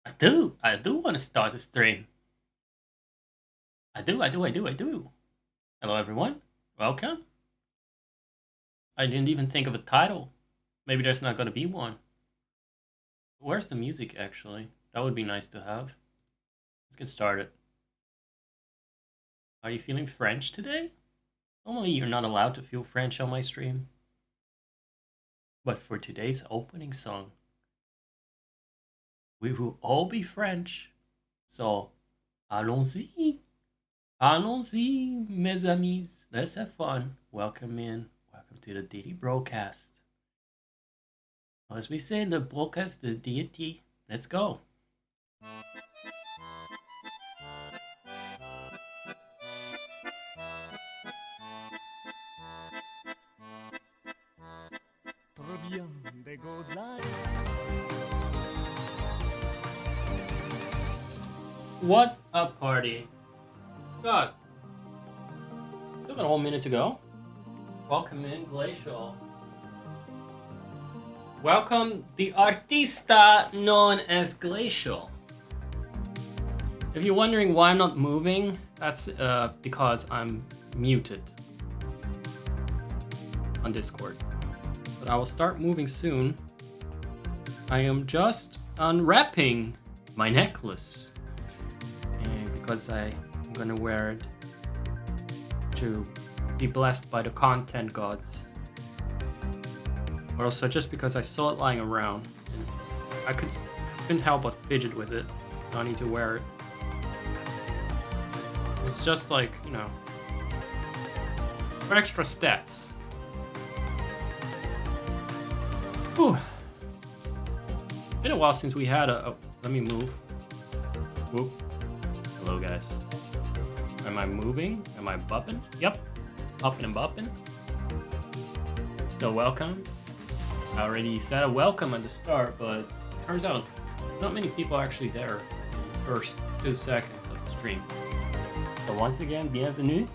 I do want to start the stream. I do. Hello, everyone. Welcome. I didn't even think of a title. Maybe there's not gonna be one. Where's the music, actually? That would be nice to have. Let's get started. Are you feeling French today? Normally, you're not allowed to feel French on my stream. But for today's opening song, we will all be French. So, allons-y. Allons-y, mes amis. Let's have fun. Welcome in. Welcome to the Deity Brocast. As we say in the Brocast, the Deity. Let's go. What a party. God. Still got a whole minute to go. Welcome in, Glacial. Welcome the artista known as Glacial. If you're wondering why I'm not moving, that's because I'm muted on Discord. But I will start moving soon. I am just unwrapping my necklace. And because I'm gonna wear it to be blessed by the content gods. Or also just because I saw it lying around. And I couldn't help but fidget with it. I need to wear it. It's just like, you know, for extra stats. Whew. Been a while since we had a let me move. Whoop. Hello, guys. Am I moving? Am I bopping? Yep. Bopping and bopping. So welcome. I already said a welcome at the start, but turns out not many people are actually there in the first 2 seconds of the stream. So once again, bienvenue.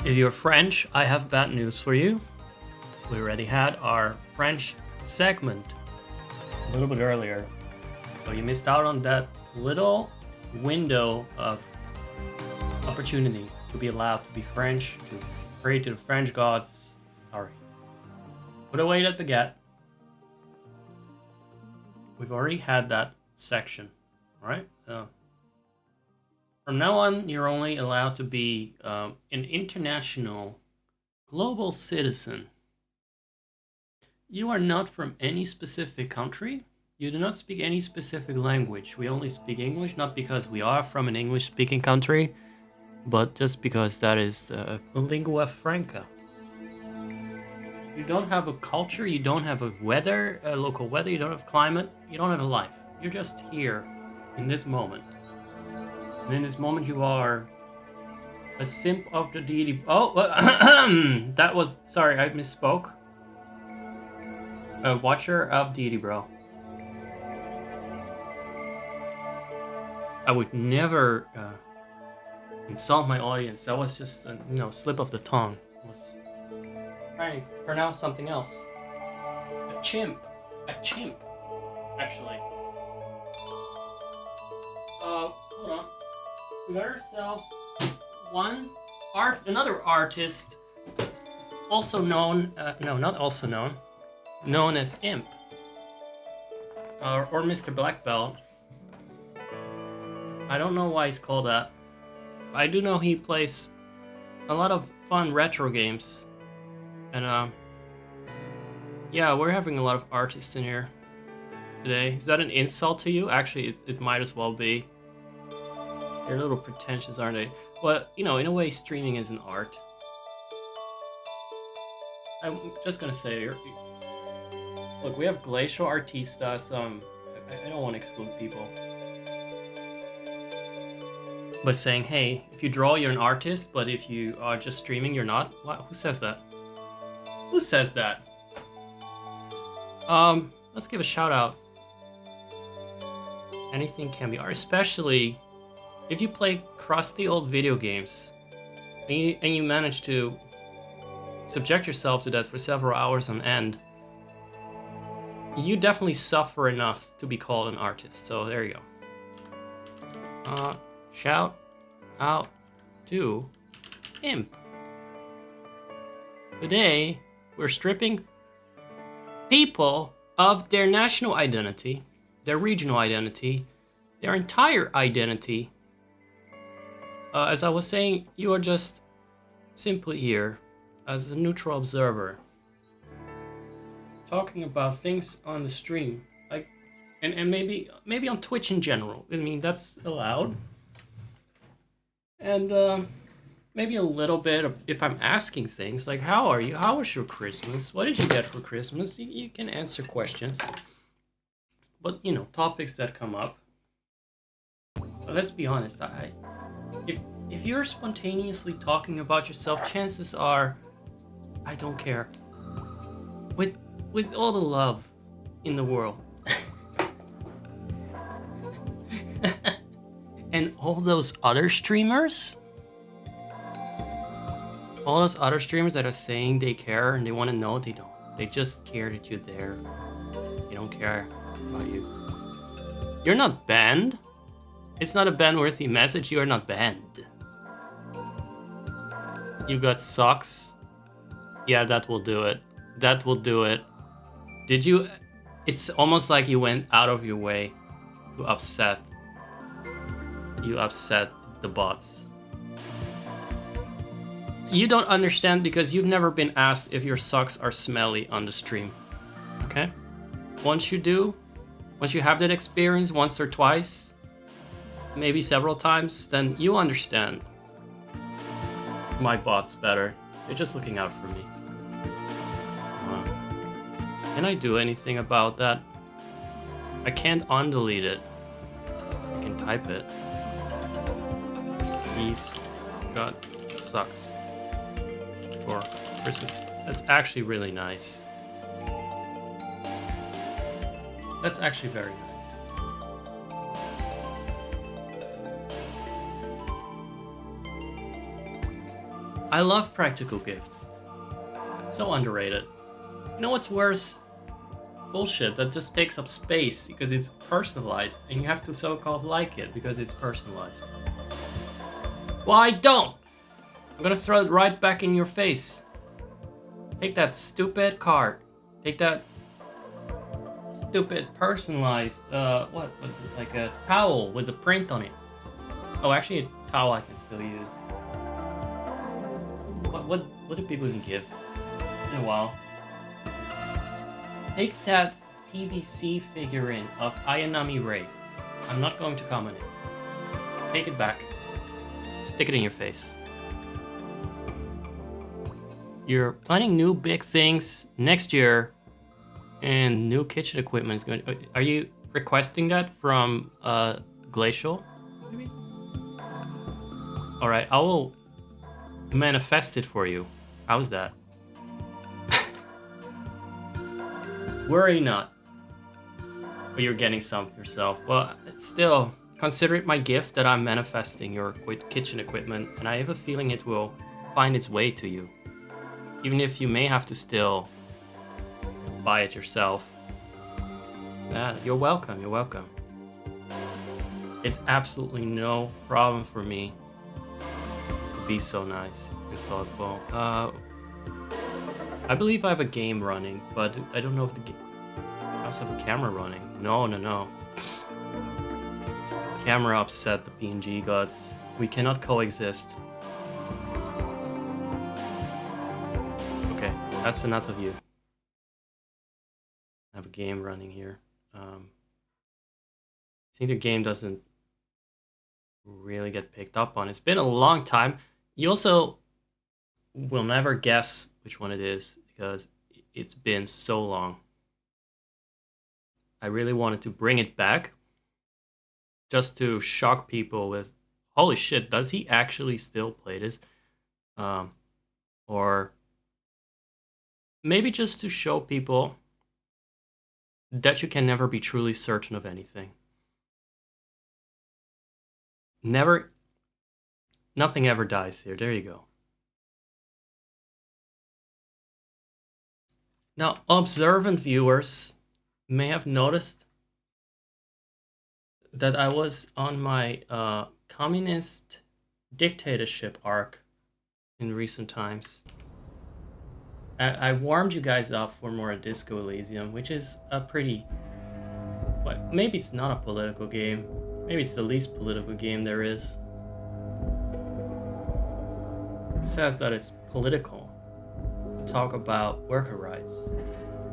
If you're French, I have bad news for you. We already had our French segment a little bit earlier. So you missed out on that little window of opportunity to be allowed to be French, to pray to the French gods. Sorry. Put away that baguette. We've already had that section, right? From now on, you're only allowed to be an international, global citizen. You are not from any specific country. You do not speak any specific language. We only speak English, not because we are from an English-speaking country, but just because that is lingua franca. You don't have a culture, you don't have a weather, a local weather, you don't have climate, you don't have a life. You're just here in this moment. And in this moment you are a simp of the deity. Oh, that was, sorry, I misspoke. A watcher of deity, bro. I would never insult my audience. That was just a slip of the tongue. I was trying to pronounce something else. A chimp, actually. Hold on. We got ourselves another artist, also known, not also known as Imp, or Mr. Black Belt. I don't know why he's called that. I do know he plays a lot of fun retro games. And yeah, we're having a lot of artists in here today. Is that an insult to you? Actually, it might as well be. They're a little pretentious, aren't they? But, in a way, streaming is an art. I'm just gonna say, look, we have Glacial Artista, so I don't want to exclude people. But saying, hey, if you draw, you're an artist, but if you are just streaming, you're not? What? Who says that? Who says that? Let's give a shout out. Anything can be art, especially if you play crusty old video games and you manage to subject yourself to that for several hours on end. You definitely suffer enough to be called an artist, so there you go. Shout out to Imp. Today, we're stripping people of their national identity, their regional identity, their entire identity. As I was saying, you are just simply here as a neutral observer, talking about things on the stream, like, and maybe on Twitch in general. I mean, that's allowed. And maybe a little bit of, if I'm asking things like, how are you? How was your Christmas? What did you get for Christmas? You can answer questions. But, you know, topics that come up. But let's be honest, if you're spontaneously talking about yourself, chances are I don't care. With all the love in the world. And all those other streamers? All those other streamers that are saying they care and they want to know, they don't. They just care that you're there. They don't care about you. You're not banned. It's not a ban-worthy message. You are not banned. You got socks. Yeah, that will do it. That will do it. Did you... It's almost like you went out of your way to upset. You upset the bots. You don't understand because you've never been asked if your socks are smelly on the stream. Okay? Once you do, once you have that experience once or twice, maybe several times, then you understand my bots better. They're just looking out for me. Can I do anything about that? I can't undelete it. I can type it. He's got socks for Christmas. That's actually really nice. That's actually very nice. I love practical gifts. So underrated. You know what's worse? Bullshit that just takes up space because it's personalized and you have to so-called like it because it's personalized. Well, I don't! I'm gonna throw it right back in your face. Take that stupid card. Take that stupid personalized, what's it, like a towel with a print on it. Oh, actually a towel I can still use. What do people even give? In a while. Take that PVC figurine of Ayanami Ray. I'm not going to comment it. Take it back. Stick it in your face. You're planning new big things next year, and new kitchen equipment is going. Are you requesting that from Glacial? Maybe. All right, I will manifest it for you. How's that? Worry not. But you're getting some yourself. Well, still, consider it my gift that I'm manifesting your kitchen equipment, and I have a feeling it will find its way to you. Even if you may have to still buy it yourself. Yeah, you're welcome, you're welcome. It's absolutely no problem for me to be so nice and thoughtful. I believe I have a game running, but I don't know if the game... I also have a camera running. No. Camera upset the PNG gods. We cannot coexist. Okay, that's enough of you. I have a game running here. I think the game doesn't really get picked up on. It's been a long time. You also will never guess which one it is because it's been so long. I really wanted to bring it back just to shock people with, holy shit, does he actually still play this? Or maybe just to show people that you can never be truly certain of anything. Nothing ever dies here. There you go. Now, observant viewers may have noticed that I was on my communist dictatorship arc in recent times. I warmed you guys up for more Disco Elysium, which is a pretty... What, maybe it's not a political game. Maybe it's the least political game there is. It says that it's political to talk about worker rights,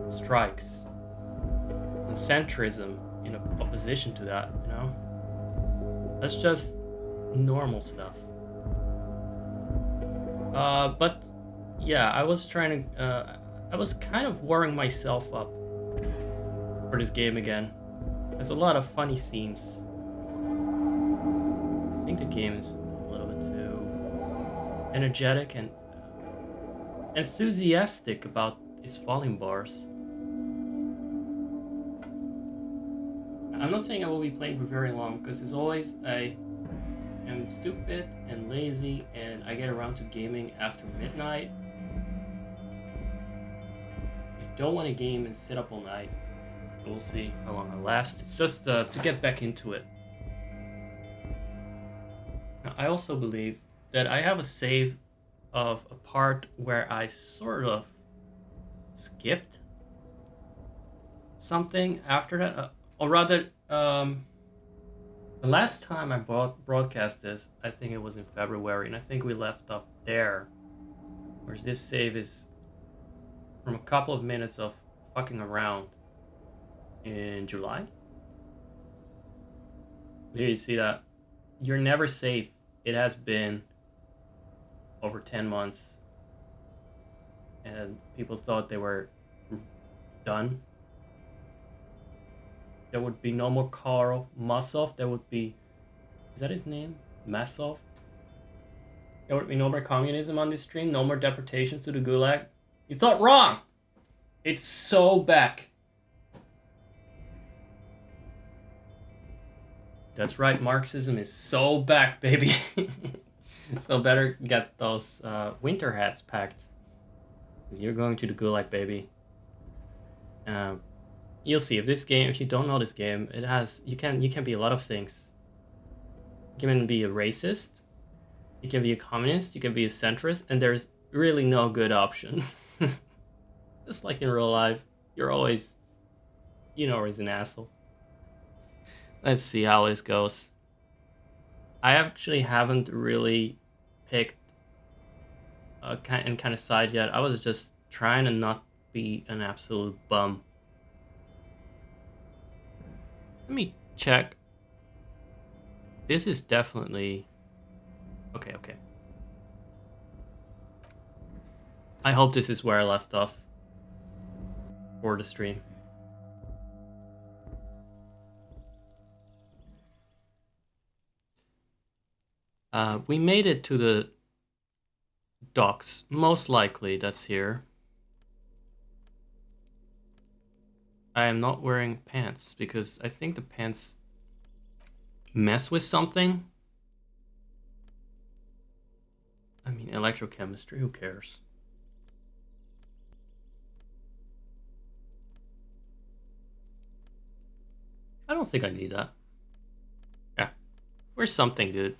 strikes, and centrism in opposition to that, you know? That's just normal stuff. But yeah, I was trying to, I was kind of warming myself up for this game again. There's a lot of funny themes. I think the game is a little bit too energetic and enthusiastic about its falling bars. I'm not saying I will be playing for very long, because as always, I am stupid and lazy and I get around to gaming after midnight. I don't want to game and sit up all night. We'll see how long I last. It's just to get back into it. Now, I also believe that I have a save of a part where I sort of skipped something after that. Or rather, the last time I broadcast this, I think it was in February, and I think we left off there. Whereas this save is from a couple of minutes of fucking around in July. Here you see that you're never safe. It has been over 10 months, and people thought they were done. There would be no more Karl Masov. There would be... Is that his name? Masov? There would be no more communism on this stream. No more deportations to the Gulag. You thought wrong! It's so back. That's right, Marxism is so back, baby. So better get those winter hats packed. You're going to the Gulag, baby. You'll see if this game, if you don't know this game, it has, you can be a lot of things. You can be a racist, you can be a communist, you can be a centrist, and there's really no good option. Just like in real life, you're always an asshole. Let's see how this goes. I actually haven't really picked a kind of side yet. I was just trying to not be an absolute bum. Let me check. This is definitely... Okay. I hope this is where I left off for the stream. We made it to the docks. Most likely that's here. I am not wearing pants because I think the pants mess with something. I mean, electrochemistry, who cares? I don't think I need that. Yeah, where's something, dude?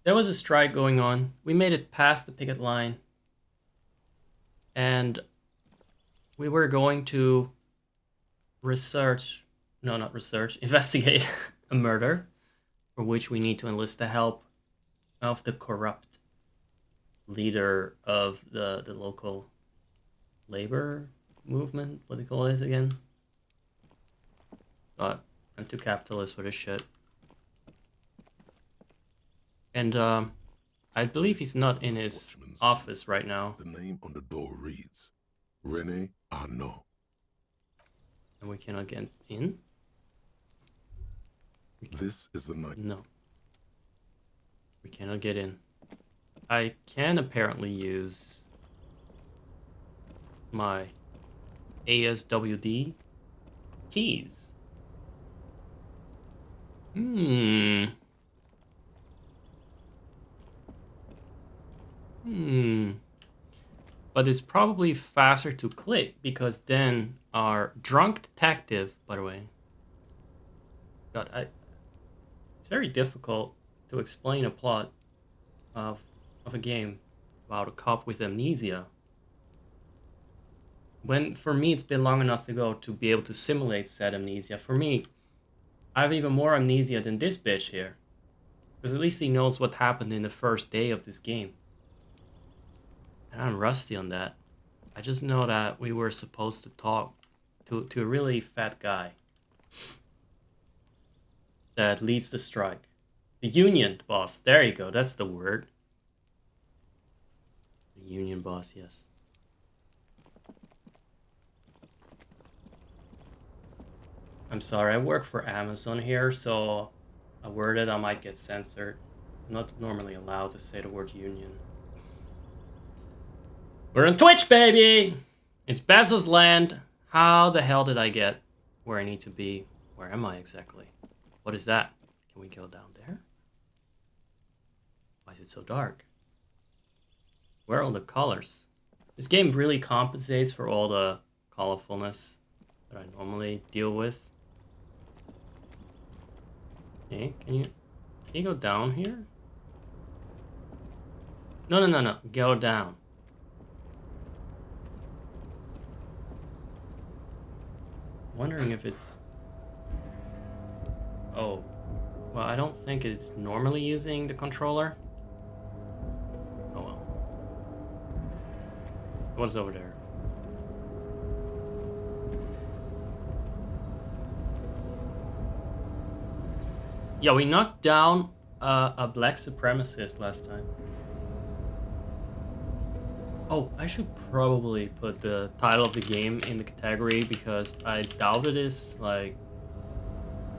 There was a strike going on. We made it past the picket line. And we were going to investigate a murder, for which we need to enlist the help of the corrupt leader of the local labor movement. What do they call this again? But I'm too capitalist for this shit. And I believe he's not in his office right now. The name on the door reads Rene Arnaud. And we cannot get in? This is the night. No. We cannot get in. I can apparently use my ASWD keys. but it's probably faster to click because then our drunk detective, by the way, God, it's very difficult to explain a plot of a game about a cop with amnesia. When for me it's been long enough ago to be able to simulate said amnesia. For me, I have even more amnesia than this bitch here. Because at least he knows what happened in the first day of this game. And I'm rusty on that. I just know that we were supposed to talk to a really fat guy that leads the strike. The union boss. There you go. That's the word. The union boss, yes. I'm sorry, I work for Amazon here, so a word that I might get censored. I'm not normally allowed to say the word union. We're on Twitch, baby! It's Bezos land. How the hell did I get where I need to be? Where am I exactly? What is that? Can we go down there? Why is it so dark? Where are all the colors? This game really compensates for all the colorfulness that I normally deal with. Okay, can you go down here? No. Go down. Wondering if it's... Oh. Well, I don't think it's normally using the controller. Oh well. What's over there? Yeah, we knocked down a black supremacist last time. Oh, I should probably put the title of the game in the category because I doubt it is, like,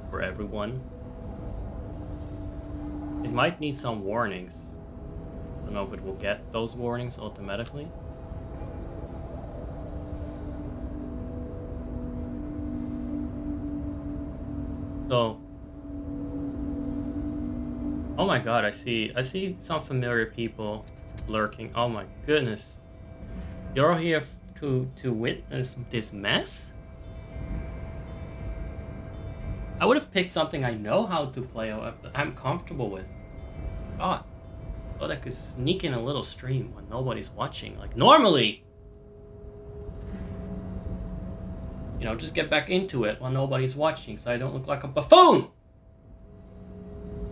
for everyone. It might need some warnings. I don't know if it will get those warnings automatically. So... Oh my god, I see some familiar people lurking. Oh my goodness. You're here to witness this mess? I would have picked something I know how to play, I'm comfortable with. God, I thought I could sneak in a little stream when nobody's watching. Like normally, you know, just get back into it when nobody's watching so I don't look like a buffoon.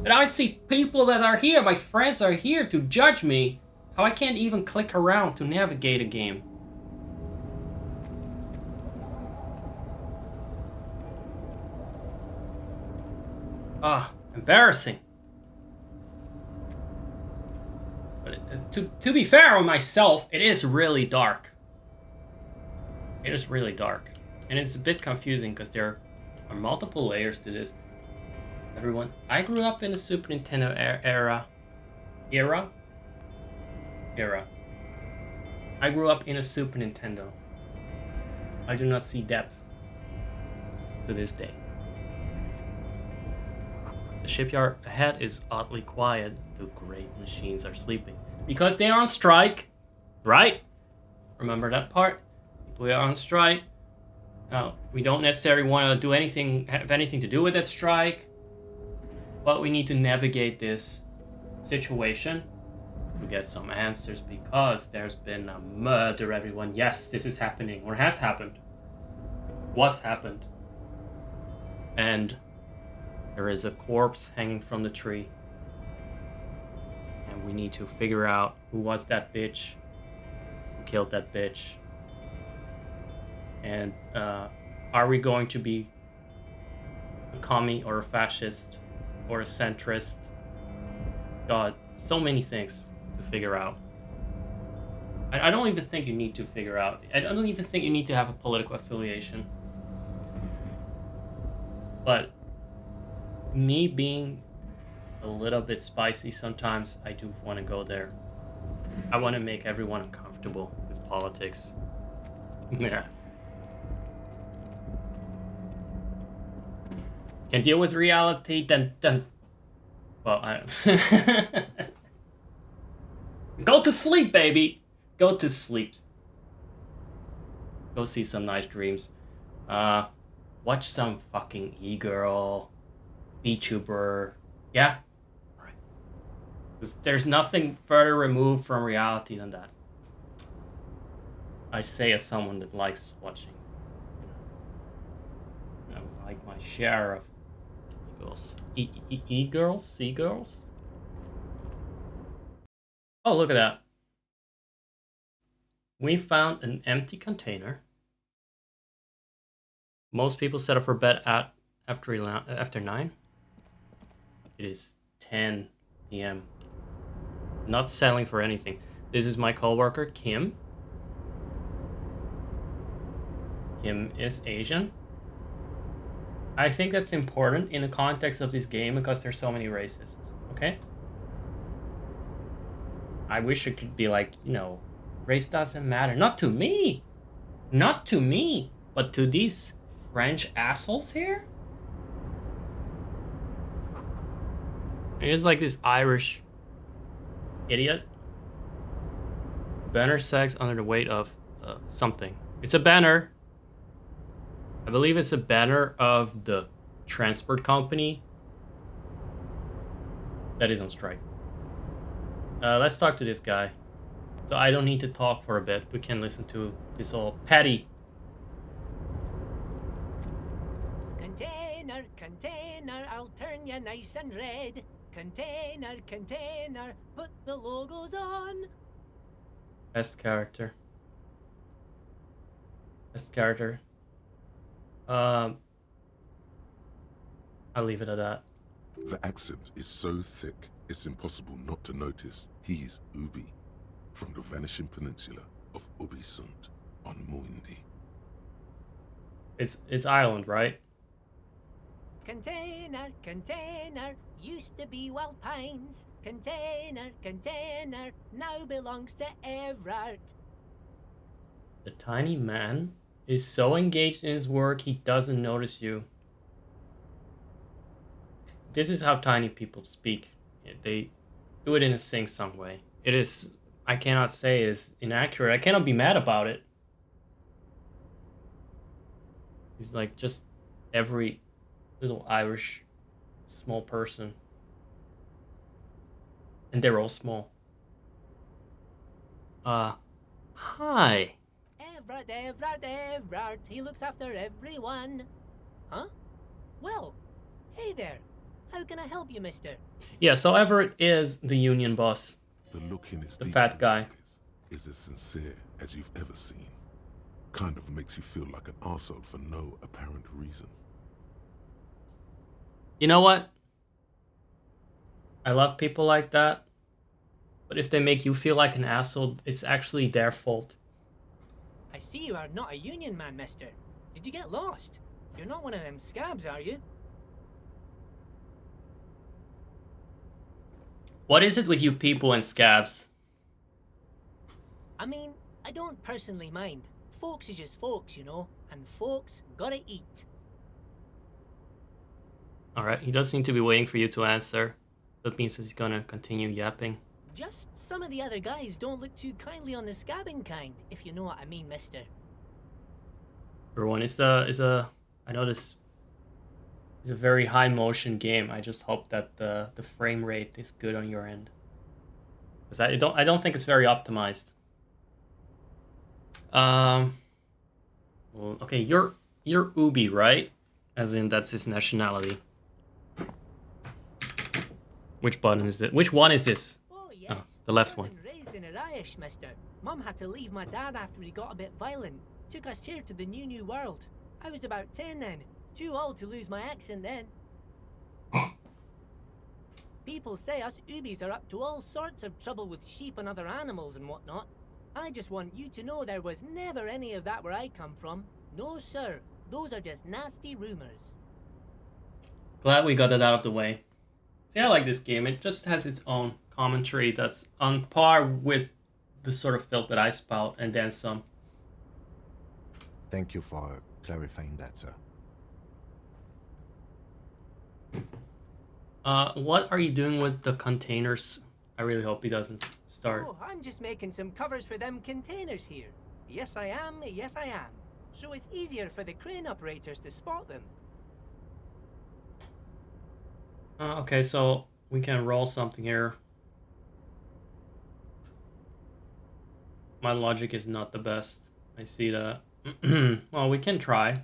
And I see people that are here, my friends are here to judge me. How I can't even click around to navigate a game. Ah, embarrassing. But to be fair on myself, it is really dark. It is really dark. And it's a bit confusing because there are multiple layers to this. Everyone, I grew up in the Super Nintendo era. I grew up in a Super Nintendo. I do not see depth to this day. The shipyard ahead is oddly quiet. The great machines are sleeping. Because they are on strike, right? Remember that part? We are on strike. Now, we don't necessarily want to do anything, have anything to do with that strike. But we need to navigate this situation to get some answers because there's been a murder, everyone. Yes, this is happening, or has happened. Was happened. And there is a corpse hanging from the tree. And we need to figure out who was that bitch, who killed that bitch. And are we going to be a commie or a fascist? Or a centrist. God, so many things to figure out. I don't even think you need to figure out. I don't even think you need to have a political affiliation. But me being a little bit spicy sometimes, I do want to go there. I want to make everyone uncomfortable with politics. Yeah. Can deal with reality, then well, I go to sleep, baby. Go to sleep. Go see some nice dreams. Watch some fucking e-girl, VTuber. Yeah? Alright. There's nothing further removed from reality than that. I say as someone that likes watching. You know, like my share of e-girls. E-girls? C-girls? Oh, look at that. We found an empty container. Most people set up for bed at after 9. It is 10 p.m. Not settling for anything. This is my coworker, Kim. Kim is Asian. I think that's important in the context of this game because there's so many racists, okay? I wish it could be like, you know, race doesn't matter. Not to me! Not to me! But to these French assholes here? Here's like this Irish idiot. Banner sags under the weight of something. It's a banner. I believe it's a banner of the transport company that is on strike. Let's talk to this guy. So I don't need to talk for a bit. We can listen to this old Patty. Container, container, I'll turn you nice and red. Container, container, put the logos on. Best character. Best character. I'll leave it at that. The accent is so thick, it's impossible not to notice he's Ubi, from the vanishing peninsula of Ubisund on Muindi. It's Ireland, right? Container, container, used to be Wild Pines. Container, container, now belongs to Everard. The tiny man is so engaged in his work he doesn't notice you. This is how tiny people speak. They do it in a sing-song way. It is, I cannot say it is inaccurate. I cannot be mad about it. He's like just every little Irish small person. And they're all small. Hi. Everard, Everard, Everard, he looks after everyone. Huh? Well, hey there. How can I help you, mister? Yeah, so Everett is the union boss. The look in his The deep fat guy. eyes is as sincere as you've ever seen. Kind of makes you feel like an arsehole for no apparent reason. You know what? I love people like that. But if they make you feel like an asshole, it's actually their fault. I see you are not a union man, mister. Did you get lost? You're not one of them scabs, are you? What is it with you people and scabs? I mean, I don't personally mind. Folks is just folks, you know, and folks gotta eat. Alright, he does seem to be waiting for you to answer. That means he's gonna continue yapping. Just some of the other guys don't look too kindly on the scabbing kind, if you know what I mean, mister. Everyone, I know this is a very high motion game. I just hope that the frame rate is good on your end. Because I don't think it's very optimized. Well, okay, you're Ubi, right? As in that's his nationality. Which button is it? Which one is this? Oh, yes. Oh, the left Born one. and raised in Irish, mister. Mum had to leave my dad after he got a bit violent. Took us here to the new world. I was about 10 then. Too old to lose my accent then. People say us Ubis are up to all sorts of trouble with sheep and other animals and whatnot. I just want you to know there was never any of that where I come from. No, sir. Those are just nasty rumors. Glad we got that out of the way. See, I like this game. It just has its own commentary that's on par with the sort of filth that I spout, and then some. Thank you for clarifying that, sir. What are you doing with the containers? I really hope he doesn't start. Oh, I'm just making some covers for them containers here. Yes, I am. Yes, I am. so it's easier for the crane operators to spot them. Okay, so we can roll something here. My logic is not the best. I see that. Well, we can try.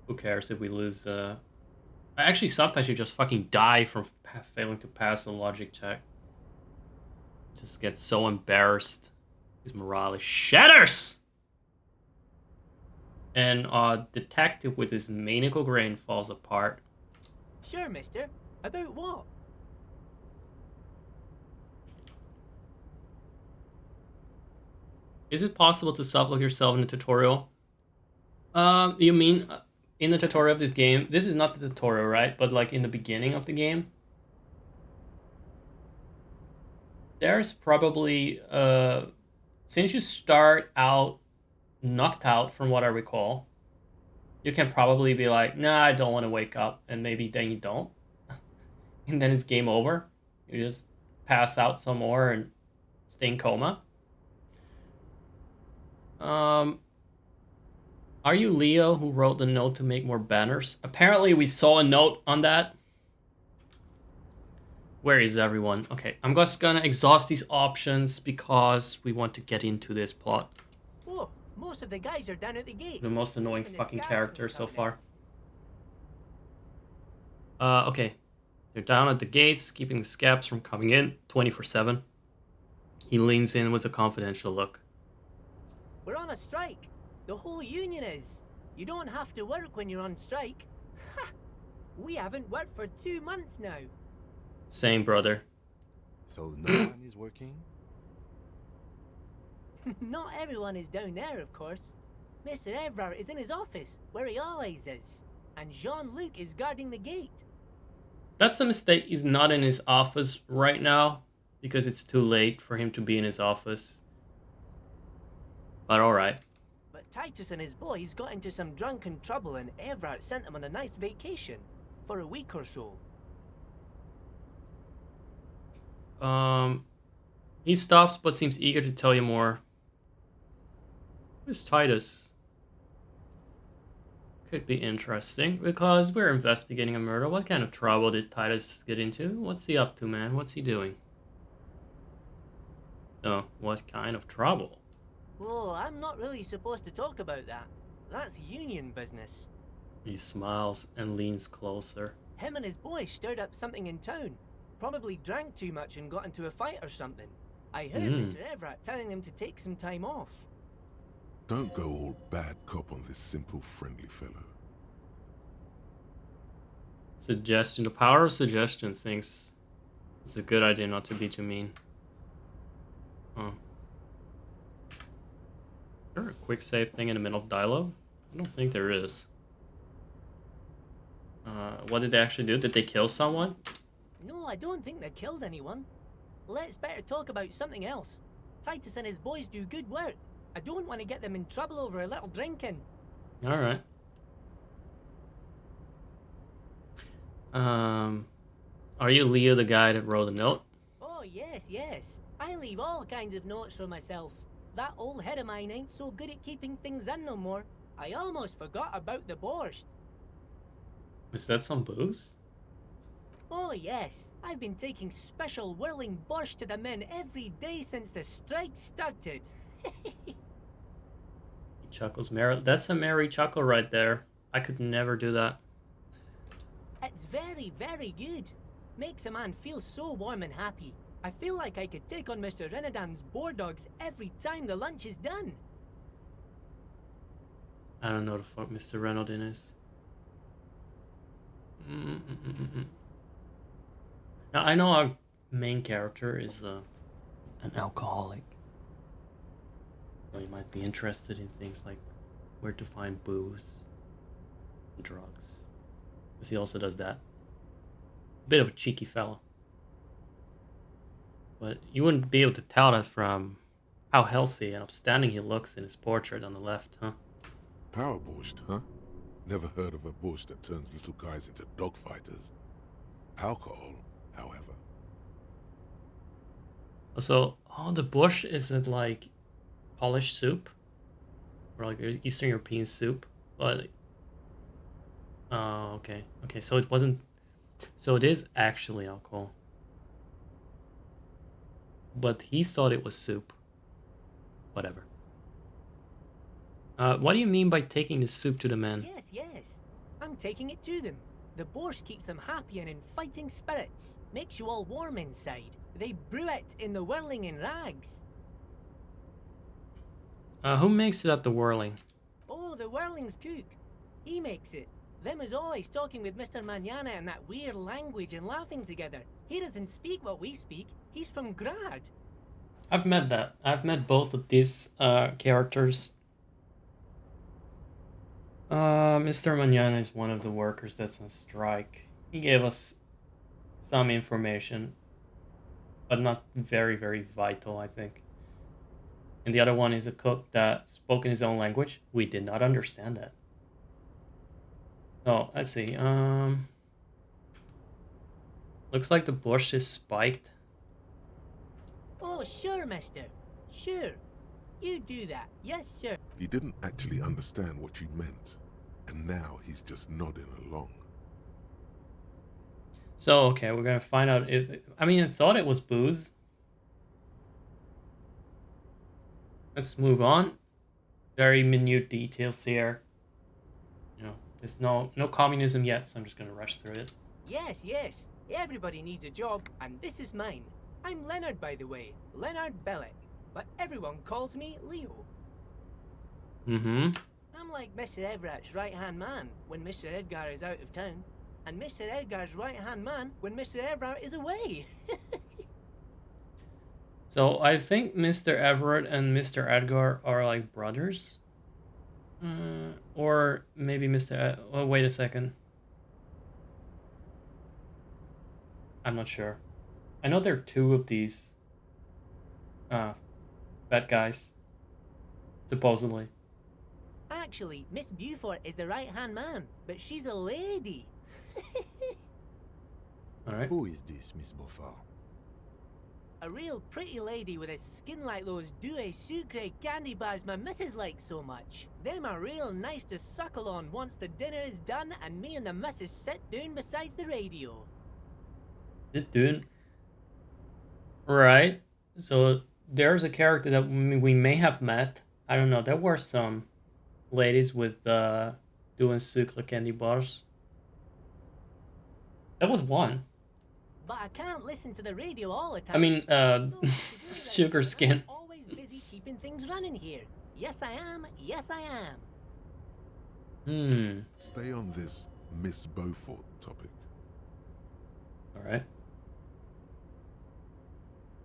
Who cares if we lose? Actually, sometimes you just fucking die from failing to pass a logic check. Just get so embarrassed. His morale shatters! And detective with his maniacal grain falls apart. Sure, mister. About what? Is it possible to softlock yourself in a tutorial? You mean in the tutorial of this game? This is not the tutorial, right? But like in the beginning of the game? There's probably, since you start out knocked out from what I recall, you can probably be like, nah, I don't want to wake up, and maybe then you don't. And then it's game over. You just pass out some more and stay in coma. Are you Leo who wrote the note to make more banners? Apparently we saw a note on that. Where is everyone? Okay, I'm just gonna exhaust these options because we want to get into this plot. Oh, most of the guys are down at the gates. The most annoying Even the fucking scabs character from so coming far. Okay. They're down at the gates, keeping the scabs from coming in 24/7. He leans in with a confidential look. We're on a strike. The whole union is. You don't have to work when you're on strike. Ha! We haven't worked for 2 months now. Same, brother. So no one is working? Not everyone is down there, of course. Mr. Evrard is in his office, where he always is. And Jean-Luc is guarding the gate. That's a mistake. He's not in his office right now because it's too late for him to be in his office. But alright. But Titus and his boys got into some drunken trouble and Evrard sent them on a nice vacation. For a week or so. He stops but seems eager to tell you more. Who's Titus? Could be interesting because we're investigating a murder. What kind of trouble did Titus get into? What's he up to, man? What's he doing? Oh, what kind of trouble? Oh, I'm not really supposed to talk about that. That's union business. He smiles and leans closer. Him and his boys stirred up something in town. Probably drank too much and got into a fight or something. I heard Mr. Everett telling them to take some time off. Don't go all bad cop on this simple, friendly fellow. Suggestion. The power of suggestion thinks it's a good idea not to be too mean. Oh. Is there a quick save thing in the middle of dialogue? I don't think there is. What did they actually do? Did they kill someone? No, I don't think they killed anyone. Let's better talk about something else. Titus and his boys do good work. I don't want to get them in trouble over a little drinking. Alright. Are you Leo, the guy that wrote a note? Oh, yes, yes. I leave all kinds of notes for myself. That old head of mine ain't so good at keeping things in no more. I almost forgot about the borscht. Is that some booze? Oh, yes. I've been taking special whirling borscht to the men every day since the strike started. He chuckles merrily. That's a merry chuckle right there. I could never do that. It's very, very good. Makes a man feel so warm and happy. I feel like I could take on Mr. Renadan's boar dogs every time the lunch is done. I don't know the fuck Mr. Renaudin is. Now, I know our main character is an alcoholic. So you might be interested in things like where to find booze and drugs. Because he also does that. Bit of a cheeky fellow. But you wouldn't be able to tell that from how healthy and upstanding he looks in his portrait on the left, huh? Power borscht, huh? Never heard of a borscht that turns little guys into dogfighters. Alcohol, however. So, oh, the bush isn't like polished soup? or like Eastern European soup, but oh, okay, okay, so it wasn't, so it is actually alcohol, but he thought it was soup. Whatever. What do you mean by taking the soup to the men? Yes, yes. I'm taking it to them. The borscht keeps them happy and in fighting spirits. Makes you all warm inside. They brew it in the whirling in rags. Who makes it at the whirling? Oh, the whirling's cook. He makes it. Them is always talking with Mr. Manana in that weird language and laughing together. He doesn't speak what we speak. He's from Grad. I've met both of these characters. Mr. Manana is one of the workers that's on strike. He gave us some information, but not very, very vital, I think. And the other one is a cook that spoke in his own language. We did not understand that. Oh, let's see. Looks like the borscht is spiked. Oh, sure, mister. Sure. You do that. Yes, sir. He didn't actually understand what you meant, and now he's just nodding along. So, okay, we're gonna find out if... I mean, I thought it was booze. Let's move on. Very minute details here. You know, there's no communism yet, so I'm just gonna rush through it. Yes, yes. Everybody needs a job, and this is mine. I'm Leonard, by the way. Leonard Bellick. But everyone calls me Leo. Mm-hmm. I'm like Mr. Everett's right-hand man when Mr. Edgar is out of town, and Mr. Edgar's right-hand man when Mr. Everett is away. So I think Mr. Everett and Mr. Edgar are like brothers. Or maybe oh, wait a second. I'm not sure. I know there are two of these bad guys, supposedly. Actually, Miss Beaufort is the right-hand man, but she's a lady. All right. Who is this, Miss Beaufort? A real pretty lady with a skin like those Douai Sucre candy bars my missus likes so much. Them are real nice to suckle on once the dinner is done and me and the missus sit down beside the radio. Dude. Right. So there's a character that we may have met. I don't know. There were some ladies with doing sucre candy bars. That was one. But I can't listen to the radio all the time. I mean, So, sugar skin. I'm always busy keeping things running here. Yes, I am. Yes, I am. Stay on this Miss Beaufort topic. All right.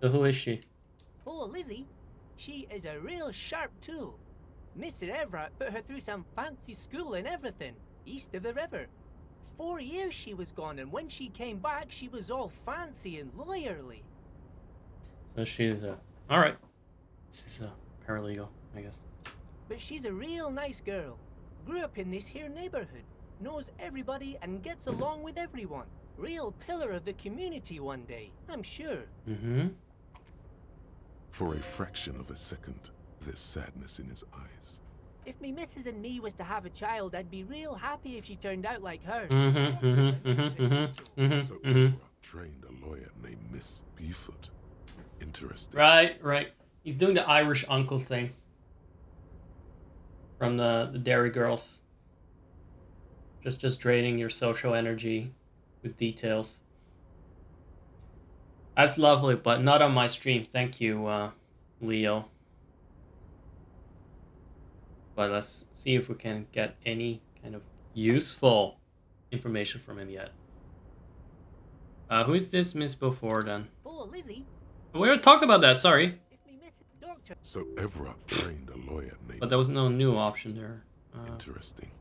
So who is she? Oh, Lizzie. She is a real sharp tool. Mr. Everett put her through some fancy school and everything, east of the river. 4 years she was gone, and when she came back, she was all fancy and lawyerly. So she's a... All right. This is a paralegal, I guess. But she's a real nice girl. Grew up in this here neighborhood. Knows everybody and gets along with everyone. Real pillar of the community one day, I'm sure. Mm-hmm. For a fraction of a second, there's sadness in his eyes. If me missus and me was to have a child, I'd be real happy if she turned out like her. So Everett trained a lawyer named Miss Beaufort. Interesting. Right, right. He's doing the Irish uncle thing. From the Dairy Girls. Just draining your social energy with details. That's lovely, but not on my stream. Thank you, Leo. But let's see if we can get any kind of useful information from him yet. Who is this Miss Beaufort then? Oh, Lizzie. We already talked about that, sorry. If me missus doctor. So Everett trained a lawyer named... But there was no new option there. Interesting.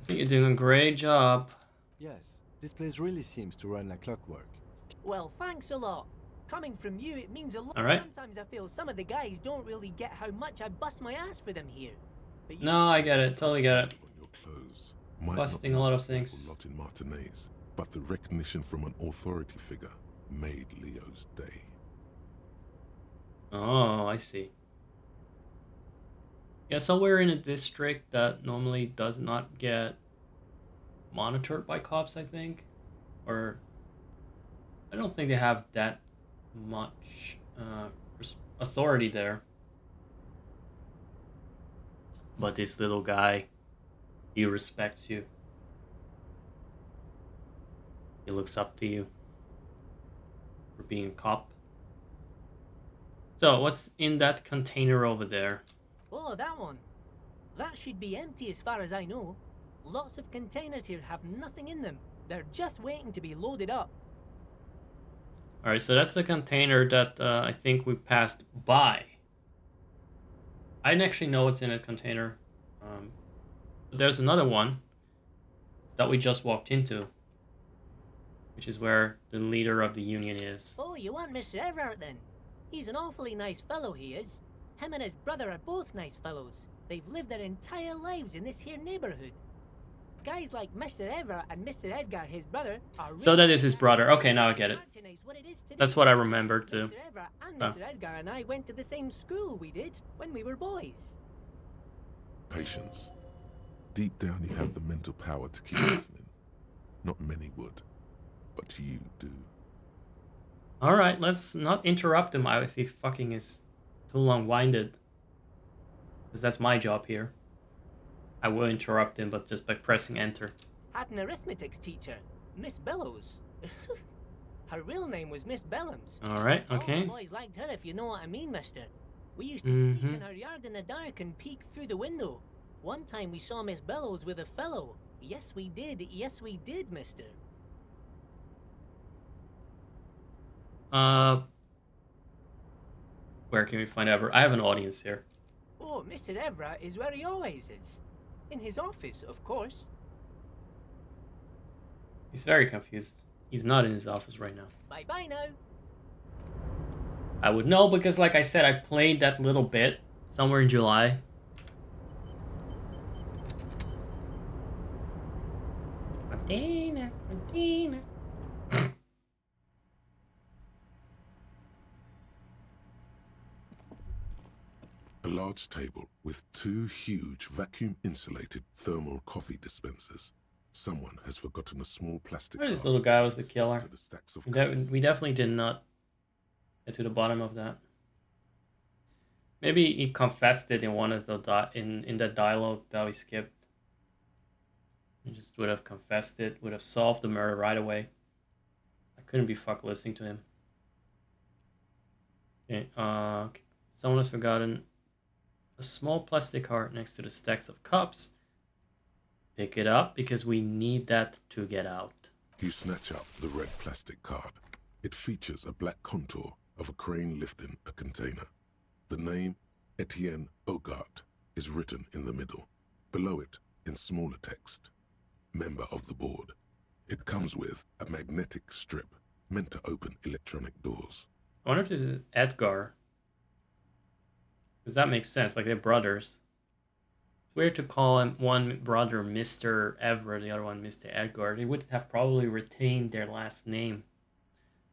I think you're doing a great job. Yes, this place really seems to run like clockwork. Well, thanks a lot. Coming from you, it means a lot. All right. Sometimes I feel some of the guys don't really get how much I bust my ass for them here. But you No, I get it. Totally get it. On your clothes might Busting not a lot mean of things. A lot in Martinez, but the recognition from an authority figure made Leo's day. Oh, I see. Yeah, so we're in a district that normally does not get monitored by cops, I think. Or I don't think they have that much authority there. But this little guy, he respects you. He looks up to you for being a cop. So, what's in that container over there? Oh, that one. That should be empty as far as I know. Lots of containers here have nothing in them. They're just waiting to be loaded up. Alright, so that's the container that I think we passed by. I didn't actually know what's in that container. But there's another one that we just walked into, which is where the leader of the union is. Oh, you want Mr. Everett then? He's an awfully nice fellow, he is. Him and his brother are both nice fellows. They've lived their entire lives in this here neighborhood. Guys like Mr. Everett and Mr. Edgar, his brother, are really So that is his brother. Okay, now I get it. what it is today. That's what I remember too. Mr. Everett and Oh. Mr. Edgar and I went to the same school we did when we were boys. Patience. Deep down, you have the mental power to keep listening. Not many would, but you do. Alright, let's not interrupt him if he fucking is too long-winded. Because that's my job here. I will interrupt him, but just by pressing enter. Had an arithmetics teacher, Miss Bellows. Her real name was Miss Bellums. Alright, All okay. the boys liked her, if you know what I mean, mister. We used to sneak Mhm. in her yard in the dark and peek through the window. One time we saw Miss Bellows with a fellow. Yes, we did, mister. Where can we find Ever? I have an audience here. Oh, Mr. Everett is where he always is. In his office, of course. He's very confused. He's not in his office right now. Bye-bye now. I would know because, like I said, I played that little bit somewhere in July. Martina, Martina. A large table with two huge vacuum-insulated thermal coffee dispensers. Someone has forgotten a small plastic Where this card little guy was the killer. to the stacks of We cups. we definitely did not get to the bottom of that. Maybe he confessed it in one of the in that dialogue that we skipped. He just would have confessed it, would have solved the murder right away. I couldn't be fucked listening to him. Okay, someone has forgotten a small plastic heart next to the stacks of cups. Pick it up because we need that to get out. You snatch up the red plastic card. It features a black contour of a crane lifting a container. The name, Etienne Hogarth, is written in the middle. Below it, in smaller text, member of the board. It comes with a magnetic strip meant to open electronic doors. I wonder if this is Edgar. Because that makes sense, like they're brothers. It's weird to call him one brother Mr. Everett, the other one Mr. Edgar. They would have probably retained their last name.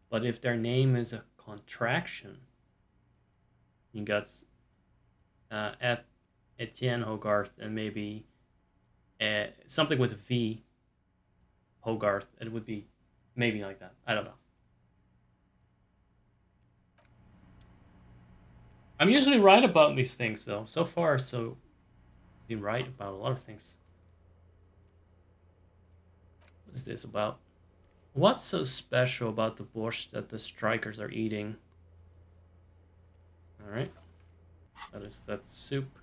But if their name is a contraction, you got Etienne Hogarth and maybe something with a V, Hogarth. It would be maybe like that. I don't know. I'm usually right about these things, though. So far, so been right about a lot of things. What is this about? What's so special about the borscht that the strikers are eating? All right, that soup.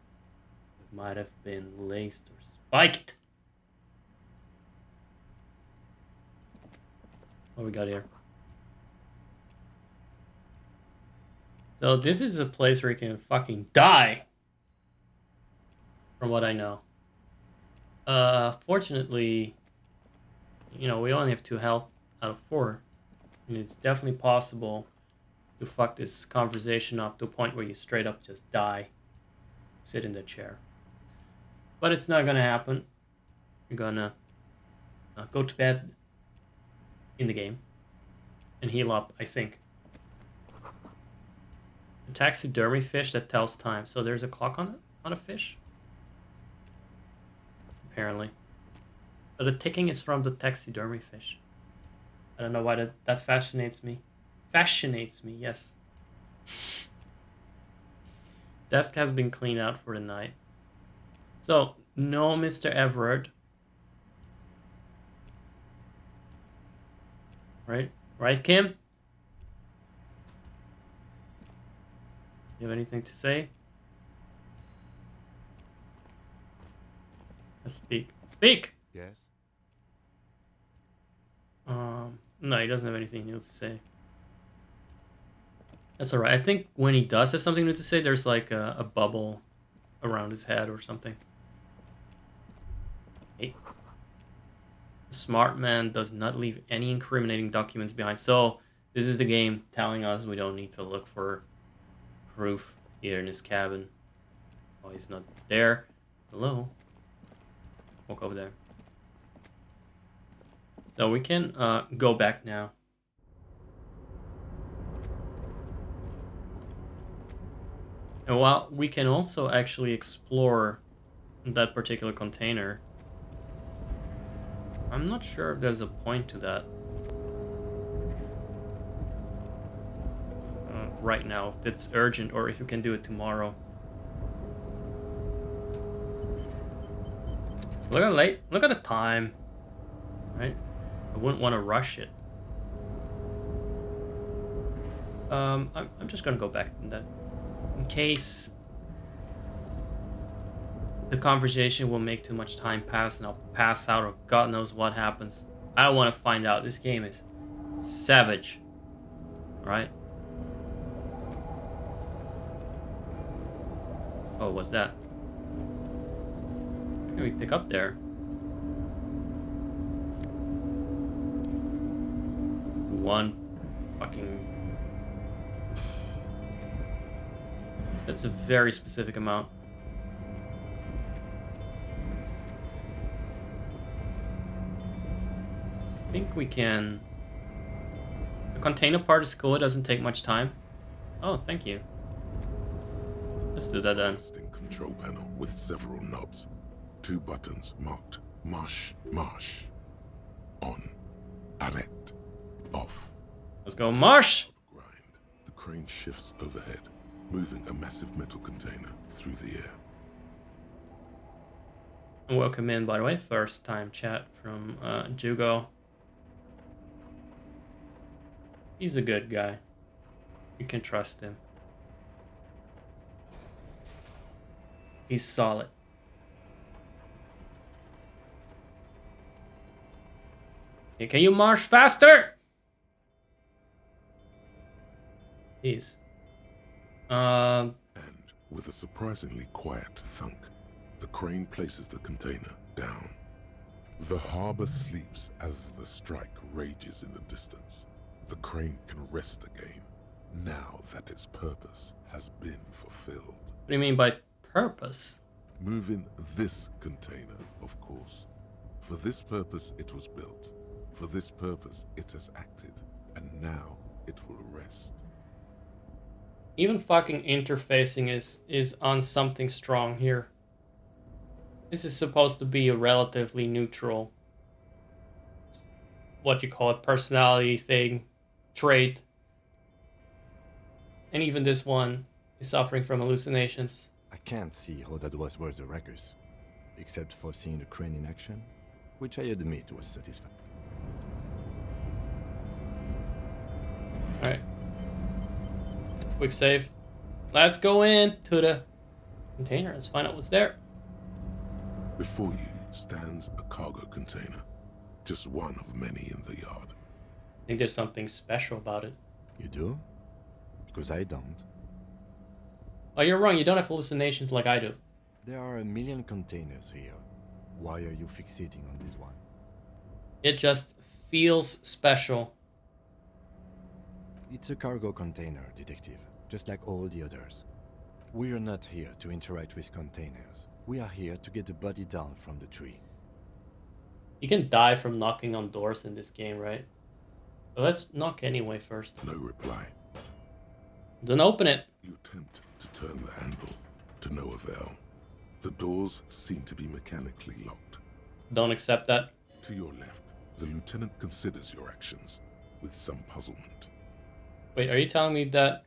It might have been laced or spiked. What we got here? So this is a place where you can fucking die. From what I know. Fortunately, you know, we only have 2 health out of 4. And it's definitely possible to fuck this conversation up to a point where you straight up just die. Sit in the chair. But it's not gonna happen. You're gonna go to bed in the game. And heal up, I think. A taxidermy fish that tells time. So there's a clock on it? On a fish? apparently. But the ticking is from the taxidermy fish. I don't know why that fascinates me. Fascinates me, yes. Desk has been cleaned out for the night. So, no Mr. Everard. Right? Right, Kim? You have anything to say? Speak. Speak! Yes? No, he doesn't have anything new to say. That's alright. I think when he does have something new to say, there's like a bubble around his head or something. Hey. The smart man does not leave any incriminating documents behind. So, this is the game telling us we don't need to look for proof here in his cabin. Oh, he's not there. Hello? Walk over there. So we can go back now. And while we can also actually explore that particular container, I'm not sure if there's a point to that. Right now, if it's urgent or if you can do it tomorrow. So look at the time, right? I wouldn't want to rush it. I'm just gonna go back to that in case the conversation will make too much time pass and I'll pass out or God knows what happens. I don't want to find out. This game is savage, right? Oh, what's that? What can we pick up there? One fucking... That's a very specific amount. I think we can... The container part is cool. It doesn't take much time. Oh, thank you. Let's do that then. Control panel with several knobs. 2 buttons marked marsh, marsh. On. Arrête. Off. Let's go, Marsh! Grind. The crane shifts overhead, moving a massive metal container through the air. And welcome in, by the way. First time chat from Jugo. He's a good guy. You can trust him. He's solid. Hey, can you march faster? Please. And with a surprisingly quiet thunk, the crane places the container down. The harbor sleeps as the strike rages in the distance. The crane can rest again, now that its purpose has been fulfilled. What do you mean by purpose? Moving this container, of course. For this purpose it was built. For this purpose it has acted. And now it will rest. Even fucking interfacing is on something strong here. This is supposed to be a relatively neutral, what you call it, personality thing, trait. And even this one is suffering from hallucinations. I can't see how that was worth the wreckers, except for seeing the crane in action, which I admit was satisfying. Alright. Quick save. Let's go into the container. Let's find out what's there. Before you stands a cargo container, just one of many in the yard. I think there's something special about it. You do? Because I don't. Oh, you're wrong. You don't have hallucinations like I do. There are a million containers here. Why are you fixating on this one? It just feels special. It's a cargo container, detective, just like all the others. We are not here to interact with containers. We are here to get the body down from the tree. You can die from knocking on doors in this game, right? But let's knock anyway first. No reply. Then open it. You attempt to turn the handle, to no avail. The doors seem to be mechanically locked. don't accept that. To your left, the lieutenant considers your actions with some puzzlement. Wait, are you telling me that?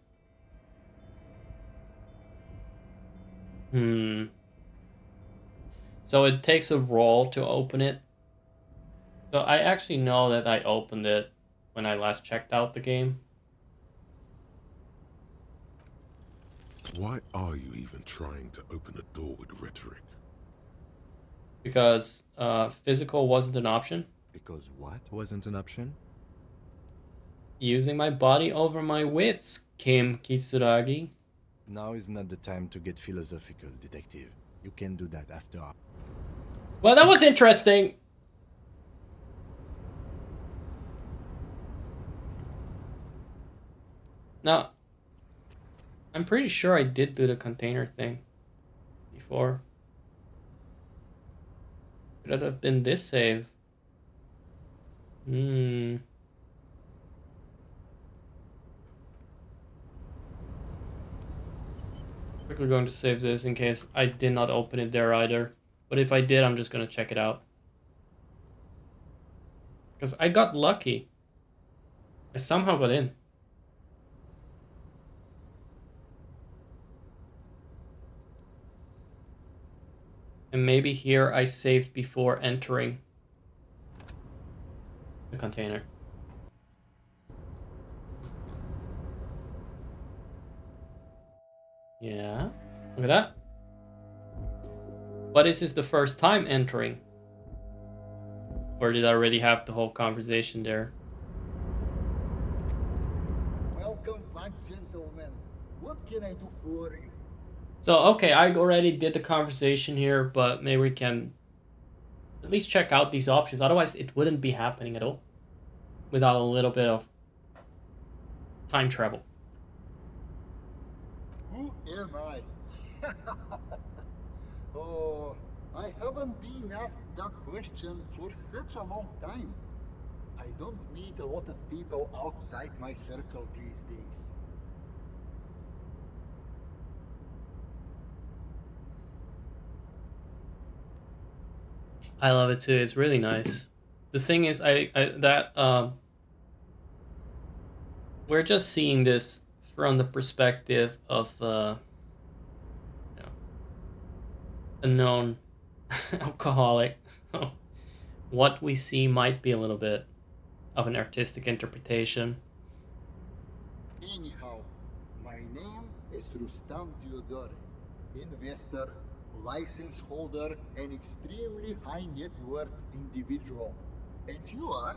So it takes a roll to open it. So I actually know that I opened it when I last checked out the game. Why are you even trying to open a door with rhetoric? Because physical wasn't an option. Because what wasn't an option? Using my body over my wits, Kim Kitsuragi. Now is not the time to get philosophical, detective. You can do that after. Well, that was interesting. Now, I'm pretty sure I did do the container thing before. Could it have been this save? Quickly going to save this in case I did not open it there either. But if I did, I'm just gonna check it out. Because I got lucky. I somehow got in. And maybe here I saved before entering the container. Yeah, look at that. But is this the first time entering? Or did I already have the whole conversation there? Welcome back, gentlemen. What can I do for you? So, okay, I already did the conversation here, but maybe we can at least check out these options. Otherwise, it wouldn't be happening at all without a little bit of time travel. Who am I? Oh, I haven't been asked that question for such a long time. I don't meet a lot of people outside my circle these days. I love it too. It's really nice. The thing is, we're just seeing this from the perspective of a known alcoholic. What we see might be a little bit of an artistic interpretation. Anyhow, my name is Rustam Diodore, investor, license holder, and extremely high net worth individual. And you are?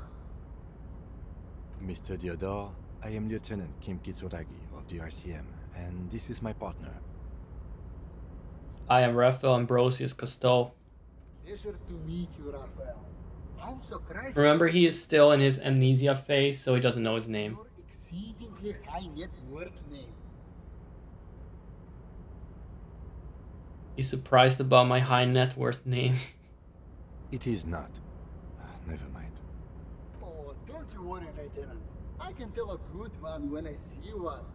Mr. Diodore, I am Lieutenant Kim Kitsuragi of the RCM, and this is my partner. I am Raphael Ambrosius Cousteau. Pleasure to meet you, Raphael. I'm surprised. Remember, he is still in his amnesia phase, so he doesn't know his name. Your exceedingly high net worth name. He's surprised about my high net worth name. It is not. Never mind. Oh, don't you worry, Lieutenant. I can tell a good man when I see one.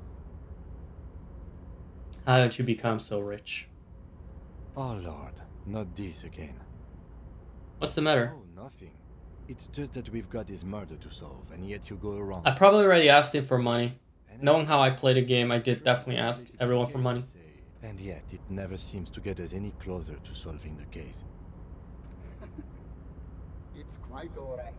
How did you become so rich? Oh Lord, not this again. What's the matter? Oh, nothing. It's just that we've got this murder to solve, and yet you go around. I probably already asked him for money. Knowing how I play the game, I did definitely ask everyone for money. And yet, it never seems to get us any closer to solving the case. It's quite alright.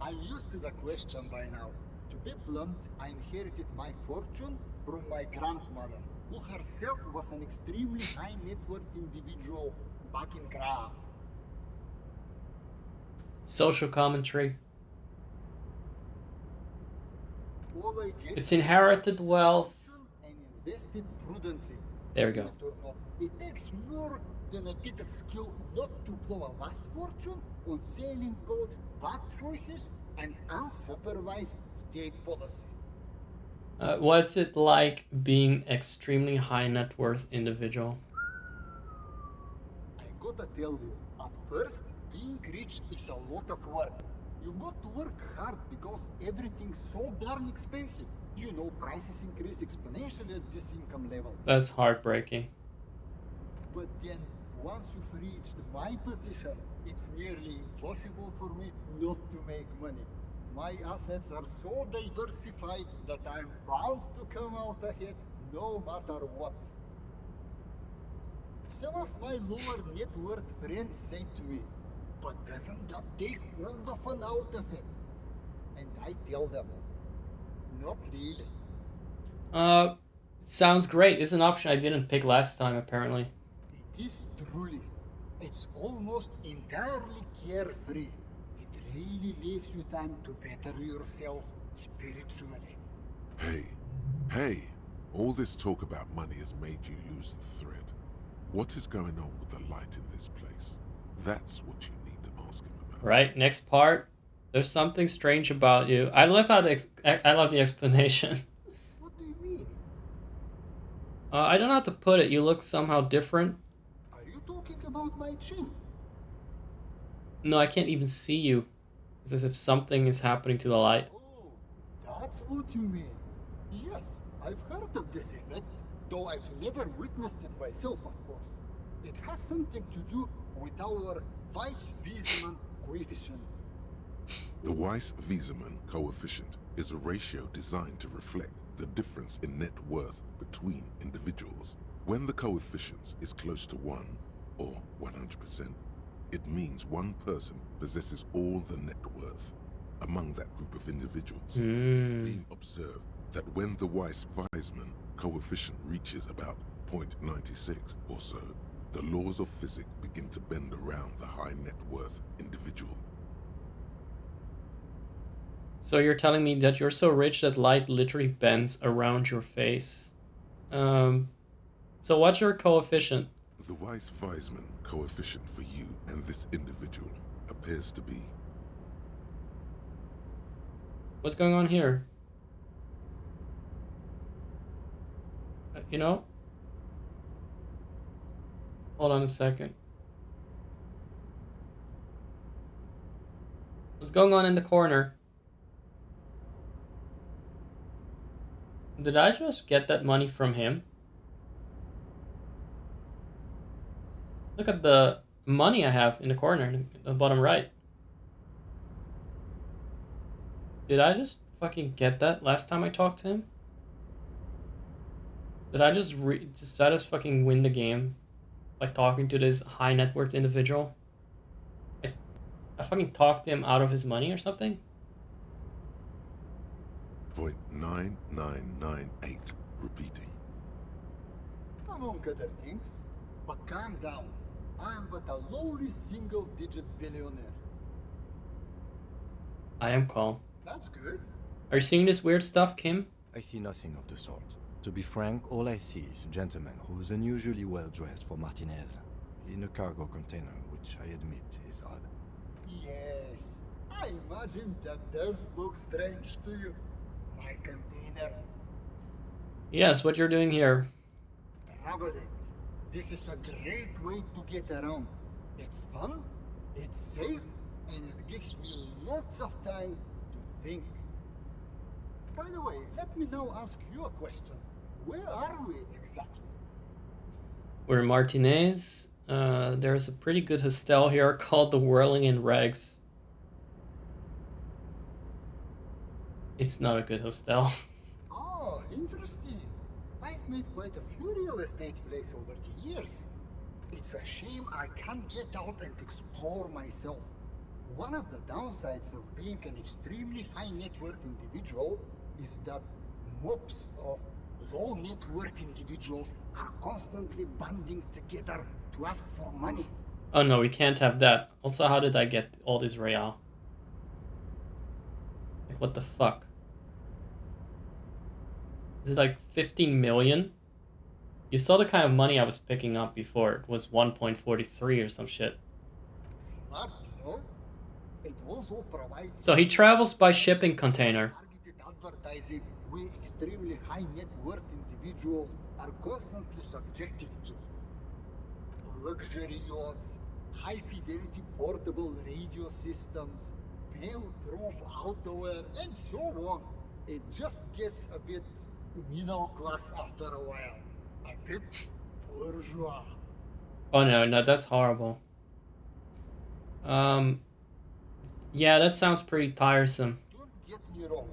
I'm used to the question by now. To be blunt, I inherited my fortune from my grandmother, who herself was an extremely high net worth individual back in Graz. Social commentary. All I did It's inherited wealth. and invested prudently. There we go. Believe it or not, it takes more than a bit of skill not to blow a vast fortune on sailing boats, bad choices, and unsupervised state policy. What's it like being extremely high net worth individual? I gotta tell you, at first, being rich is a lot of work. You've got to work hard because everything's so darn expensive. You know, prices increase exponentially at this income level. That's heartbreaking. But then, once you've reached my position, it's nearly impossible for me not to make money. My assets are so diversified that I'm bound to come out ahead no matter what. Some of my lower net worth friends say to me, but doesn't that take all the fun out of it? And I tell them, not really. Sounds great. It's an option I didn't pick last time, apparently. It is truly. It's almost entirely carefree. It really leaves you time to better yourself spiritually. Hey, all this talk about money has made you lose the thread. What is going on with the light in this place? That's what you need to ask him about. Right, next part. There's something strange about you. I left out I love the explanation. What do you mean? I don't know how to put it. You look somehow different. Are you talking about my chin? No, I can't even see you. It's as if something is happening to the light. Oh, that's what you mean. Yes, I've heard of this effect, though I've never witnessed it myself, of course. It has something to do with our Weiss-Wiesemann coefficient. The Weiss-Wiesemann coefficient is a ratio designed to reflect the difference in net worth between individuals. When the coefficient is close to 1, or 100%, it means one person possesses all the net worth. Among that group of individuals, it's been observed that when the Weiss-Wiesemann coefficient reaches about 0.96 or so, the laws of physics begin to bend around the high net worth individual. So you're telling me that you're so rich that light literally bends around your face. So what's your coefficient? The Weiss-Wiesemann coefficient for you and this individual appears to be... What's going on here? You know? Hold on a second. What's going on in the corner? Did I just get that money from him? Look at the money I have in the corner, in the bottom right. Did I just fucking get that last time I talked to him? Did I just fucking win the game? Like talking to this high net worth individual? I fucking talked him out of his money or something? 0.9998, repeating. Among other things. But calm down. I'm but a lowly single-digit billionaire. I am calm. That's good. Are you seeing this weird stuff, Kim? I see nothing of the sort. To be frank, all I see is a gentleman who's unusually well dressed for Martinez, in a cargo container, which I admit is odd. Yes, I imagine that does look strange to you. My container. Yes, what you're doing here. Traveling. This is a great way to get around. It's fun, it's safe, and it gives me lots of time to think. By the way, let me now ask you a question. Where are we exactly? We're in Martinez. There's a pretty good hostel here called the Whirling in Rags. It's not a good hostel. Oh, interesting. I've made quite a few real estate plays over the years. It's a shame I can't get out and explore myself. One of the downsides of being an extremely high net worth individual is that mobs of low net worth individuals are constantly banding together to ask for money. Oh no, we can't have that. Also, how did I get all this real? Like, what the fuck? Is it like 15 million? You saw the kind of money I was picking up before. It was 1.43 or some shit. Smart, you know? It also provides So he travels by shipping container. targeted advertising we extremely high net worth individuals are constantly subjected to. Luxury yachts, high fidelity portable radio systems, fail-proof outerwear, and so on. It just gets a bit middle class after a while. A bit bourgeois. Oh no, no, that's horrible. Yeah, that sounds pretty tiresome. Don't get me wrong.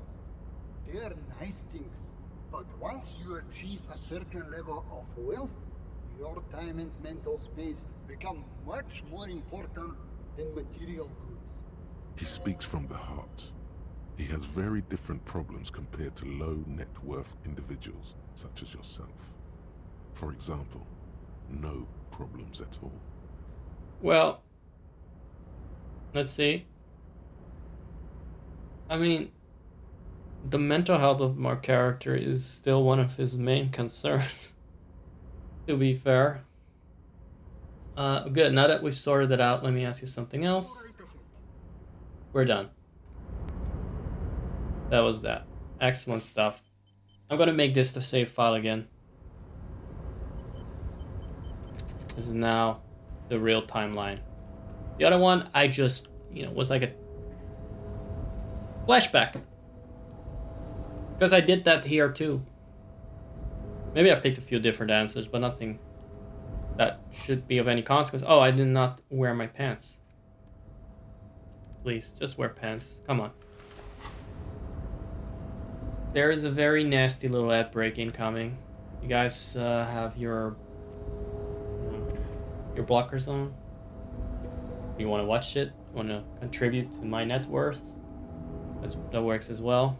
They are nice things. But once you achieve a certain level of wealth, your time and mental space become much more important than material goods. He speaks from the heart. He has very different problems compared to low net worth individuals such as yourself. For example, no problems at all. Well, let's see. I mean, the mental health of my character is still one of his main concerns, to be fair. Good, now that we've sorted that out, let me ask you something else. We're done. That was that. Excellent stuff. I'm gonna make this the save file again. This is now the real timeline. The other one, I just, was like a flashback. Because I did that here too. Maybe I picked a few different answers, but nothing that should be of any consequence. Oh, I did not wear my pants. Please, just wear pants. Come on. There is a very nasty little ad break incoming. You guys have your blockers on? You want to watch it? You want to contribute to my net worth? That works as well.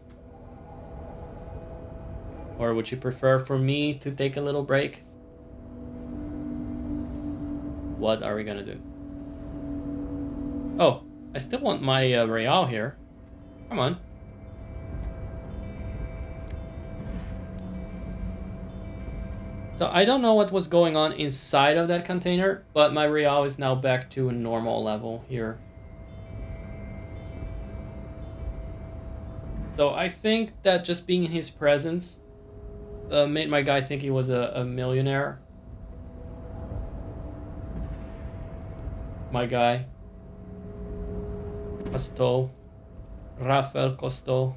Or would you prefer for me to take a little break? What are we gonna do? Oh, I still want my real here. Come on. So I don't know what was going on inside of that container, but my real is now back to a normal level here. So I think that just being in his presence made my guy think he was a millionaire. My guy. Costo. Rafael Costo.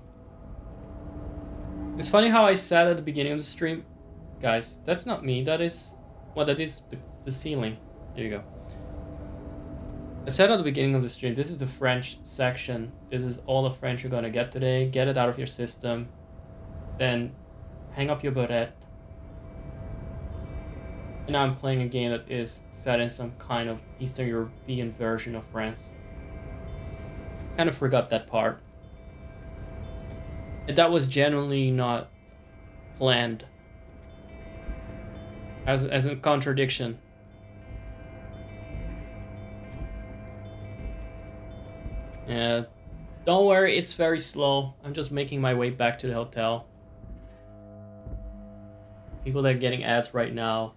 It's funny how I said at the beginning of the stream, guys, that's not me, that is... Well, that is the ceiling. There you go. I said at the beginning of the stream, this is the French section. This is all the French you're gonna get today. Get it out of your system. Then hang up your barrette. And now I'm playing a game that is set in some kind of Eastern European version of France. Kind of forgot that part. And that was genuinely not planned. As a contradiction. Yeah, don't worry, it's very slow. I'm just making my way back to the hotel. People that are getting ads right now,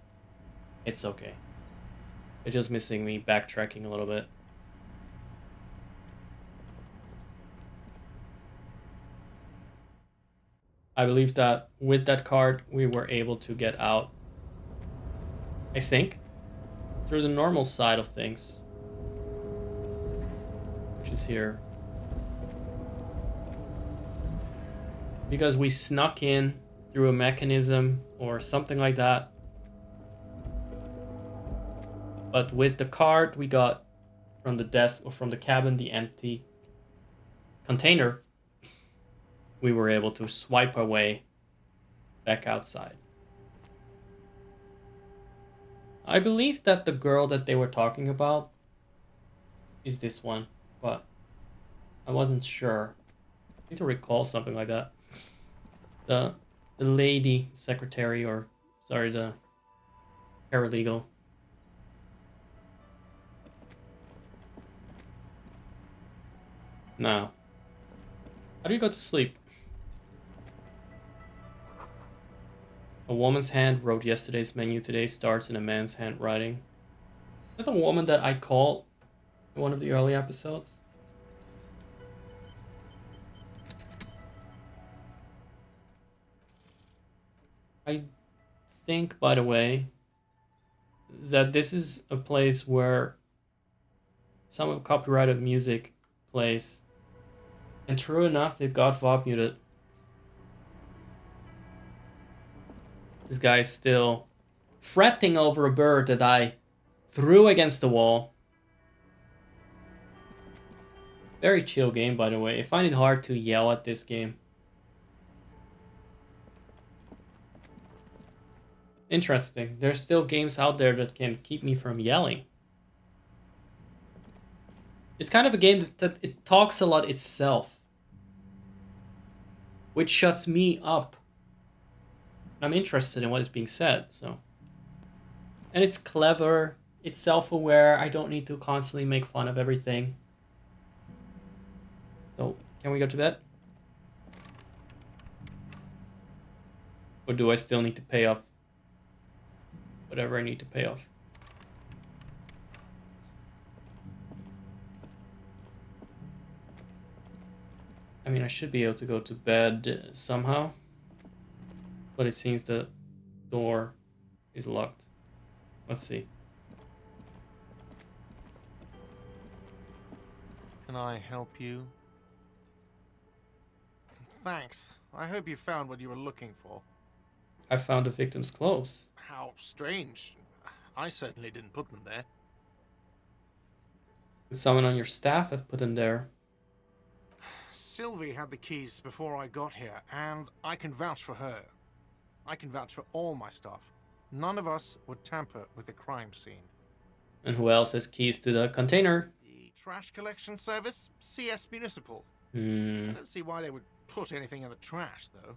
it's okay. They're just missing me backtracking a little bit. I believe that with that card, we were able to get out. I think. Through the normal side of things. Which is here. Because we snuck in through a mechanism or something like that. But with the card we got from the desk or from the cabin, the empty container, we were able to swipe our way back outside. I believe that the girl that they were talking about is this one, but I wasn't sure. I need to recall something like that. The lady secretary, or sorry, the paralegal. No. How do you go to sleep? A woman's hand wrote yesterday's menu. Today starts in a man's handwriting. Is that the woman that I called in one of the early episodes? I think, by the way, that this is a place where some of copyrighted music plays. And true enough, they've got VOD muted. This guy is still fretting over a bird that I threw against the wall. Very chill game, by the way. I find it hard to yell at this game. Interesting. There's still games out there that can keep me from yelling. It's kind of a game that it talks a lot itself, which shuts me up. I'm interested in what is being said, so. And it's clever. It's self-aware. I don't need to constantly make fun of everything. So, can we go to bed? Or do I still need to pay off whatever I need to pay off? I mean, I should be able to go to bed somehow. But it seems the door is locked. Let's see. Can I help you? Thanks. I hope you found what you were looking for. I found the victim's clothes. How strange. I certainly didn't put them there. Could someone on your staff have put them there? Sylvie had the keys before I got here, and I can vouch for her. I can vouch for all my stuff. None of us would tamper with the crime scene. And who else has keys to the container? The trash collection service? CS Municipal. I Hmm. don't see why they would put anything in the trash, though.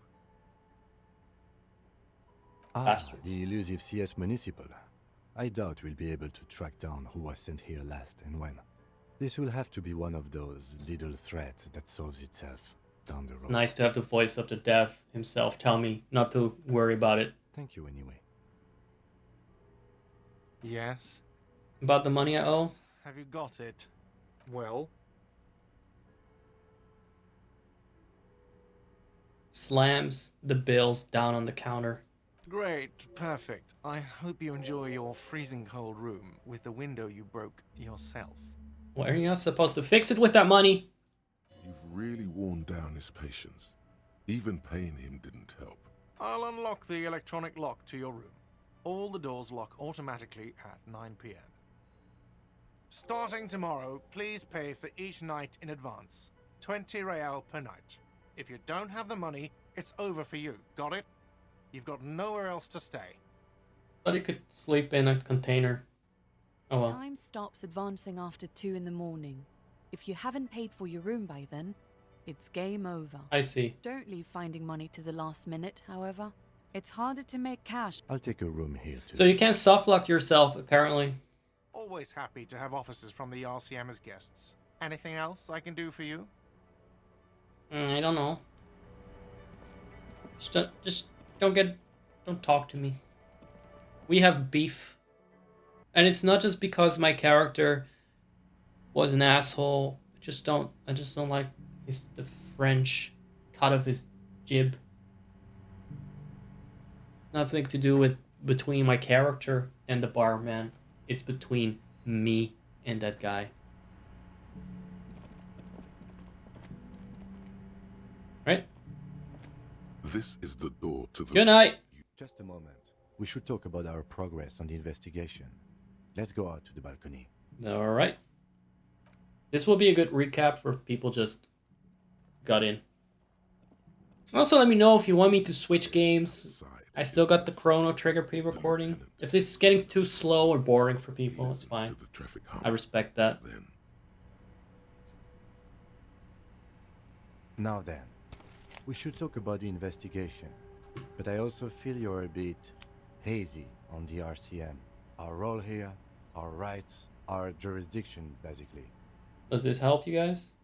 Ah, Bastard. the elusive CS Municipal. I doubt we'll be able to track down who was sent here last and when. This will have to be one of those little threats that solves itself down the road. It's nice to have the voice of the dev himself tell me not to worry about it. Thank you anyway. Yes? About the money I owe? Have you got it? Well? Slams the bills down on the counter. Great, perfect. I hope you enjoy your freezing cold room with the window you broke yourself. Well, are you not supposed to fix it with that money? You've really worn down his patience. Even paying him didn't help. I'll unlock the electronic lock to your room. All the doors lock automatically at 9 p.m. Starting tomorrow, please pay for each night in advance. 20 real per night. If you don't have the money, it's over for you. Got it? You've got nowhere else to stay. Thought you could sleep in a container. Oh well. Time stops advancing after 2 in the morning. If you haven't paid for your room by then, it's game over. I see. Don't leave finding money to the last minute, however. It's harder to make cash. I'll take a room here too. So you can't soft lock yourself, apparently. Always happy to have officers from the RCM as guests. Anything else I can do for you? I don't know. Just don't talk to me. We have beef. And it's not just because my character was an asshole. I just don't like the French cut of his jib. Nothing to do with between my character and the barman. It's between me and that guy. Right? This is the door to the... Good night. Just a moment. We should talk about our progress on the investigation. Let's go out to the balcony. All right. This will be a good recap for people just got in. Also, let me know if you want me to switch games. I still got the Chrono Trigger pre-recording. If this is getting too slow or boring for people, it's fine. I respect that. Then Now then, we should talk about the investigation. But I also feel you're a bit hazy on the RCM. Our role here, our rights, our jurisdiction, basically. Does this help you guys?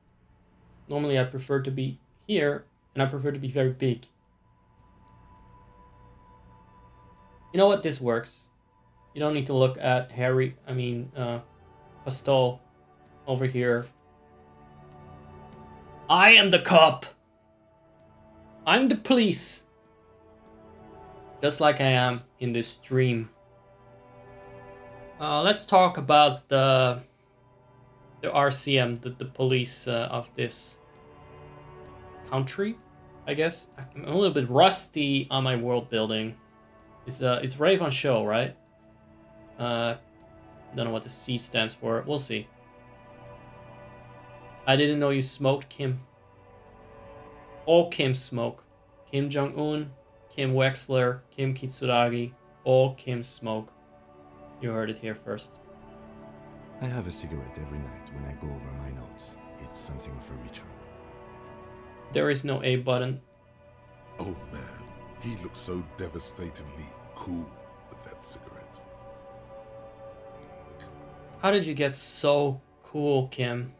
Normally I prefer to be here, and I prefer to be very big. You know what? This works. You don't need to look at Cousteau over here. I am the cop. I'm the police. Just like I am in this stream. Let's talk about the RCM, the police of this country, I guess. I'm a little bit rusty on my world building. It's Rave on show, right? Don't know what the C stands for. We'll see. I didn't know you smoked, Kim. All Kim smoke. Kim Jong-un, Kim Wexler, Kim Kitsuragi. All Kim smoke. You heard it here first. I have a cigarette every night when I go over my notes. It's something of a ritual. There is no A button. Oh man, he looks so devastatingly cool with that cigarette. How did you get so cool, Kim?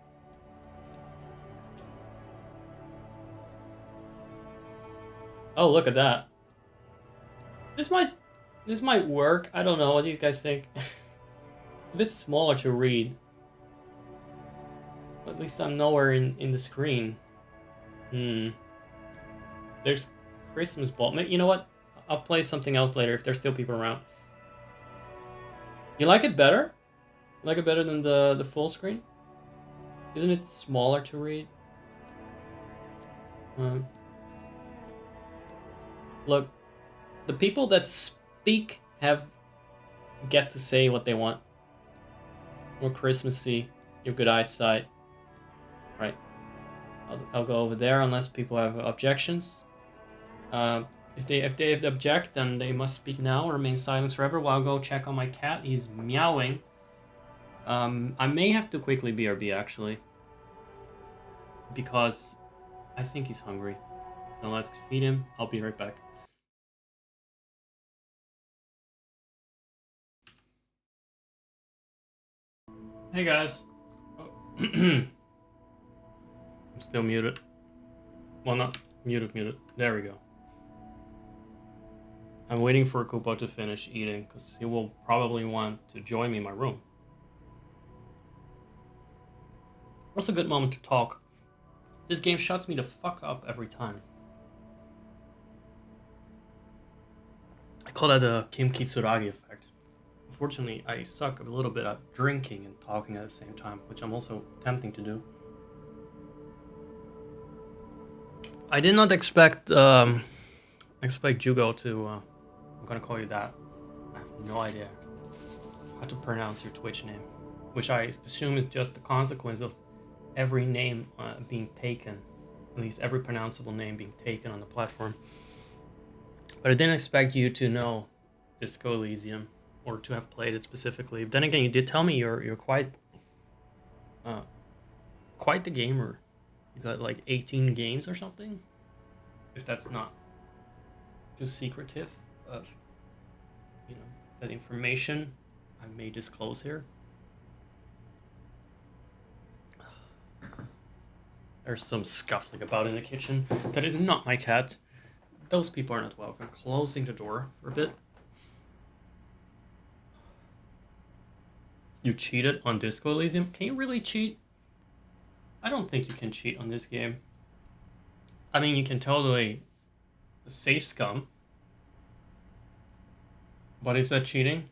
Oh, look at that. This might work. I don't know. What do you guys think? A bit smaller to read. At least I'm nowhere in the screen. There's Christmas ball. You know what? I'll play something else later if there's still people around. You like it better? You like it better than the full screen? Isn't it smaller to read? Look, the people that speak get to say what they want. More Christmassy, your good eyesight. Right. I'll go over there unless people have objections. If they object, then they must speak now or remain silent forever. While I'll go check on my cat. He's meowing. I may have to quickly BRB actually, because I think he's hungry. So let's feed him. I'll be right back. Hey guys. Oh. I'm still muted. Well, not muted. There we go. I'm waiting for Kupo to finish eating because he will probably want to join me in my room. What's a good moment to talk? This game shuts me the fuck up every time. I call that the Kim Kitsuragi effect. Unfortunately, I suck a little bit at drinking and talking at the same time, which I'm also attempting to do. I did not expect Jugo to. I'm gonna call you that. I have no idea how to pronounce your Twitch name, which I assume is just the consequence of every name being taken, at least every pronounceable name being taken on the platform. But I didn't expect you to know Disco Elysium or to have played it specifically. Then again, you did tell me you're quite the gamer. You got like 18 games or something. If that's not too secretive of, you know, that information I may disclose here. There's some scuffling about in the kitchen. That is not my cat. Those people are not welcome. Closing the door for a bit. You cheated on Disco Elysium? Can you really cheat? I don't think you can cheat on this game. I mean, you can totally save scum. But is that cheating?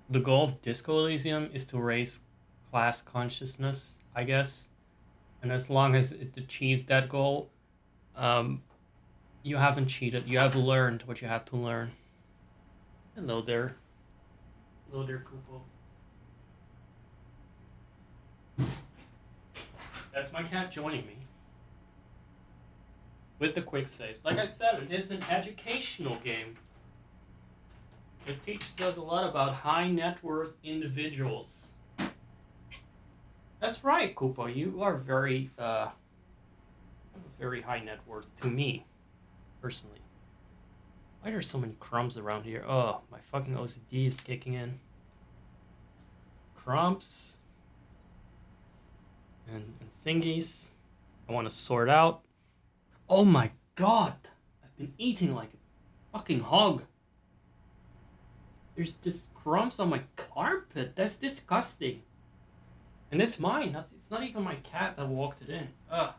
The goal of Disco Elysium is to raise class consciousness, I guess. And as long as it achieves that goal, you haven't cheated. You have learned what you had to learn. Hello there. Hello there, Kupo. That's my cat joining me. With the quick saves. Like I said, it is an educational game. It teaches us a lot about high net worth individuals. That's right, Kupo. You are very, very high net worth to me, personally. Why are there so many crumbs around here? Oh, my fucking OCD is kicking in. Crumbs. And thingies. I want to sort out. Oh my god. I've been eating like a fucking hog. There's just crumbs on my carpet. That's disgusting. And it's mine. It's not even my cat that walked it in. Ugh.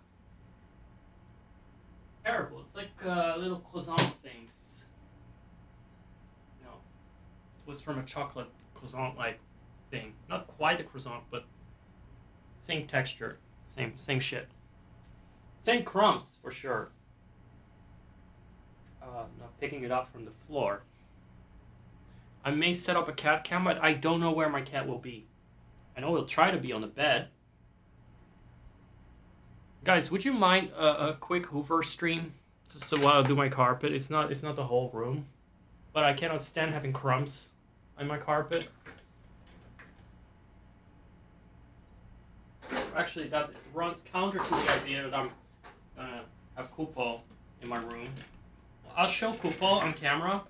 Terrible. It's like little croissant things. You know, it was from a chocolate croissant-like thing. Not quite a croissant, but same texture. Same shit. Same crumbs, for sure. Not picking it up from the floor. I may set up a cat cam, but I don't know where my cat will be. I know he'll try to be on the bed. Guys, would you mind a quick Hoover stream? Just while I do my carpet. It's not the whole room. But I cannot stand having crumbs on my carpet. Actually, that runs counter to the idea that I'm gonna have Kupo in my room. I'll show Kupo on camera.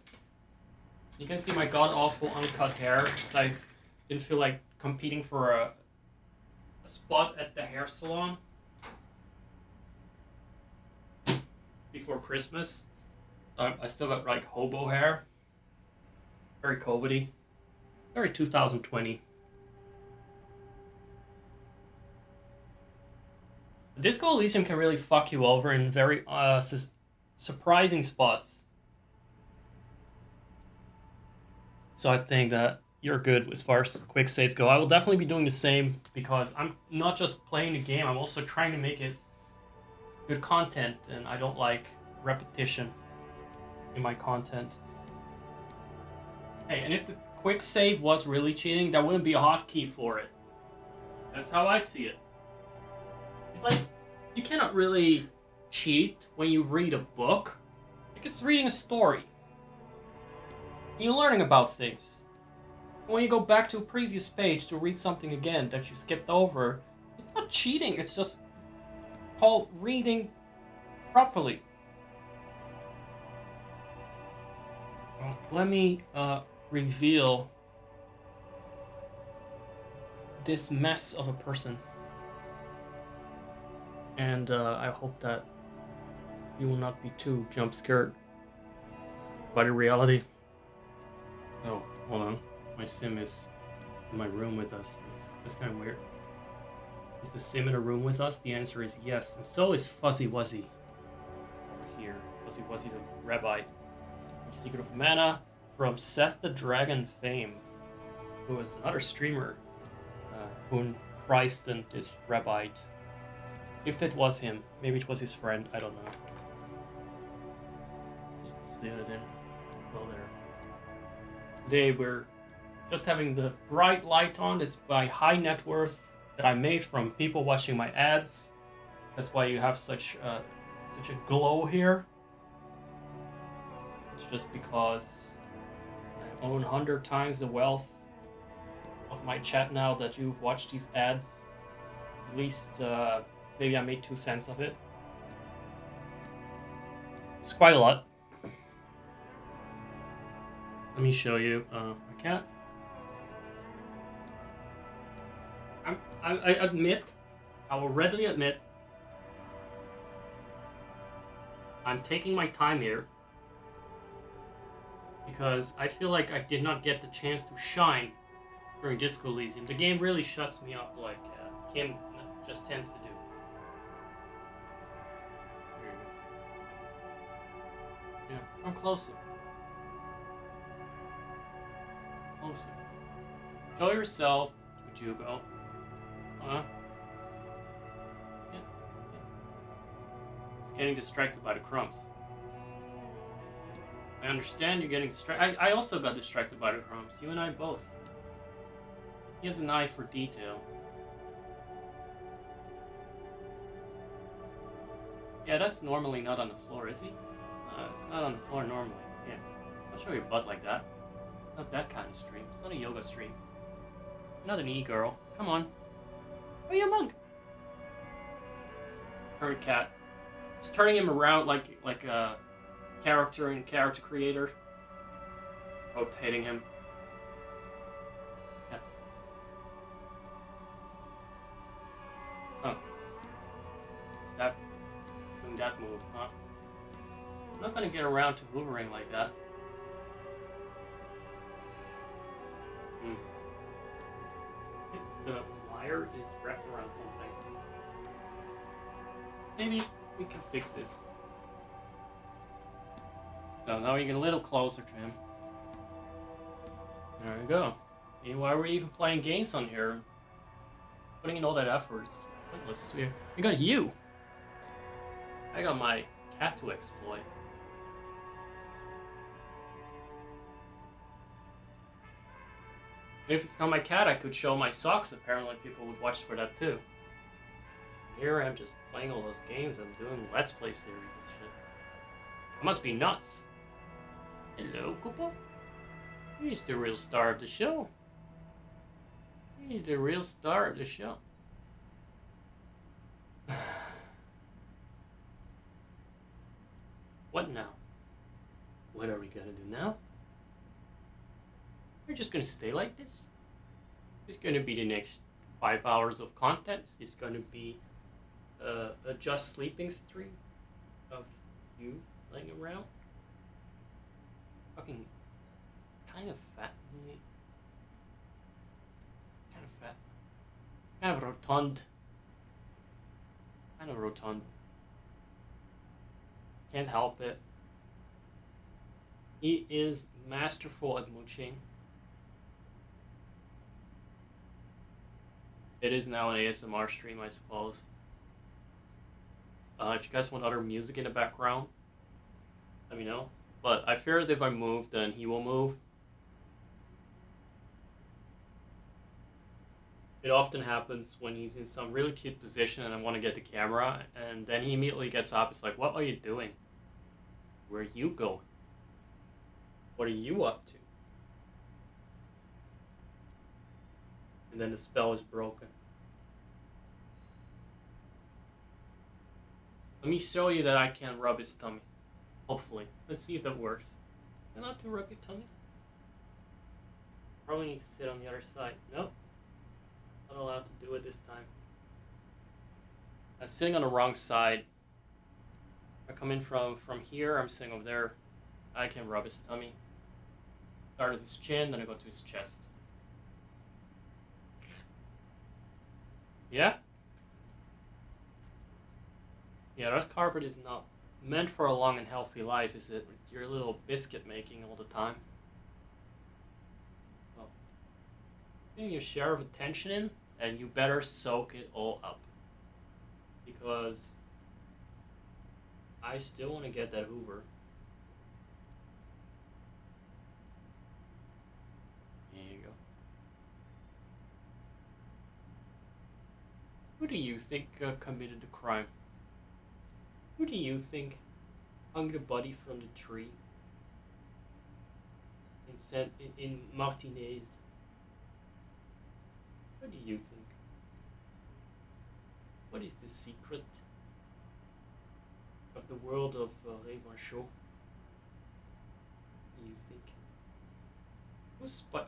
You can see my god-awful uncut hair, because I didn't feel like competing for a spot at the hair salon before Christmas. I still got like hobo hair. Very COVID-y. Very 2020. Disco Elysium can really fuck you over in very surprising spots. So I think that you're good as far as quick saves go. I will definitely be doing the same because I'm not just playing the game, I'm also trying to make it good content, and I don't like repetition in my content. Hey, and if the quick save was really cheating, there wouldn't be a hotkey for it. That's how I see it. It's like, you cannot really cheat when you read a book. Like, it's reading a story. You're learning about things. When you go back to a previous page to read something again that you skipped over, it's not cheating, it's just called reading properly. Well, let me reveal this mess of a person. And I hope that you will not be too jump scared by the reality. Oh, hold on. My sim is in my room with us. That's kind of weird. Is the sim in a room with us? The answer is yes. And so is Fuzzy Wuzzy. Over here. Fuzzy Wuzzy the Rabbi. From Secret of Mana. From Seth the Dragon fame. Who was another streamer. Whom Christ and this Rabbi. If it was him. Maybe it was his friend. I don't know. Just leave it in. Well, there. Today we're just having the bright light on. It's by High Net Worth that I made from people watching my ads. That's why you have such a glow here. It's just because I own 100 times the wealth of my chat now that you've watched these ads. At least maybe I made 2 cents of it. It's quite a lot. Let me show you my cat. I admit, I will readily admit, I'm taking my time here because I feel like I did not get the chance to shine during Disco Elysium. The game really shuts me up like Kim just tends to do. Yeah, come closer. Closer. Show yourself to Jugo. Huh? Yeah. He's getting distracted by the crumbs. I understand you're getting distracted. I also got distracted by the crumbs. You and I both. He has an eye for detail. Yeah, that's normally not on the floor, is he? It's not on the floor normally. Yeah. Don't show your butt like that. It's not that kind of stream. It's not a yoga stream. You're not an e-girl. Come on. Are you a monk? Turn cat. Just turning him around like a character and character creator. Rotating him. Yeah. Oh. Is that doing that move, huh? I'm not gonna get around to hoovering like that. The wire is wrapped around something. Maybe we can fix this. So now we get a little closer to him. There we go. See, why were we even playing games on here? Putting in all that effort, it's pointless. We got you. I got my cat to exploit. If it's not my cat, I could show my socks. Apparently, people would watch for that too. Here I'm just playing all those games and doing Let's Play series and shit. I must be nuts. Hello, Koopa? He's the real star of the show. He's the real star of the show. What now? What are we gonna do now? We're just gonna stay like this? It's gonna be the next 5 hours of content. It's gonna be a just sleeping stream of you laying around. Fucking kind of fat, isn't he? Kind of fat. Kind of rotund. Kind of rotund. Can't help it. He is masterful at mooching. It is now an ASMR stream, I suppose. If you guys want other music in the background, let me know. But I fear that if I move, then he will move. It often happens when he's in some really cute position and I want to get the camera, and then he immediately gets up. It's like, what are you doing? Where are you going? What are you up to? And then the spell is broken. Let me show you that I can rub his tummy. Hopefully. Let's see if that works. Am I allowed to rub your tummy? Probably need to sit on the other side. Nope. Not allowed to do it this time. I'm sitting on the wrong side. I come in from here, I'm sitting over there. I can rub his tummy. Start with his chin, then I go to his chest. Yeah? Yeah, that carpet is not meant for a long and healthy life, is it? With your little biscuit making all the time. Well, getting your share of attention in, and you better soak it all up. Because I still want to get that Hoover. There you go. Who do you think committed the crime? Who do you think hung the body from the tree and sent in Martinez? What do you think? What is the secret of the world of Revanchot? Do you think?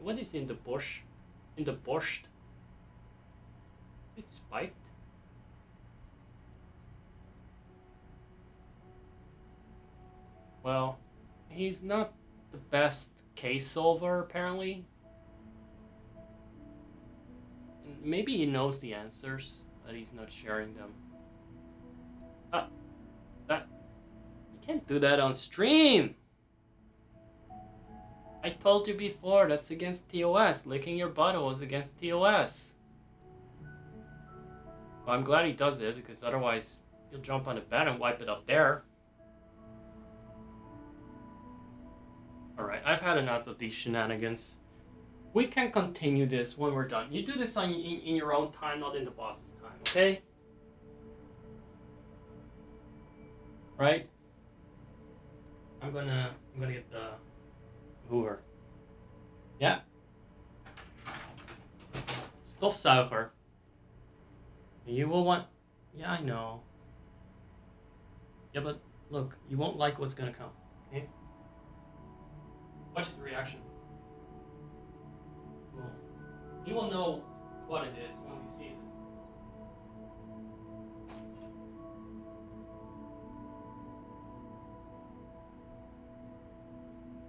What is in the bush? In the borscht? It's spiked. Well, he's not the best case solver, apparently. And maybe he knows the answers, but he's not sharing them. You can't do that on stream! I told you before, that's against TOS. Licking your butthole is against TOS. Well, I'm glad he does it, because otherwise he'll jump on the bed and wipe it up there. Alright, I've had enough of these shenanigans. We can continue this when we're done. You do this in your own time, not in the boss's time, okay? Right? I'm gonna get the Hoover. Yeah. Stofzuiger. You will want... Yeah, I know. Yeah, but look, you won't like what's gonna come, okay? Watch his reaction. Cool. He will know what it is once he sees it.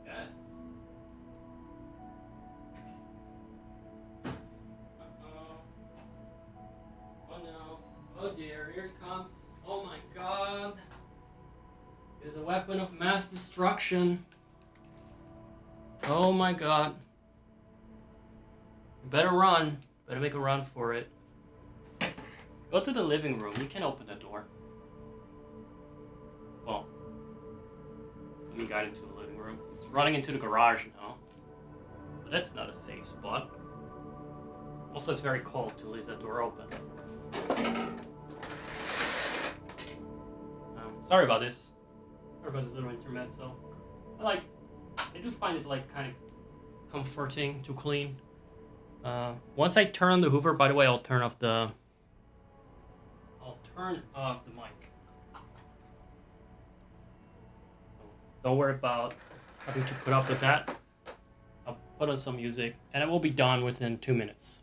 Yes. Uh-oh. Oh no. Oh dear, here it comes. Oh my god. It is a weapon of mass destruction. Oh my god. You better run. Better make a run for it. Go to the living room. We can open the door. Well, let me guide him to the living room. He's running into the garage now. But that's not a safe spot. Also, it's very cold to leave the door open. Sorry about this. Sorry about this little intermezzo. I do find it like kind of comforting to clean. Once I turn on the Hoover, by the way, I'll turn off the mic. Don't worry about having to put up with that. I'll put on some music, and it will be done within 2 minutes.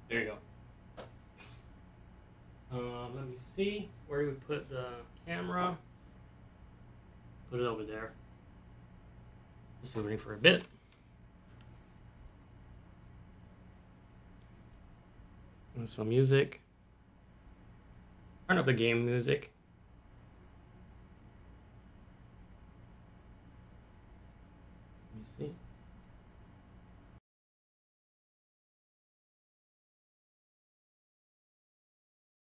There you go. Let me see. Where do we put the camera? Put it over there. Just waiting for a bit. And some music. Turn up the game music. Let me see.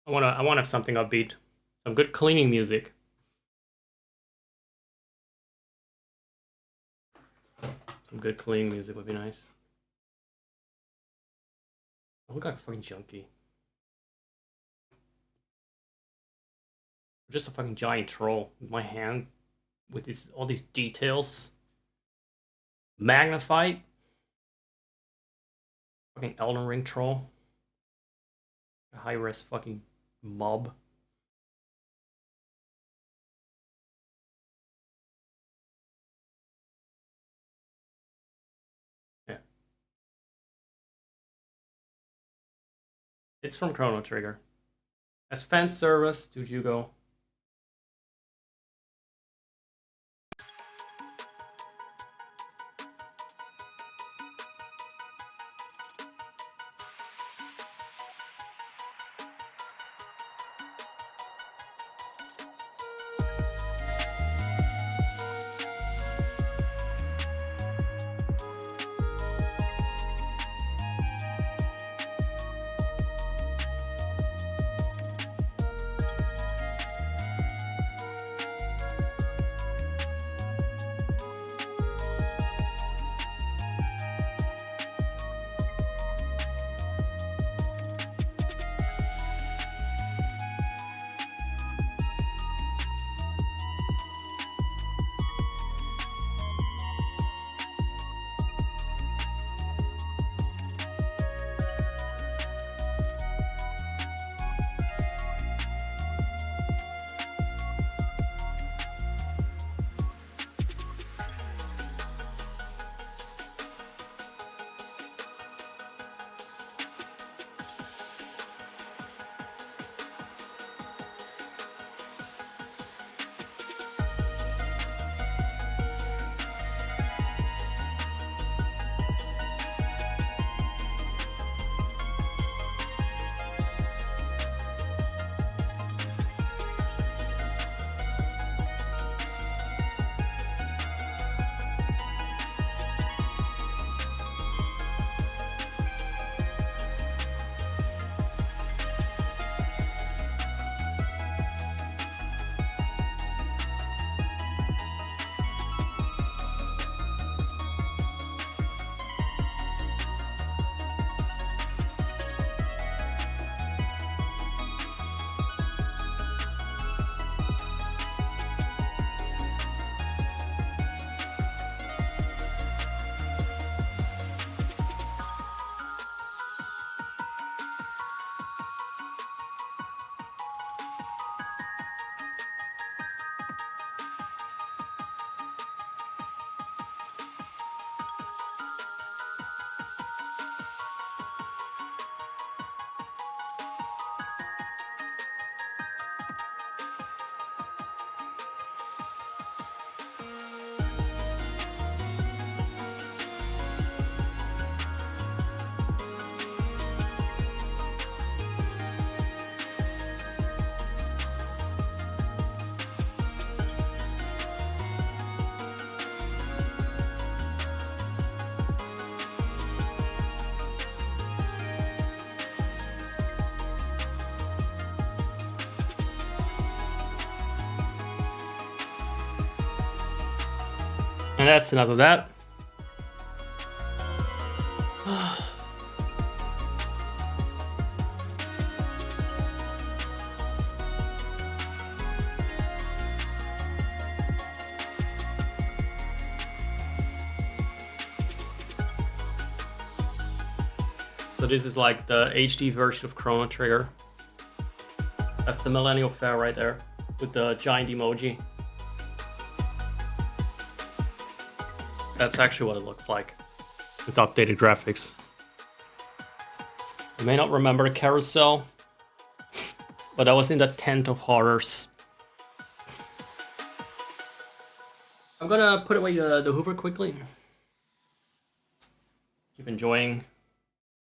I want to have something upbeat. Some good cleaning music. Some good cleaning music would be nice. I look like a fucking junkie. I'm just a fucking giant troll with my hand with all these details. Magnified. Fucking Elden Ring troll. A high-res fucking mob. Yeah. It's from Chrono Trigger. As fan service to Jugo. And that's enough of that. So this is like the HD version of Chrono Trigger. That's the Millennial Fair right there with the giant emoji. That's actually what it looks like with updated graphics. You may not remember the carousel, but that was in the Tent of Horrors. I'm gonna put away the Hoover quickly. Keep enjoying.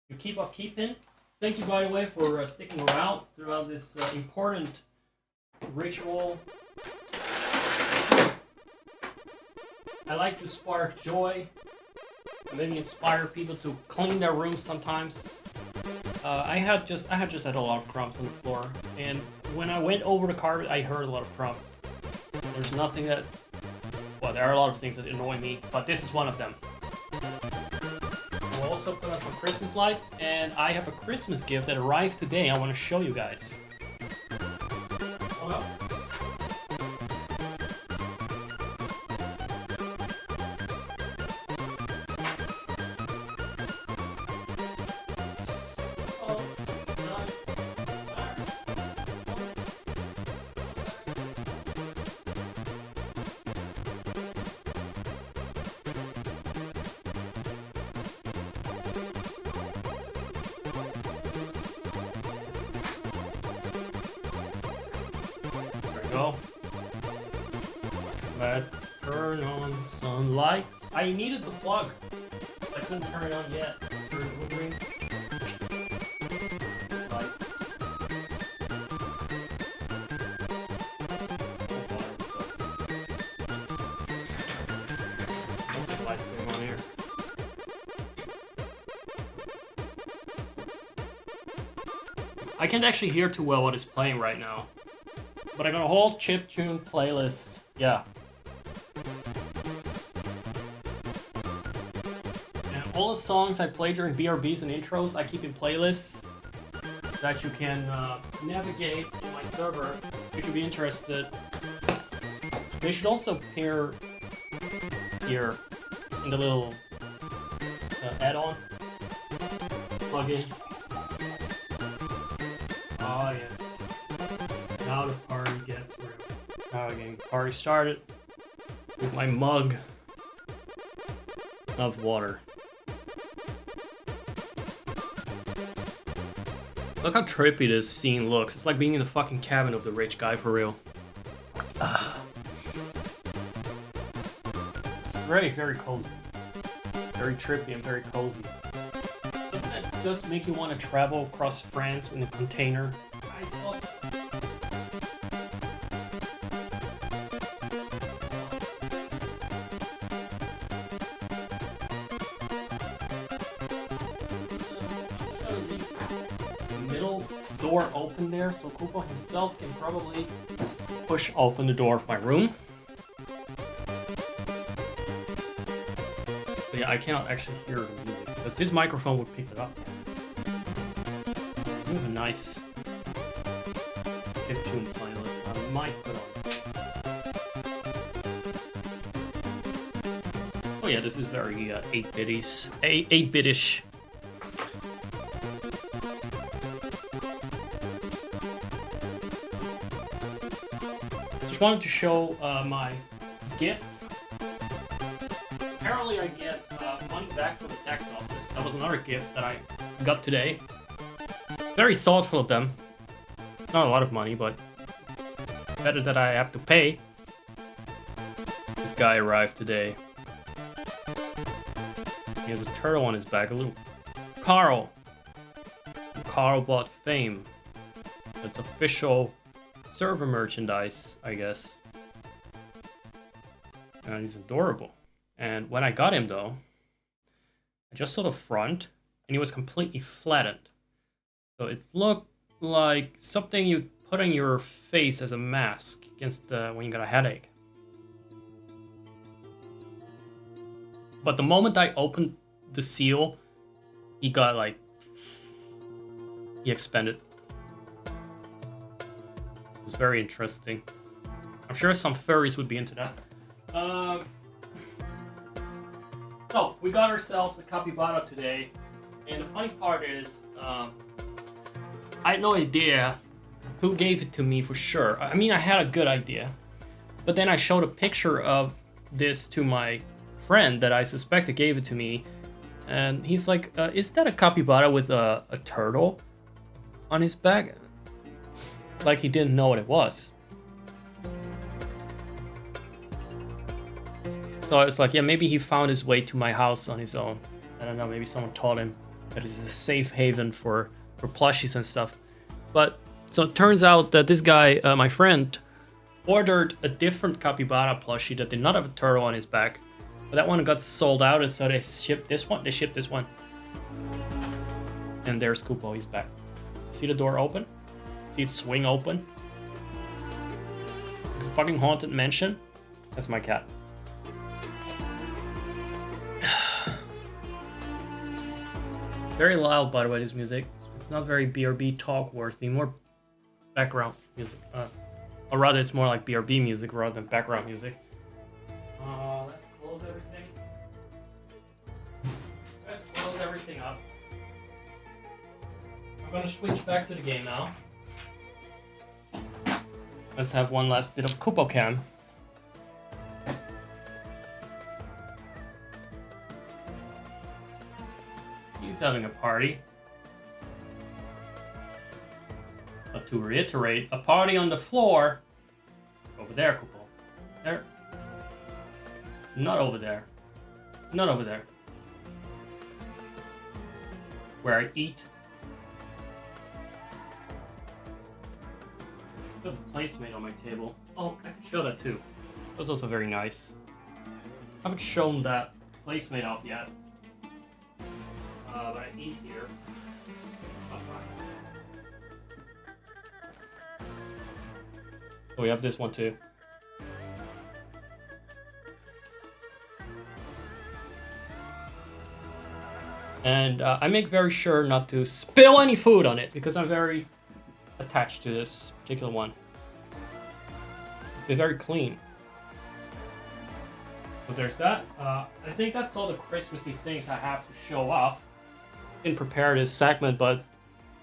You keep up keeping. Thank you, by the way, for sticking around throughout this important ritual. I like to spark joy, maybe inspire people to clean their rooms sometimes. I had just had a lot of crumbs on the floor, and when I went over the carpet, I heard a lot of crumbs. There's nothing that, well, there are a lot of things that annoy me, but this is one of them. We'll also put on some Christmas lights, and I have a Christmas gift that arrived today. I want to show you guys. Hold up. Go. Let's turn on some lights. I needed the plug. I couldn't turn it on yet. Lights. What's the lights going on here? I can't actually hear too well what is playing right now. But I got a whole chiptune playlist. Yeah. And all the songs I play during BRBs and intros, I keep in playlists that you can navigate in my server if you'd be interested. They should also appear here in the little add-on plugin. Oh yes. Now the party gets real. Now we're getting party started with my mug of water. Look how trippy this scene looks. It's like being in the fucking cabin of the rich guy for real. It's very, very cozy. Very trippy and very cozy. Doesn't it just make you want to travel across France in a container? I thought so. Door open there, so Kupo himself can probably push open the door of my room. But yeah, I cannot actually hear the music because this microphone would pick it up. We have a nice chiptune playlist I might put on. Oh yeah, this is very 8-bitish. 8-bitish. Wanted to show my gift. Apparently I get money back from the tax office. That was another gift that I got today. Very thoughtful of them. Not a lot of money, but better that I have to pay. This guy arrived today. He has a turtle on his back. A little Carl. Carl bought Fame. That's official server merchandise, I guess. And he's adorable. And when I got him though, I just saw the front and he was completely flattened. So it looked like something you put on your face as a mask against when you got a headache. But the moment I opened the seal, he got like, he expanded. It was very interesting. I'm sure some furries would be into that. So we got ourselves a capybara today, and the funny part is, I had no idea who gave it to me for sure. I mean, I had a good idea, but then I showed a picture of this to my friend that I suspected gave it to me, and he's like, "Is that a capybara with a turtle on his back?" Like he didn't know what it was. So I was like, yeah, maybe he found his way to my house on his own. I don't know, maybe someone taught him that it's a safe haven for plushies and stuff. But so it turns out that this guy, my friend, ordered a different capybara plushie that did not have a turtle on his back. But that one got sold out, and so they shipped this one. And there's Kupo, he's back. See the door open? See it swing open? It's a fucking haunted mansion. That's my cat. Very loud, by the way, this music. It's not very BRB talk worthy, more background music. Or rather, it's more like BRB music rather than background music. Let's close everything. Let's close everything up. I'm gonna switch back to the game now. Let's have one last bit of Kupo Cam. He's having a party. But to reiterate, a party on the floor. Over there, Kupo. There. Not over there. Not over there. Where I eat. I have a placemat on my table. Oh, I can show that too. That was also very nice. I haven't shown that placemat off yet. But I eat here. Oh, we have this one too. And I make very sure not to spill any food on it because I'm very attached to this particular one. Be very clean. So there's that. I think that's all the Christmassy things I have to show off. Didn't prepare this segment, but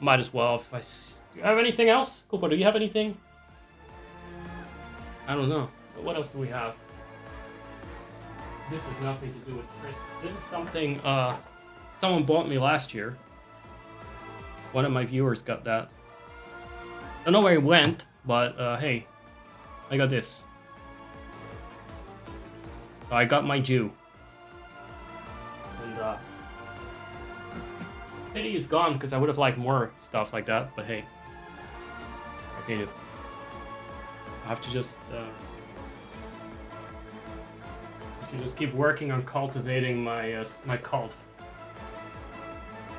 might as well. Do you have anything else? Kupo, do you have anything? I don't know. But what else do we have? This has nothing to do with Christmas. This is something someone bought me last year. One of my viewers got that. Don't know where it went, but hey, I got this. So I got my Jew. And pity is gone because I would have liked more stuff like that, but hey. What can you do? I have to just keep working on cultivating my my cult.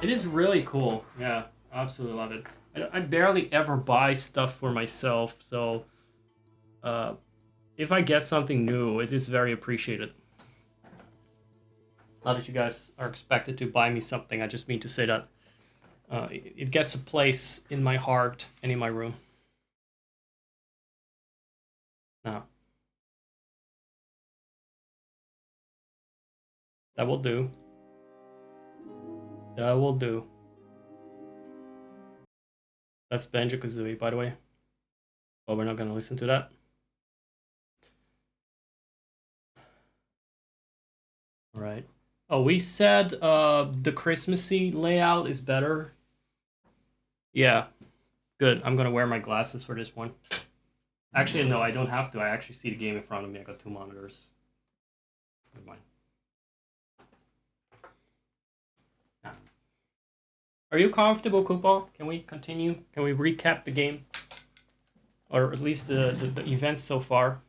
It is really cool. Yeah, absolutely love it. I barely ever buy stuff for myself, so if I get something new, it is very appreciated. Not that you guys are expected to buy me something, I just mean to say that it gets a place in my heart and in my room. Now, that will do. That will do. That's Banjo-Kazooie, by the way. But we're not going to listen to that. All right. Oh, we said the Christmassy layout is better. Yeah. Good. I'm going to wear my glasses for this one. Actually, no, I don't have to. I actually see the game in front of me. I got two monitors. Never mind. Yeah. Are you comfortable, Kupo? Can we continue? Can we recap the game? Or at least the events so far?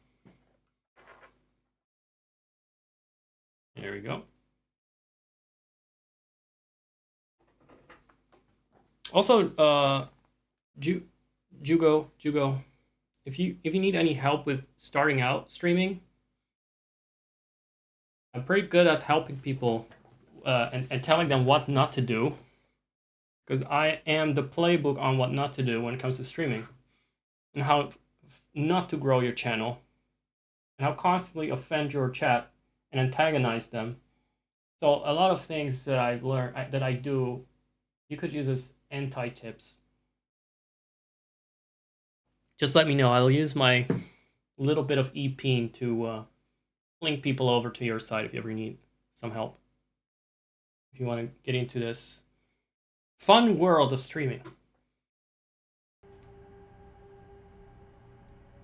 There we go. Also, Jugo, if you need any help with starting out streaming, I'm pretty good at helping people and telling them what not to do. Because I am the playbook on what not to do when it comes to streaming. And how not to grow your channel. And how constantly offend your chat and antagonize them. So a lot of things that I've learned, that I do, you could use as anti-tips. Just let me know. I'll use my little bit of EP to link people over to your site if you ever need some help. If you want to get into this fun world of streaming.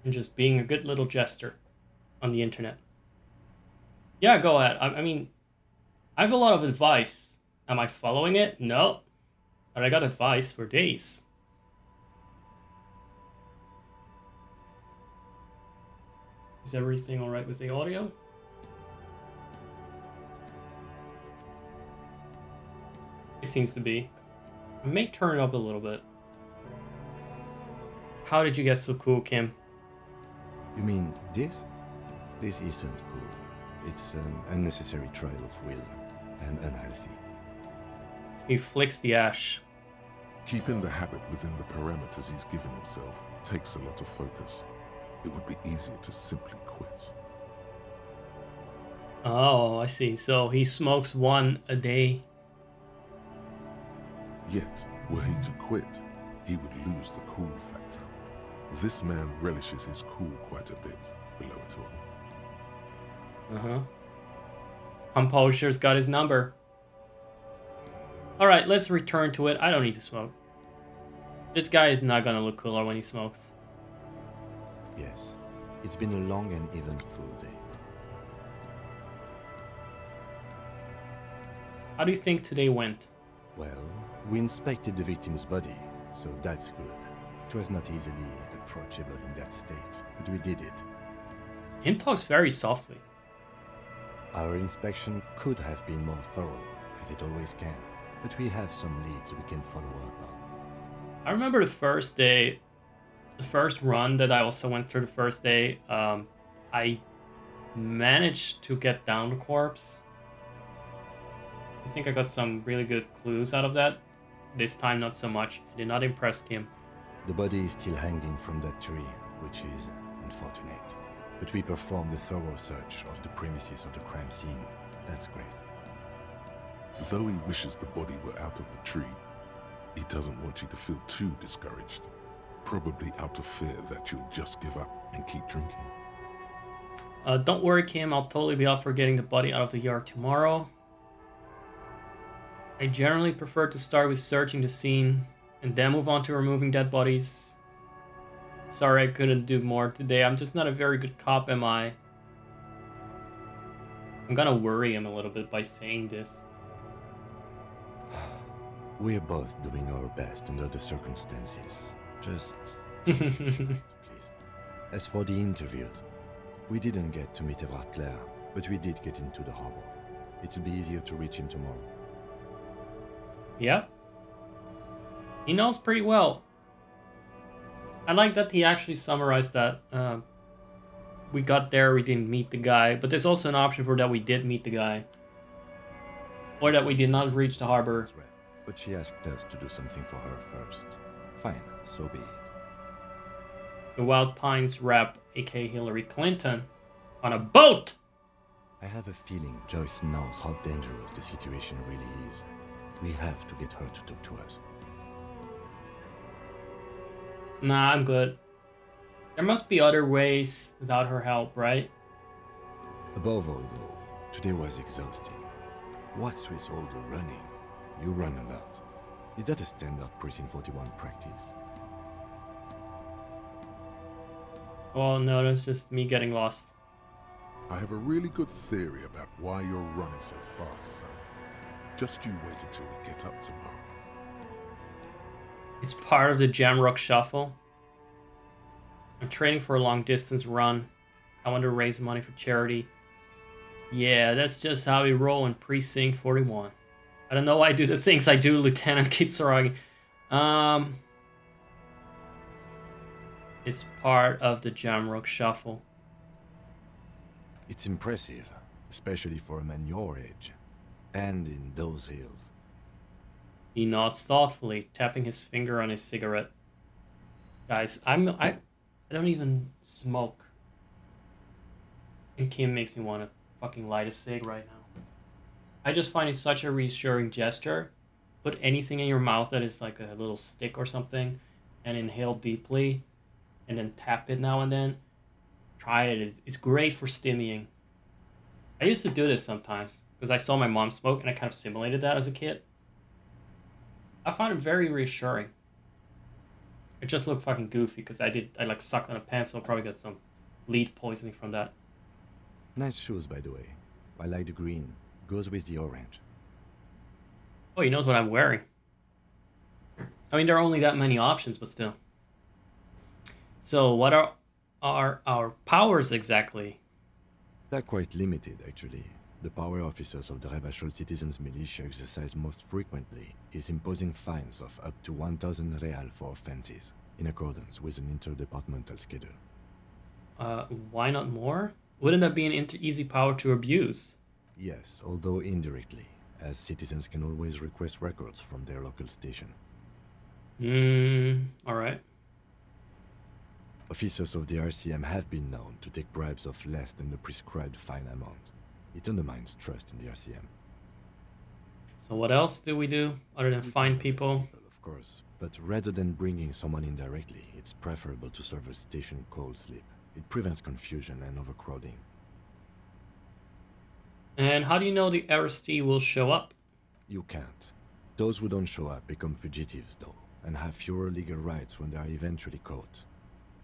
And just being a good little jester on the internet. Yeah, go ahead. I mean, I have a lot of advice. Am I following it? No. But I got advice for days. Is everything alright with the audio? It seems to be. I may turn it up a little bit. How did you get so cool, Kim? You mean this? This isn't cool. It's an unnecessary trial of will and unhealthy. He flicks the ash. Keeping the habit within the parameters he's given himself takes a lot of focus. It would be easier to simply quit. Oh, I see. So he smokes one a day. Yet, were he to quit, he would lose the cool factor. This man relishes his cool quite a bit below it all. Uh-huh. Composure's got his number. Alright, let's return to it. I don't need to smoke. This guy is not gonna look cooler when he smokes. Yes, it's been a long and eventful day. How do you think today went? Well, we inspected the victim's body, so that's good. It was not easily approachable in that state, but we did it. Kim talks very softly. Our inspection could have been more thorough, as it always can, but we have some leads we can follow up on. I remember the first day, the first run that I also went through the first day, I managed to get down the corpse. I think I got some really good clues out of that. This time, not so much. It did not impress Kim. The body is still hanging from that tree, which is unfortunate. But we performed a thorough search of the premises of the crime scene. That's great. Though he wishes the body were out of the tree, he doesn't want you to feel too discouraged. Probably out of fear that you'll just give up and keep drinking. Don't worry, Kim. I'll totally be up for getting the body out of the yard tomorrow. I generally prefer to start with searching the scene and then move on to removing dead bodies. Sorry I couldn't do more today. I'm just not a very good cop, am I? I'm gonna worry him a little bit by saying this. We're both doing our best under the circumstances. Just... please. As for the interviews, we didn't get to meet Edward Claire, but we did get into the harbor. It'll be easier to reach him tomorrow. Yeah. He knows pretty well. I like that he actually summarized that. We got there, we didn't meet the guy, but there's also an option for that we did meet the guy. Or that we did not reach the harbor. That's right. But she asked us to do something for her first. Fine, so be it. The Wild Pines rep, aka Hillary Clinton, on a boat! I have a feeling Joyce knows how dangerous the situation really is. We have to get her to talk to us. Nah, I'm good. There must be other ways without her help, right? Above all, though, today was exhausting. What's with all the running? You run a lot. Is that a standard Precinct 41 practice? Oh no, that's just me getting lost. I have a really good theory about why you're running so fast, son. Just you wait until we get up tomorrow. It's part of the Jamrock Shuffle. I'm training for a long distance run. I want to raise money for charity. Yeah, that's just how we roll in Precinct 41. I don't know why I do the things I do, Lieutenant Kitsuragi. It's part of the Jamrock Shuffle. It's impressive. especially for a man your age. And in those hills. He nods thoughtfully, tapping his finger on his cigarette. Guys, I don't even smoke. And Kim makes me want to fucking light a cig right now. I just find it such a reassuring gesture. Put anything in your mouth that is like a little stick or something, and inhale deeply, and then tap it now and then. Try it. It's great for stimmying. I used to do this sometimes because I saw my mom smoke and I kind of simulated that as a kid. I find it very reassuring. It just looked fucking goofy because I like sucked on a pencil, probably got some lead poisoning from that. Nice shoes, by the way. I like the green. Goes with the orange. Oh, he knows what I'm wearing. I mean, there are only that many options, but still. So, what are our powers exactly? They're quite limited, actually. The power officers of the Rebachol Citizens Militia exercise most frequently is imposing fines of up to 1,000 real for offenses, in accordance with an interdepartmental schedule. Why not more? Wouldn't that be an easy power to abuse? Yes, although indirectly, as citizens can always request records from their local station. Alright. Officers of the RCM have been known to take bribes of less than the prescribed fine amount. It undermines trust in the RCM. So what else do we do other than find people? Of course, but rather than bringing someone in directly, it's preferable to serve a station cold sleep. It prevents confusion and overcrowding. And how do you know the RST will show up? You can't. Those who don't show up become fugitives, though, and have fewer legal rights when they are eventually caught.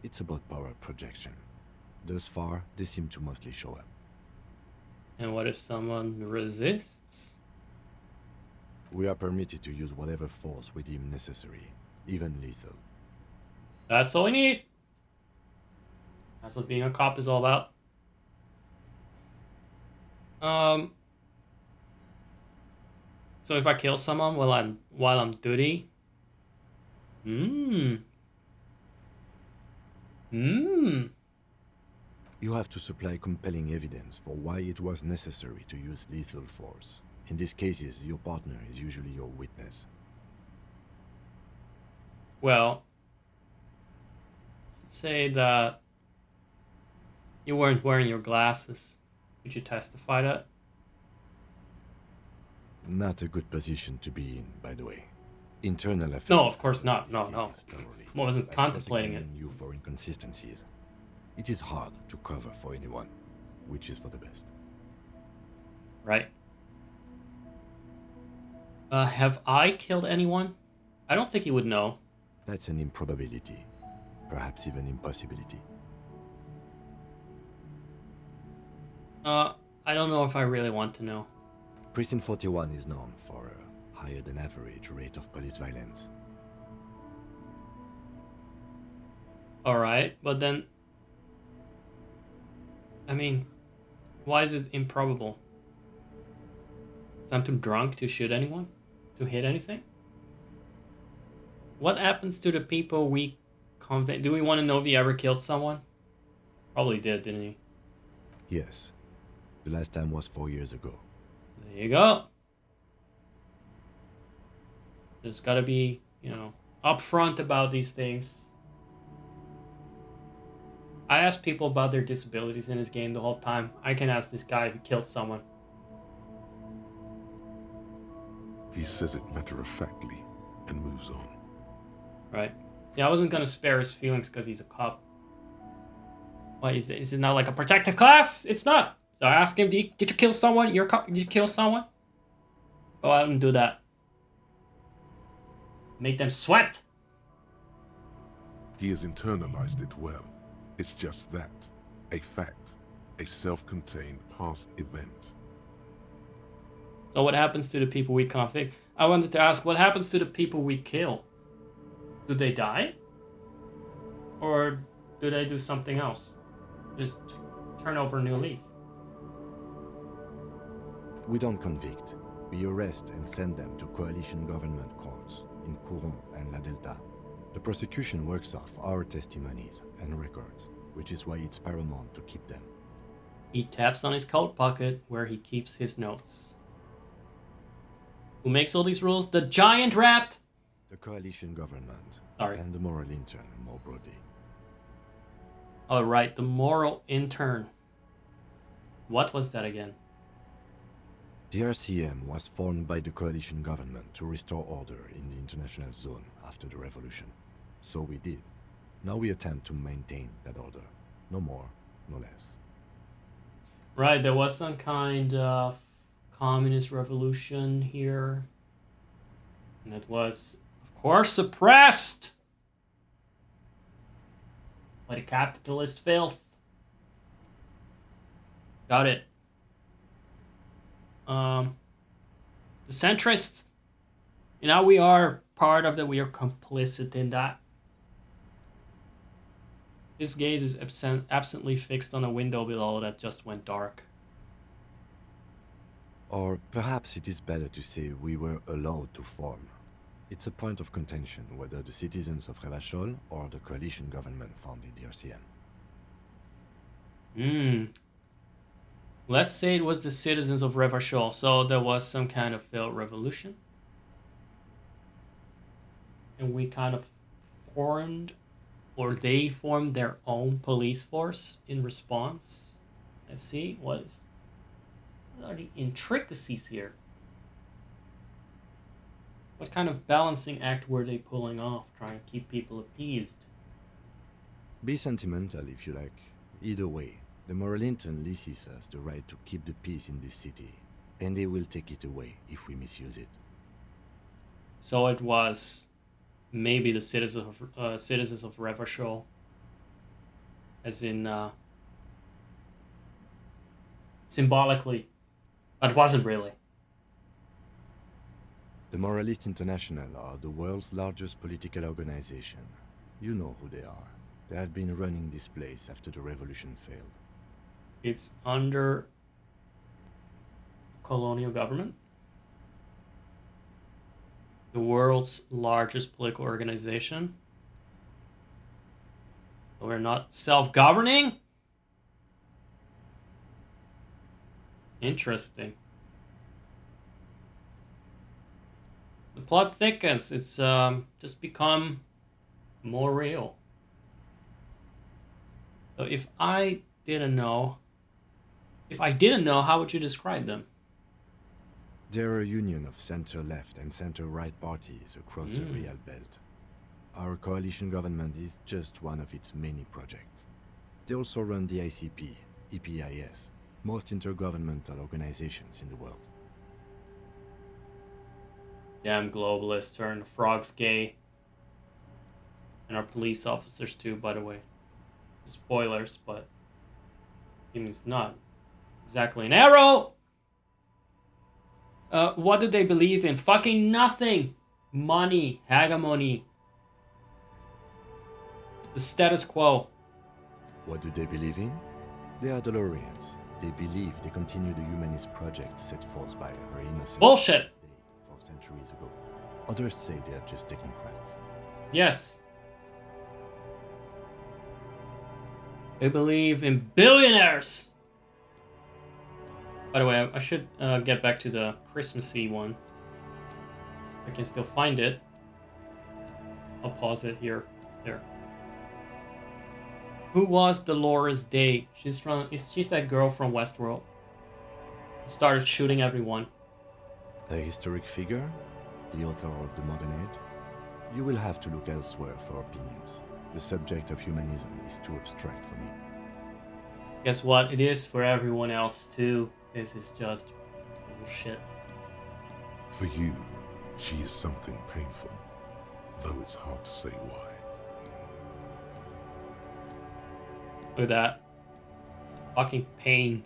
It's about power projection. Thus far, they seem to mostly show up. And what if someone resists? We are permitted to use whatever force we deem necessary, even lethal. That's all we need. That's what being a cop is all about. So if I kill someone while I'm duty, You have to supply compelling evidence for why it was necessary to use lethal force. In these cases, your partner is usually your witness. Well, let's say that you weren't wearing your glasses. Could you testify that? Not a good position to be in, by the way. Internal affairs. No, of course not. No. Thoroughly, I wasn't by contemplating it. prosecuting you for inconsistencies. It is hard to cover for anyone, which is for the best. Right. Have I killed anyone? I don't think he would know. That's an improbability, perhaps even impossibility. I don't know if I really want to know. Precinct 41 is known for a higher than average rate of police violence. Alright, but then... I mean, why is it improbable? Is I'm too drunk to shoot anyone? To hit anything? What happens to the people we convict? Do we want to know if he ever killed someone? Probably did, didn't he? Yes. The last time was 4 years ago. There you go. There's gotta be, upfront about these things. I ask people about their disabilities in this game the whole time. I can ask this guy if he killed someone. He says it matter-of-factly and moves on. Right. See, I wasn't gonna spare his feelings because he's a cop. What is it? Is it not like a protected class? It's not. So I asked him, did you kill someone? You're a cop. Did you kill someone? Go out and do that. Make them sweat. He has internalized it well. It's just that. A fact. A self-contained past event. So what happens to the people we convict? I wanted to ask, what happens to the people we kill? Do they die? Or do they do something else? Just turn over a new leaf? We don't convict. We arrest and send them to coalition government courts in Couron and La Delta. The prosecution works off our testimonies and records, which is why it's paramount to keep them. He taps on his coat pocket where he keeps his notes. Who makes all these rules? The giant rat! The coalition government. Sorry. And the moral intern, more broadly. Alright, the moral intern. What was that again? The RCM was formed by the coalition government to restore order in the international zone after the revolution. So we did. Now we attempt to maintain that order. No more, no less. Right, there was some kind of communist revolution here. And it was, of course, suppressed by the capitalist filth. Got it. The centrists, we are part of that. We are complicit in that. His gaze is absently fixed on a window below that just went dark. Or perhaps it is better to say we were allowed to form. It's a point of contention whether the citizens of Revachol or the coalition government founded the RCM. Let's say it was the citizens of Revachol, so there was some kind of failed revolution. And we kind of formed, or they formed their own police force in response. Let's see, what are the intricacies here? What kind of balancing act were they pulling off, trying to keep people appeased? Be sentimental if you like. Either way, the moral intern leases us the right to keep the peace in this city, and they will take it away if we misuse it. So it was maybe the citizens of Revachol, as in symbolically, but it wasn't really. The Moralist International are the world's largest political organization. You know who they are. They have been running this place after the revolution failed. It's under colonial government. The world's largest political organization. We're not self-governing? Interesting. The plot thickens. It's just become more real. So if I didn't know, how would you describe them? They're a union of center-left and center-right parties across the Real Belt. Our coalition government is just one of its many projects. They also run the ICP, EPIS, most intergovernmental organizations in the world. Damn globalists turn the frogs gay. And our police officers too, by the way. Spoilers, but it's not exactly an arrow! What did they believe in? Fucking nothing! Money, hegemony. The status quo. What do they believe in? They are DeLoreans. They believe they continue the humanist project set forth by her innocent Bullshit! 4 centuries ago. Others say they are just technocrats. Yes. They believe in billionaires! By the way, I should get back to the Christmassy one. I can still find it. I'll pause it here. There. Who was Dolores Day? She's that girl from Westworld. Started shooting everyone. A historic figure? The author of the modern age? You will have to look elsewhere for opinions. The subject of humanism is too abstract for me. Guess what? It is for everyone else too. This is just bullshit. For you, she is something painful, though it's hard to say why. Look at that. Fucking pain.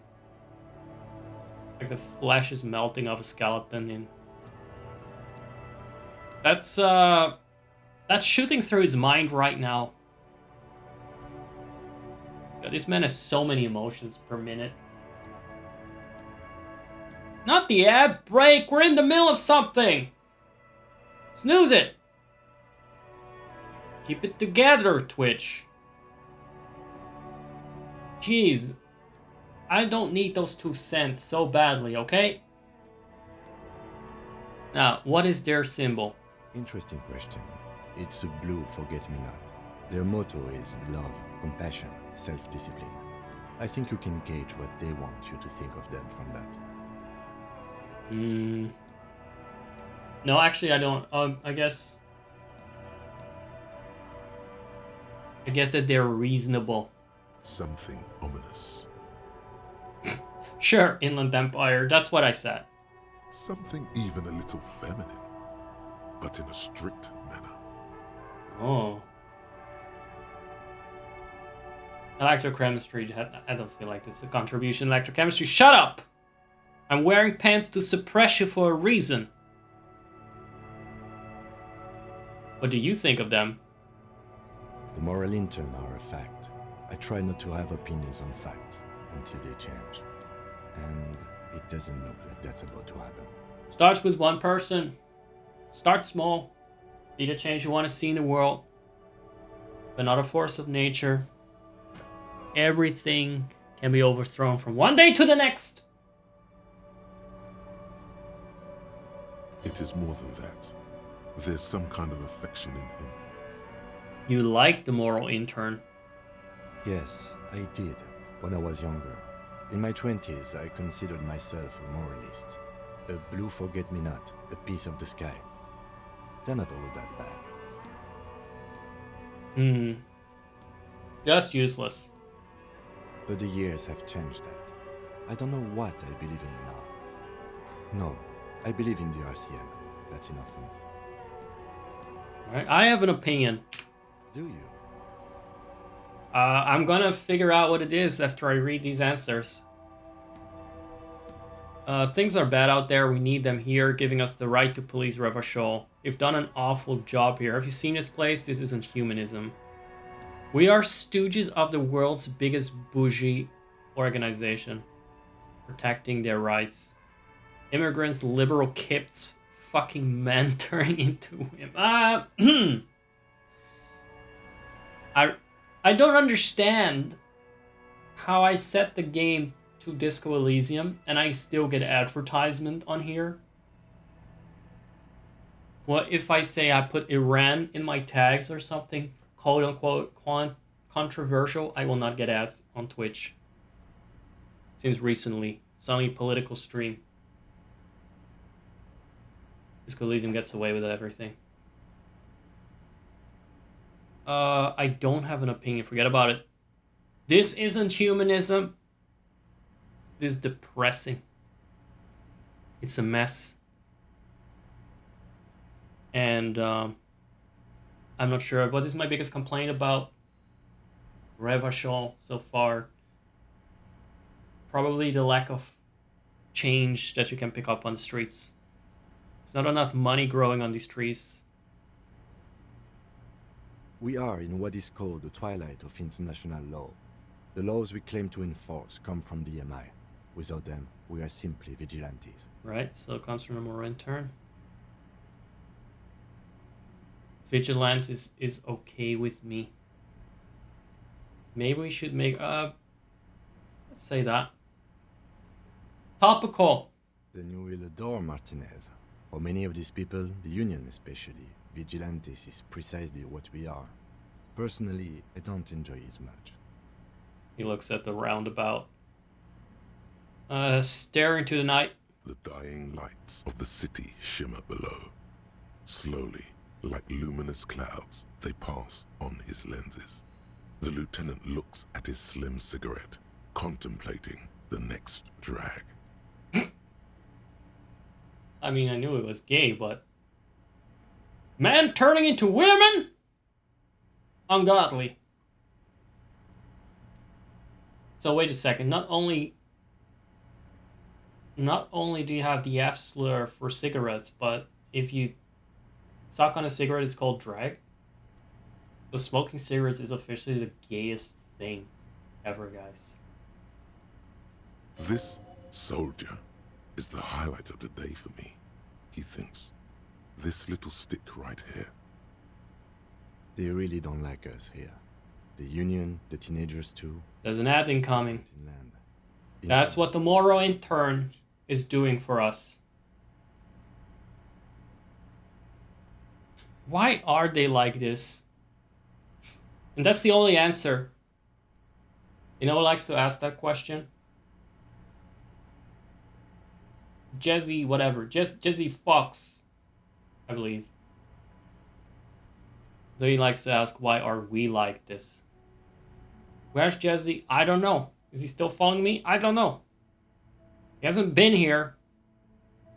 Like the flesh is melting off a skeleton in. That's shooting through his mind right now. God, this man has so many emotions per minute. Not the ad break! We're in the middle of something! Snooze it! Keep it together, Twitch. Jeez. I don't need those 2 cents so badly, okay? Now, what is their symbol? Interesting question. It's a blue forget-me-not. Their motto is love, compassion, self-discipline. I think you can gauge what they want you to think of them from that. No, actually, I don't. I guess that they're reasonable. Something ominous. Sure, Inland Empire. That's what I said. Something even a little feminine, but in a strict manner. Oh. Electrochemistry. I don't feel like this is a contribution. Electrochemistry. Shut up! I'm wearing pants to suppress you for a reason. What do you think of them? The moral intern are a fact. I try not to have opinions on facts until they change. And it doesn't look like that's about to happen. Starts with one person. Start small. Be the change you want to see in the world. But not a force of nature. Everything can be overthrown from one day to the next. It is more than that. There's some kind of affection in him. You like the moral intern. Yes, I did, when I was younger. In my 20s, I considered myself a moralist. A blue forget-me-not, a piece of the sky. They're not all that bad. Just useless. But the years have changed that. I don't know what I believe in now. No, I believe in the RCM. That's enough for me. Alright, I have an opinion. Do you? I'm gonna figure out what it is after I read these answers. Things are bad out there. We need them here, giving us the right to police Revachol. You've done an awful job here. Have you seen this place? This isn't humanism. We are stooges of the world's biggest bougie organization, protecting their rights. Immigrants, liberal kids, fucking men turning into women. I don't understand how I set the game to Disco Elysium and I still get advertisement on here. What if I say I put Iran in my tags or something, quote unquote controversial? I will not get ads on Twitch. Since recently, suddenly political stream. Disco Elysium gets away with everything. I don't have an opinion. Forget about it. This isn't humanism. This is depressing. It's a mess. And I'm not sure. What is my biggest complaint about Revachol so far? Probably the lack of change that you can pick up on the streets. There's not enough money growing on these trees. We are in what is called the twilight of international law. The laws we claim to enforce come from the MI. Without them, we are simply vigilantes. Right, so it comes from a more intern. Vigilante is okay with me. Maybe we should make let's say that. Topical. Then you will adore Martinez. For many of these people, the Union especially, vigilantes is precisely what we are. Personally, I don't enjoy it much. He looks at the roundabout. Staring to the night. The dying lights of the city shimmer below. Slowly, like luminous clouds, they pass on his lenses. The lieutenant looks at his slim cigarette, contemplating the next drag. I mean, I knew it was gay, but... Man turning into women? Ungodly. So wait a second, not only do you have the F slur for cigarettes, but if you suck on a cigarette, it's called drag? So smoking cigarettes is officially the gayest thing ever, guys. This soldier is the highlight of the day for me, he thinks. This little stick right here. They really don't like us here. The Union, the teenagers too. There's an ad incoming. Land. That's what the Moro intern is doing for us. Why are they like this? And that's the only answer. You know who likes to ask that question? Jesse, whatever. Jesse Fox, I believe. So he likes to ask, why are we like this? Where's Jesse? I don't know. Is he still following me? I don't know. He hasn't been here.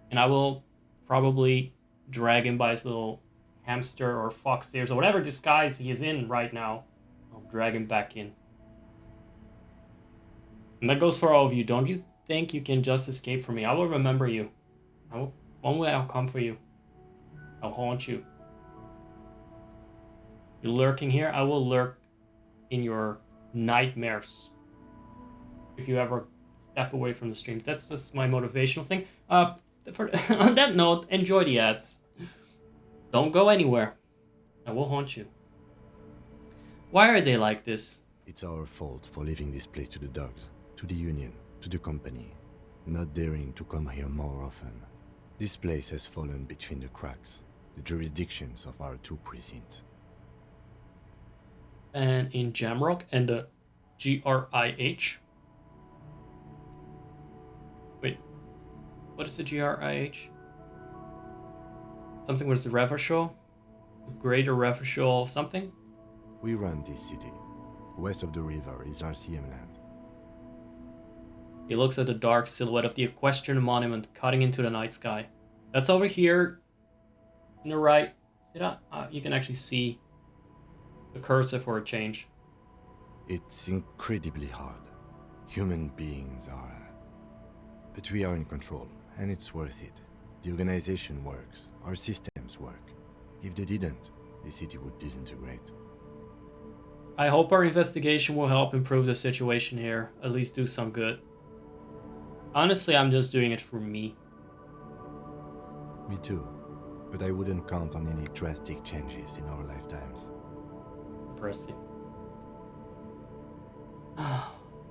And I will probably drag him by his little hamster or fox ears or whatever disguise he is in right now. I'll drag him back in. And that goes for all of you. Don't you think you can just escape from me? I will remember you. One way I'll come for you. I'll haunt you. You're lurking here, I will lurk in your nightmares. If you ever step away from the stream. That's just my motivational thing. On that note, enjoy the ads. Don't go anywhere. I will haunt you. Why are they like this? It's our fault for leaving this place to the dogs, to the Union, to the company, not daring to come here more often. This place has fallen between the cracks, the jurisdictions of our two precincts. And in Jamrock and the GRIH. Wait, what is the GRIH? Something with the Revachol? Greater Revachol something? We run this city. West of the river is RCM land. He looks at the dark silhouette of the equestrian monument cutting into the night sky. That's over here. On the right. See that? You can actually see the cursor for a change. It's incredibly hard. Human beings are... But we are in control, and it's worth it. The organization works. Our systems work. If they didn't, the city would disintegrate. I hope our investigation will help improve the situation here. At least do some good. Honestly, I'm just doing it for me. Me too. But I wouldn't count on any drastic changes in our lifetimes. Impressive.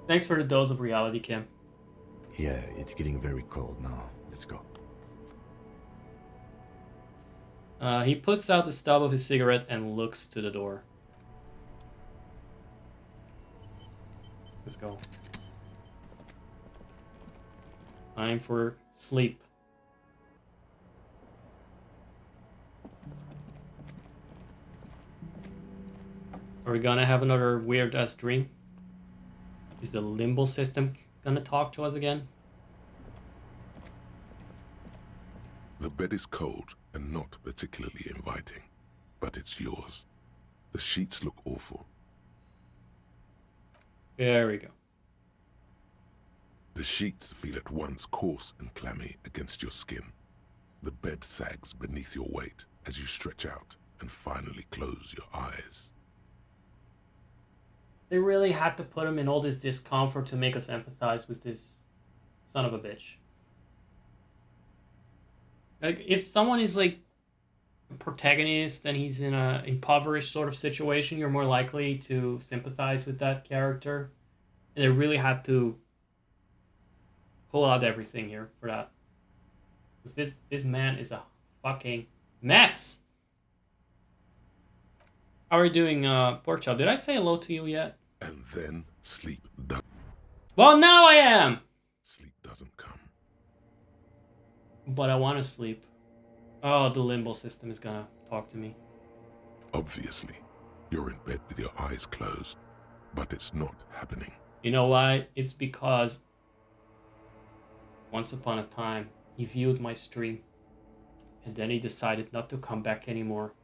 Thanks for the dose of reality, Kim. Yeah, it's getting very cold now. Let's go. He puts out the stub of his cigarette and looks to the door. Let's go. Time for sleep. Are we gonna have another weird ass dream? Is the limbo system gonna talk to us again? The bed is cold and not particularly inviting, but it's yours. The sheets look awful. There we go. The sheets feel at once coarse and clammy against your skin. The bed sags beneath your weight as you stretch out and finally close your eyes. They really had to put him in all this discomfort to make us empathize with this son of a bitch. Like, if someone is like a protagonist and he's in a impoverished sort of situation, you're more likely to sympathize with that character. And they really had to pull out everything here for that. Because this man is a fucking mess. How are you doing, Pork Chop? Did I say hello to you yet? And then sleep Well, now I am! doesn't come. But I want to sleep. Oh, the limbo system is gonna talk to me. Obviously, you're in bed with your eyes closed, but it's not happening. You know why? It's because once upon a time, he viewed my stream. And then he decided not to come back anymore.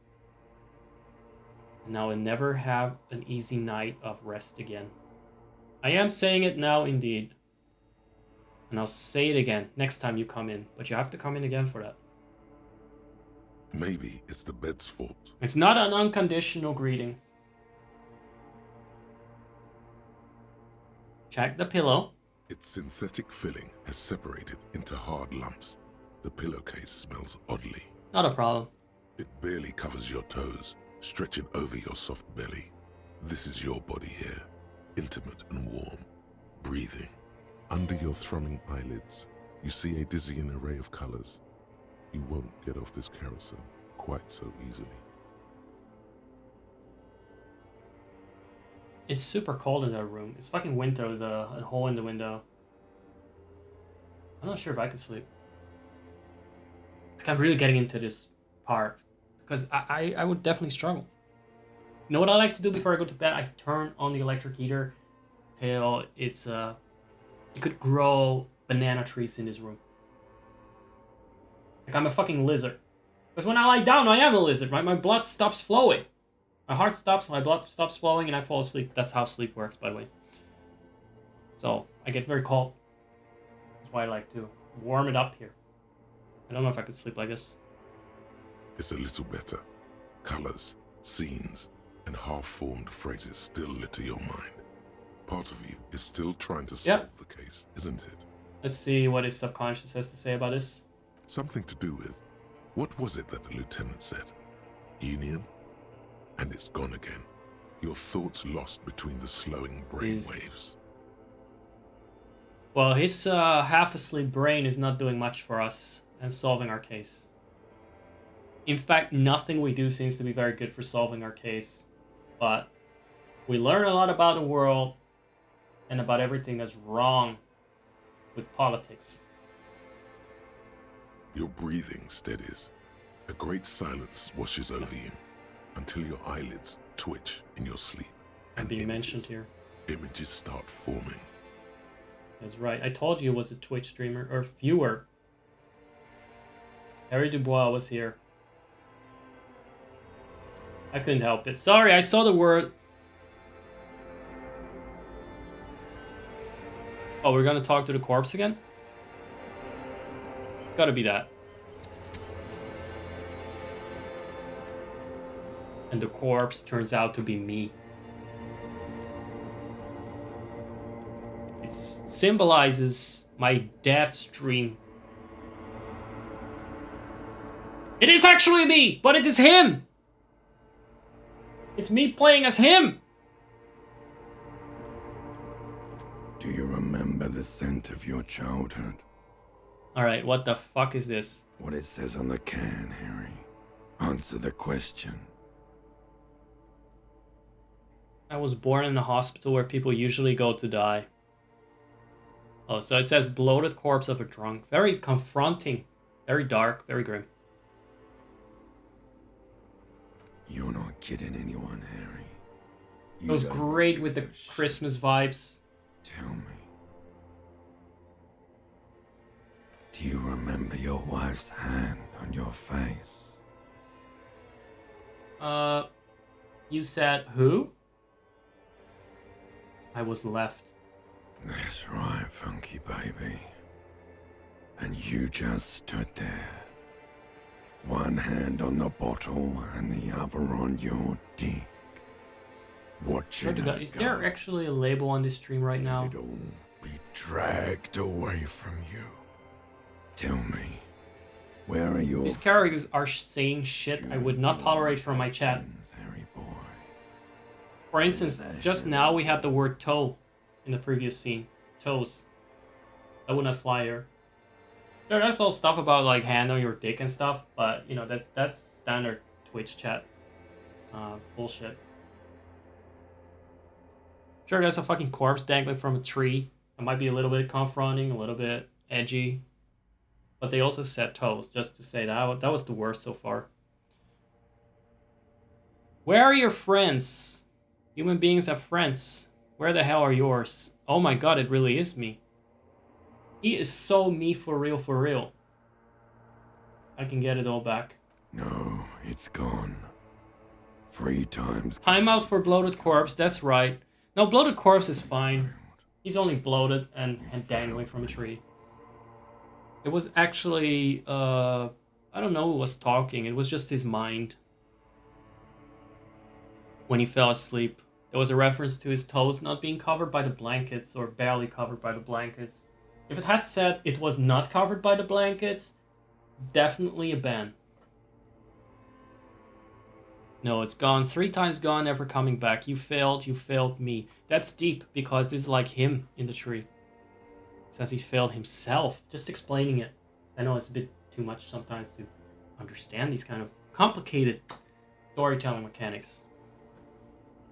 And now I'll never have an easy night of rest again. I am saying it now, indeed. And I'll say it again next time you come in. But you have to come in again for that. Maybe it's the bed's fault. It's not an unconditional greeting. Check the pillow. Its synthetic filling has separated into hard lumps. The pillowcase smells oddly. Not a problem. It barely covers your toes, stretching over your soft belly. This is your body here, intimate and warm, breathing. Under your thrumming eyelids, you see a dizzying array of colors. You won't get off this carousel quite so easily. It's super cold in that room. It's fucking winter with a hole in the window. I'm not sure if I could sleep. Like, I'm really getting into this part. Because I would definitely struggle. You know what I like to do before I go to bed? I turn on the electric heater till it's it could grow banana trees in this room. Like I'm a fucking lizard. Because when I lie down, I am a lizard, right? My blood stops flowing. My heart stops, my blood stops flowing, and I fall asleep. That's how sleep works, by the way. So, I get very cold. That's why I like to warm it up here. I don't know if I could sleep like this. It's a little better. Colors, scenes, and half-formed phrases still litter your mind. Part of you is still trying to solve the case, isn't it? Let's see what his subconscious has to say about this. Something to do with, what was it that the lieutenant said? Union? And it's gone again. Your thoughts lost between the slowing brain waves. Well, his half-asleep brain is not doing much for us and solving our case. In fact, nothing we do seems to be very good for solving our case. But we learn a lot about the world and about everything that's wrong with politics. Your breathing steadies. A great silence washes over you until your eyelids twitch in your sleep. And being mentioned here. Images start forming. That's right. I told you it was a Twitch streamer or viewer. Harry Dubois was here. I couldn't help it. Sorry, I saw the word. Oh, we're gonna talk to the corpse again? It's gotta be that. And the corpse turns out to be me. It symbolizes my dad's dream. It is actually me, but it is him! It's me playing as him! Do you remember the scent of your childhood? Alright, what the fuck is this? What it says on the can, Harry. Answer the question. I was born in the hospital where people usually go to die. Oh, so it says bloated corpse of a drunk. Very confronting. Very dark, very grim. You're not kidding anyone, Harry. It was great with the Christmas vibes. Tell me. Do you remember your wife's hand on your face? You said who? I was left. That's right, funky baby. And you just stood there. One hand on the bottle and the other on your dick. Watching it Is there actually a label on this stream right now? It'll be dragged away from you. Tell me, where are your... These characters are saying shit I would not tolerate from my chat. Harry boy? For instance, just now we had the word toe in the previous scene. Toes. That would not fly here. Sure, there's all stuff about like hand on your dick and stuff, but you know that's standard Twitch chat bullshit. Sure, there's a fucking corpse dangling from a tree. It might be a little bit confronting, a little bit edgy, but they also said toes, just to say that was the worst so far. Where are your friends? Human beings have friends. Where the hell are yours? Oh my god, it really is me. He is so me for real, for real. I can get it all back. No, it's gone. 3 times. Timeout for bloated corpse, that's right. No, bloated corpse is fine. He's only bloated and dangling from a tree. It was actually, I don't know who was talking. It was just his mind. When he fell asleep. There was a reference to his toes not being covered by the blankets or barely covered by the blankets. If it had said it was not covered by the blankets, definitely a ban. No, it's gone. 3 times gone, never coming back. You failed me. That's deep because this is like him in the tree. Says he's failed himself. Just explaining it. I know it's a bit too much sometimes to understand these kind of complicated storytelling mechanics.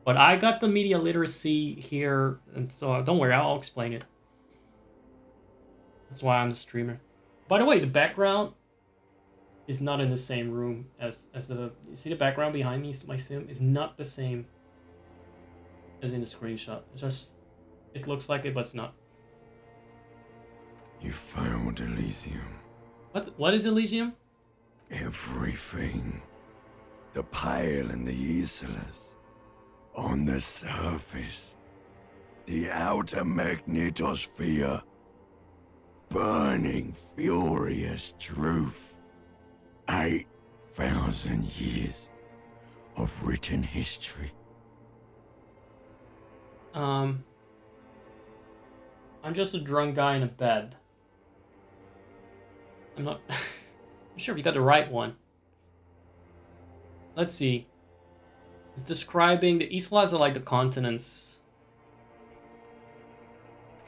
But I got the media literacy here, and so don't worry, I'll explain it. That's why I'm the streamer. By the way, the background is not in the same room as the... You see the background behind me, my sim, is not the same as in the screenshot. It's just... It looks like it, but it's not. You found Elysium. What is Elysium? Everything. The Pale and the Islas. On the surface. The outer magnetosphere. Burning, furious truth. 8,000 years of written history. I'm just a drunk guy in a bed. I'm not... I'm sure if you got the right one. Let's see. It's describing the Islas are like the continents.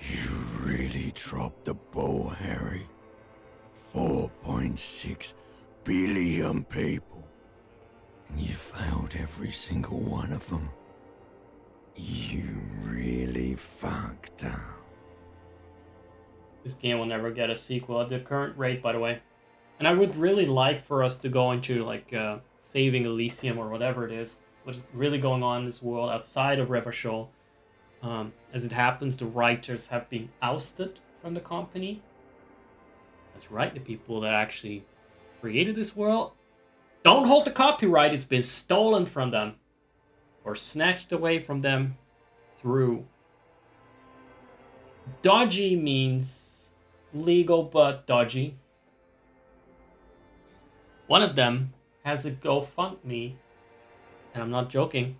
You really dropped the ball, Harry. 4.6 billion people. And you failed every single one of them. You really fucked up. This game will never get a sequel at the current rate, by the way. And I would really like for us to go into, like, saving Elysium or whatever it is. What's really going on in this world outside of Revachol. As it happens, the writers have been ousted from the company. That's right, the people that actually created this world don't hold the copyright. It's been stolen from them. Or snatched away from them through... Dodgy means legal but dodgy. One of them has a GoFundMe, and I'm not joking.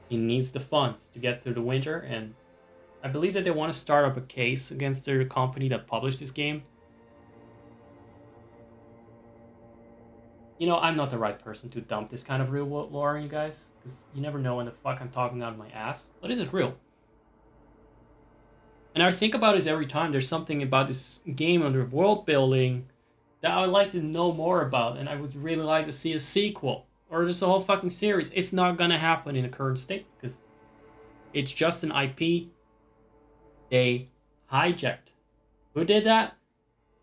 He needs the funds to get through the winter, and I believe that they want to start up a case against the company that published this game. You know, I'm not the right person to dump this kind of real world lore on you guys, because you never know when the fuck I'm talking out of my ass. But is it real? And I think about this every time. There's something about this game under world building that I would like to know more about, and I would really like to see a sequel or just a whole fucking series. It's not gonna happen in the current state because it's just an IP they hijacked. Who did that?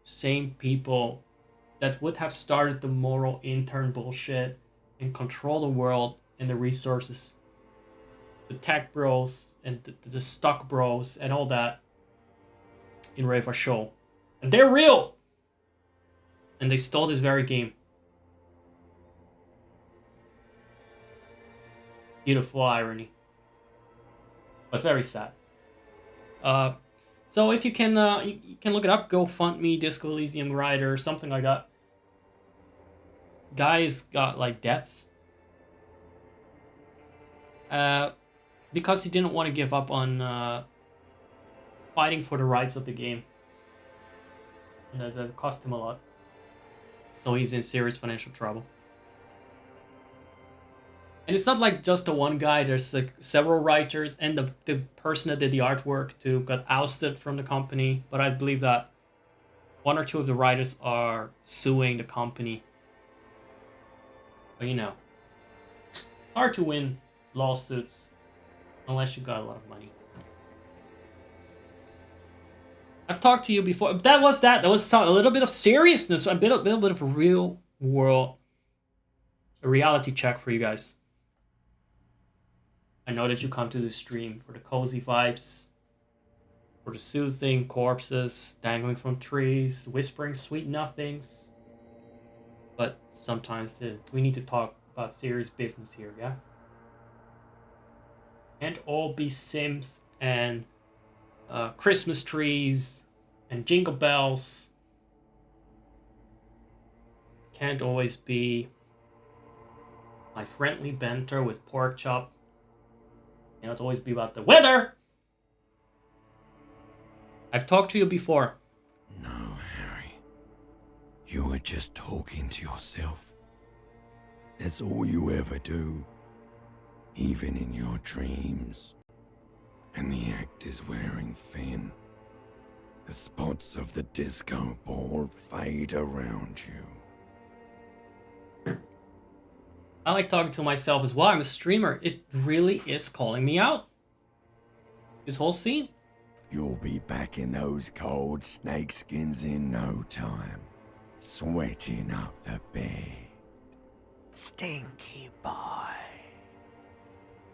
Same people that would have started the moral intern bullshit and control the world and the resources. The tech bros and the stock bros and all that in Revachol. And they're real! And they stole this very game. Beautiful irony. But very sad. So if you can look it up, GoFundMe, Disco Elysium Rider, something like that. Guy's got like debts. Because he didn't want to give up on fighting for the rights of the game. And that cost him a lot. So he's in serious financial trouble. And it's not like just the one guy. There's like several writers and the person that did the artwork too got ousted from the company. But I believe that one or two of the writers are suing the company. But you know, it's hard to win lawsuits unless you got a lot of money. I've talked to you before. That was a little bit of seriousness, a bit of a real world, a reality check for you guys. I know that you come to this stream for the cozy vibes, for the soothing corpses dangling from trees, whispering sweet nothings. But sometimes we need to talk about serious business here, yeah? Can't all be Sims and Christmas trees and jingle bells. Can't always be my friendly banter with pork chop. Can't always be about the weather. I've talked to you before. No, Harry. You were just talking to yourself. That's all you ever do. Even in your dreams. And the act is wearing thin. The spots of the disco ball fade around you. I like talking to myself as well. I'm a streamer. It really is calling me out. This whole scene. You'll be back in those cold snakeskins in no time, sweating up the bed. Stinky boy.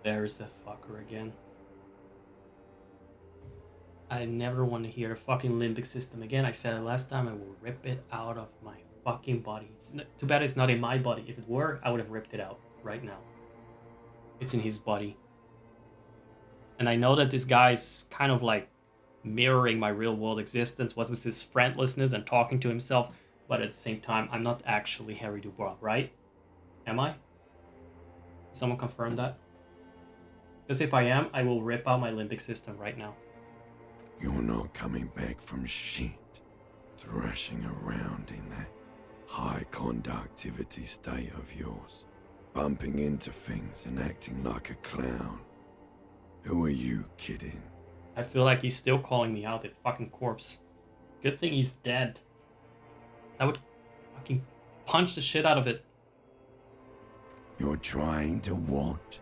There's that fucker again. I never want to hear a fucking limbic system again. I said it last time, I will rip it out of my fucking body. Too bad it's not in my body. If it were, I would have ripped it out right now. It's in his body. And I know that this guy's kind of like mirroring my real world existence, what with his friendlessness and talking to himself, but at the same time, I'm not actually Harry Dubois, right? Am I? Someone confirm that? Because if I am, I will rip out my limbic system right now. You're not coming back from shit, thrashing around in that high conductivity state of yours, bumping into things and acting like a clown. Who are you kidding? I feel like he's still calling me out, that fucking corpse. Good thing he's dead. I would fucking punch the shit out of it. You're trying to what?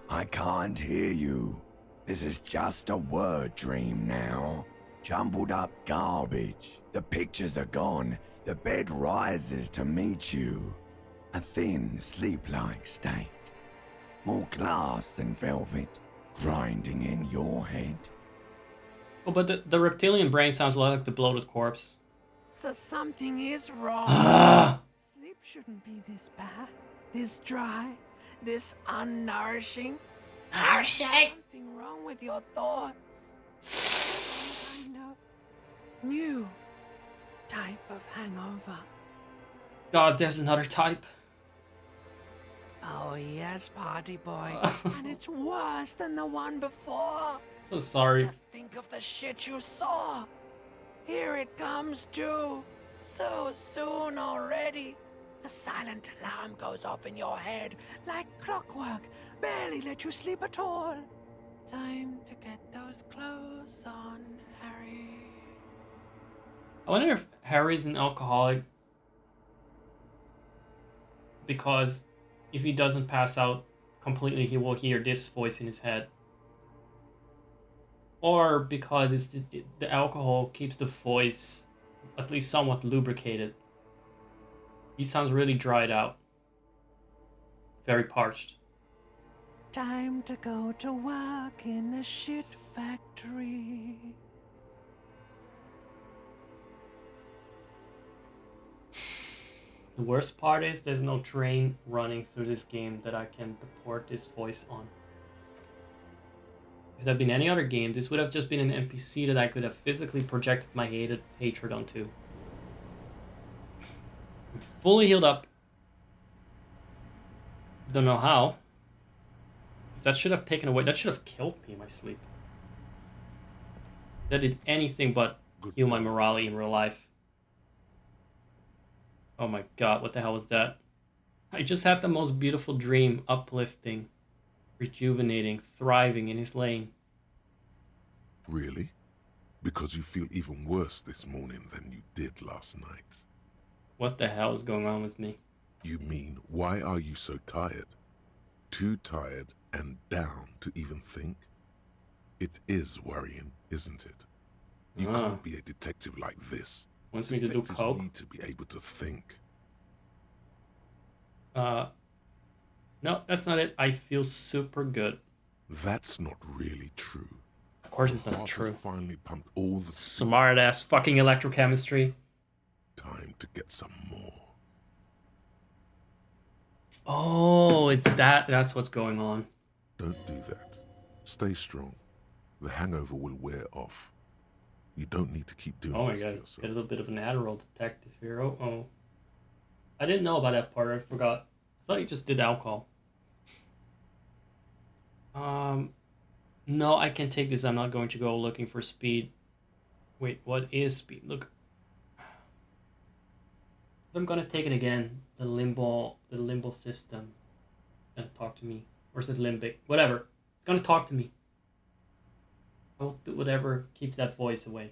I can't hear you. This is just a word dream now. Jumbled up garbage. The pictures are gone. The bed rises to meet you. A thin, sleep-like state. More glass than velvet, grinding in your head. Oh, but the reptilian brain sounds a lot like the bloated corpse. So something is wrong. Ah! Sleep shouldn't be this bad, this dry, this unnourishing. Nourishing! Something wrong with your thoughts. Some kind of new type of hangover. God, there's another type. Oh yes, party boy. And it's worse than the one before. So sorry. Just think of the shit you saw. Here it comes too. So soon already. A silent alarm goes off in your head like clockwork. Barely let you sleep at all. Time to get those clothes on, Harry. I wonder if Harry's an alcoholic. Because if he doesn't pass out completely, he will hear this voice in his head. Or because the alcohol keeps the voice at least somewhat lubricated. He sounds really dried out. Very parched. Time to go to work in the shit factory. The worst part is there's no train running through this game that I can deport this voice on. If it had been any other game, this would have just been an NPC that I could have physically projected my hatred onto. I'm fully healed up. Don't know how. That should have taken away. That should have killed me in my sleep. That did anything but heal my morale in real life. Oh my god, what the hell was that? I just had the most beautiful dream, uplifting, rejuvenating, thriving in his lane. Really? Because you feel even worse this morning than you did last night. What the hell is going on with me? You mean, why are you so tired? Too tired and down to even think? It is worrying, isn't it? You can't be a detective like this. Wants me to do Detectives coke? need to be able to think. No, that's not it. I feel super good. That's not really true. Of course it's Your not heart true. has finally pumped all the Smart ass fucking electrochemistry. time to get some more. Oh, it's that. That's what's going on. Don't do that. Stay strong. The hangover will wear off. You don't need to keep doing Oh my this to god, yourself. get a little bit of an Adderall detective here. Oh. I didn't know about that part. I forgot. I thought he just did alcohol. No, I can take this. I'm not going to go looking for speed. Wait, what is speed? Look. I'm gonna take it again. The limbo system. Gonna talk to me. Or is it limbic? Whatever. It's gonna talk to me. I'll do whatever keeps that voice away.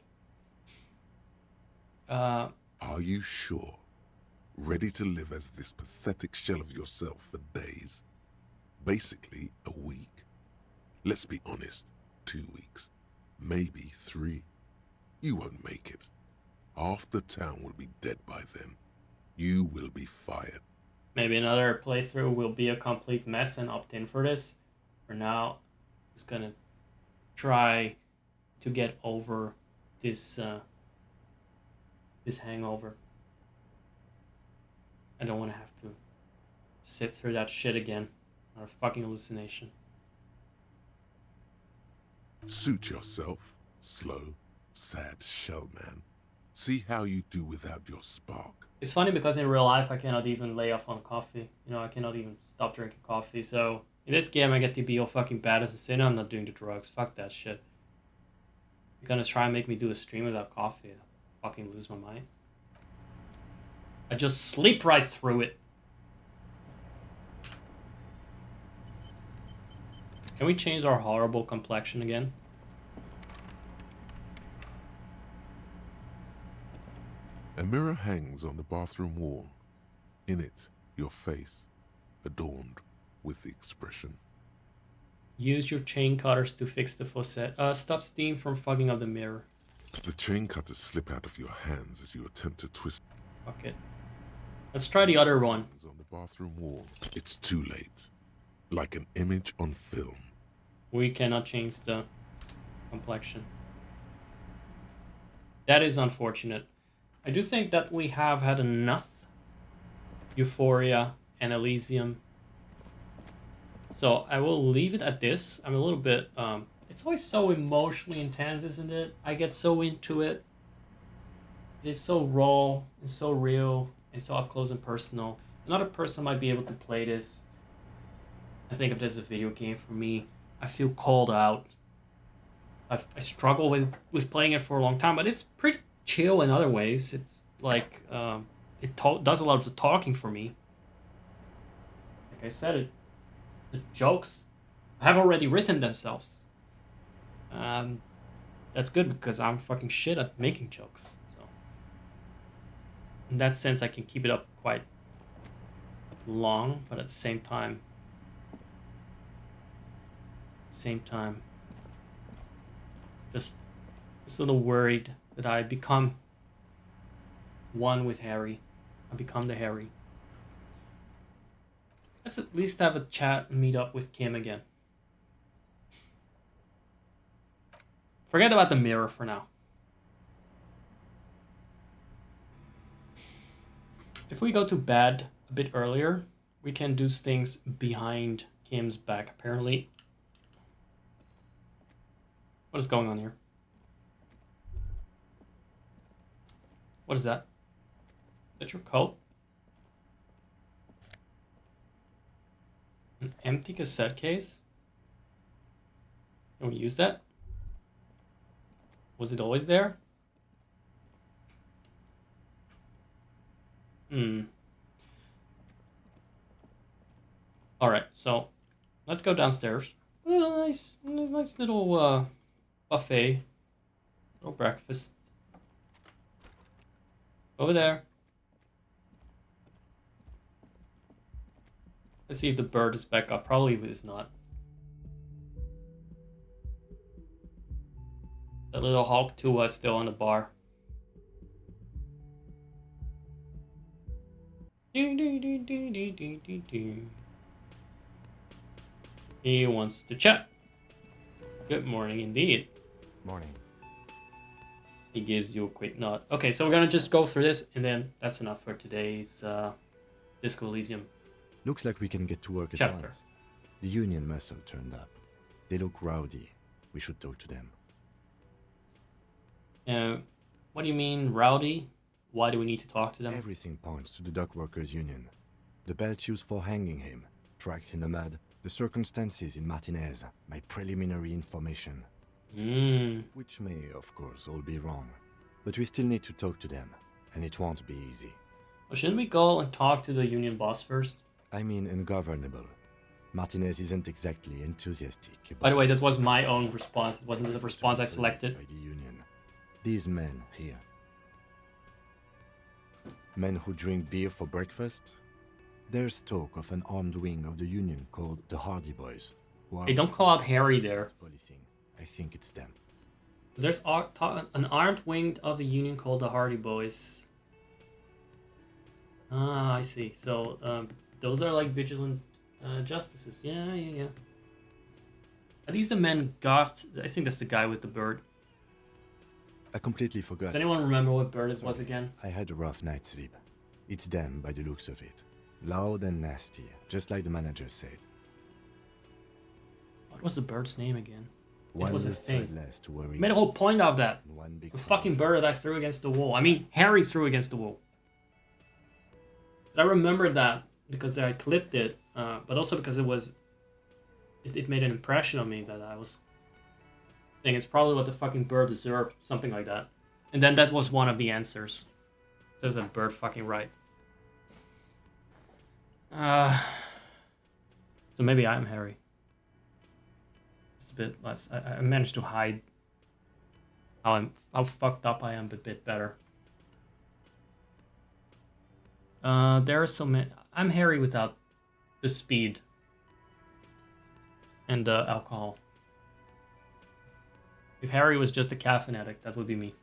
Are you sure? Ready to live as this pathetic shell of yourself for days? Basically, a week. Let's be honest, 2 weeks. Maybe 3. You won't make it. Half the town will be dead by then. You will be fired. Maybe another playthrough will be a complete mess and opt in for this. For now, just gonna try to get over this this hangover. I don't want to have to sit through that shit again. Or fucking hallucination. Suit yourself, slow, sad shell man. See how you do without your spark. It's funny because in real life I cannot even lay off on coffee. You know, I cannot even stop drinking coffee. So in this game I get to be all fucking bad as a sinner. I'm not doing the drugs. Fuck that shit. You're gonna try and make me do a stream without coffee. I'll fucking lose my mind. I just sleep right through it. Can we change our horrible complexion again? A mirror hangs on the bathroom wall. In it, your face, adorned with the expression. Use your chain cutters to fix the faucet. Stop steam from fogging up the mirror. The chain cutters slip out of your hands as you attempt to twist. Fuck it. Let's try the other one. On the bathroom wall. It's too late. Like an image on film. We cannot change the complexion. That is unfortunate. I do think that we have had enough Euphoria and Elysium. So I will leave it at this. I'm a little bit... it's always so emotionally intense, isn't it? I get so into it. It is so raw and so real and so up close and personal. Another person might be able to play this. I think of this as a video game. For me, I feel called out. I struggle with playing it for a long time, but it's pretty chill in other ways. It's like it does a lot of the talking for me. Like I said, the jokes have already written themselves. That's good because I'm fucking shit at making jokes. So in that sense, I can keep it up quite long, but at the same time, just a little worried that I become one with Harry. I become the Harry. Let's at least have a chat and meet up with Kim again. Forget about the mirror for now. If we go to bed a bit earlier, we can do things behind Kim's back, apparently. What is going on here? What is that? Is that your coat? An empty cassette case? Can we use that? Was it always there? Alright, so let's go downstairs. Nice little buffet. Little breakfast. Over there. Let's see if the bird is back up. Probably it is not. The little Hulk 2 is still on the bar. He wants to chat. Good morning indeed. Morning. He gives you a quick nod. Okay, so we're gonna just go through this, and then that's enough for today's Disco Elysium. Looks like we can get to work at Chapter. once. The Union muscle turned up. They look rowdy. We should talk to them. What do you mean, rowdy? Why do we need to talk to them? Everything points to the dock workers' union. The belt used for hanging him, tracks in the mud, the circumstances in Martinez, my preliminary information. Which may, of course, all be wrong. But we still need to talk to them, and it won't be easy. Well, shouldn't we go and talk to the union boss first? I mean ungovernable. Martinez isn't exactly enthusiastic about... By the way, that was my own response. It wasn't the response I selected. By the union. These men here. Men who drink beer for breakfast? There's talk of an armed wing of the Union called the Hardy Boys. Hey, don't call out Harry there. Policing. I think it's them. There's an armed wing of the Union called the Hardy Boys. Ah, I see. So, those are like vigilant justices. Yeah. Are these the men Goth? I think that's the guy with the bird. I completely forgot. Does anyone remember what bird it was Sorry, again? I had a rough night's sleep. It's them by the looks of it. Loud and nasty, just like the manager said. What was the bird's name again? One It was a less thing. thread less to worry. I made a whole point of that. and one big The problem. fucking bird that I threw against the wall. I mean, Harry threw against the wall. I remembered that because I clipped it, but also because it made an impression on me that I was thinking it's probably what the fucking bird deserved, something like that. And then that was one of the answers. So that bird fucking right. So maybe I'm Harry. Just a bit less. I managed to hide how fucked up I am a bit better. There are so many. I'm Harry without the speed and alcohol. If Harry was just a caffeine addict, that would be me.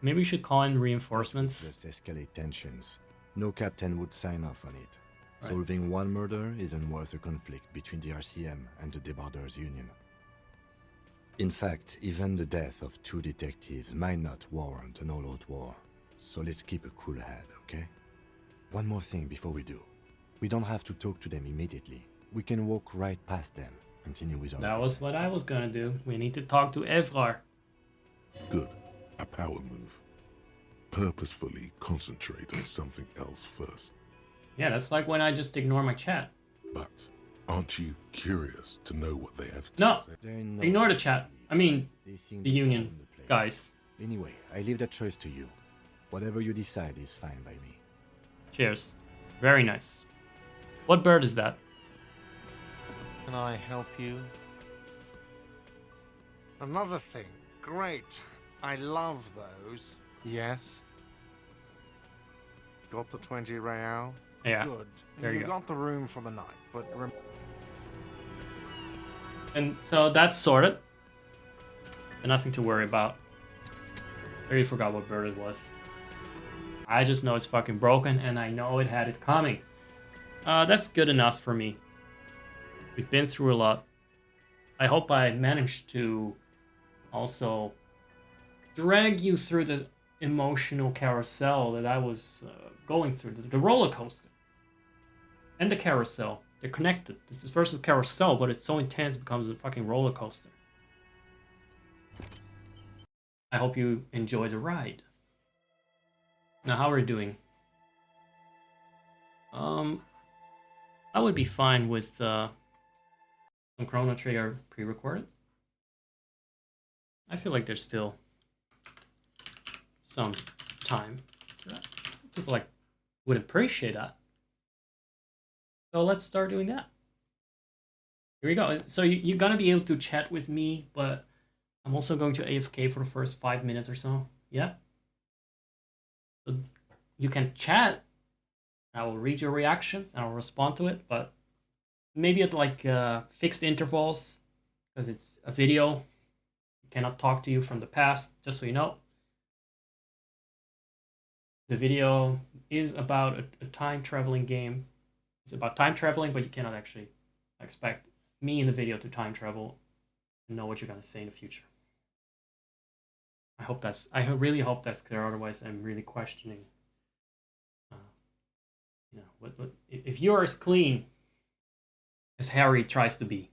Maybe we should call in reinforcements. Just escalate tensions. No captain would sign off on it. Right. Solving one murder isn't worth a conflict between the RCM and the Debarders Union. In fact, even the death of 2 detectives might not warrant an all-out war. So let's keep a cool head, okay? One more thing before we do. We don't have to talk to them immediately. We can walk right past them. Continue with our... That was what I was gonna do. We need to talk to Evrar. Good. A power move. Purposefully concentrate on something else first. Yeah, that's like when I just ignore my chat. But aren't you curious to know what they have to No. say? They're not- Ignore the chat. I mean, They think the they Union own the place. guys. Anyway, I leave that choice to you. Whatever you decide is fine by me. Cheers. Very nice. What bird is that? Can I help you? Another thing. Great. I love those. Yes. Got the 20 real? Yeah. Good. There you go. got the room for the night, but And so that's sorted. And nothing to worry about. I already forgot what bird it was. I just know it's fucking broken and I know it had it coming. That's good enough for me. We've been through a lot. I hope I managed to also drag you through the emotional carousel that I was going through. The roller coaster. And the carousel. They're connected. This is versus carousel, but it's so intense it becomes a fucking roller coaster. I hope you enjoy the ride. Now, how are we doing? I would be fine with some Chrono Trigger pre-recorded. I feel like there's still some time for that. People like would appreciate that. So let's start doing that. Here we go. So you're gonna be able to chat with me, but I'm also going to AFK for the first 5 minutes or so. Yeah. So you can chat. I will read your reactions and I'll respond to it, but maybe at like fixed intervals because it's a video. I cannot talk to you from the past, just so you know. The video is about a time traveling game. It's about time traveling, but you cannot actually expect me in the video to time travel and know what you're gonna say in the future. I really hope that's clear. Otherwise, I'm really questioning. What if you're as clean as Harry tries to be?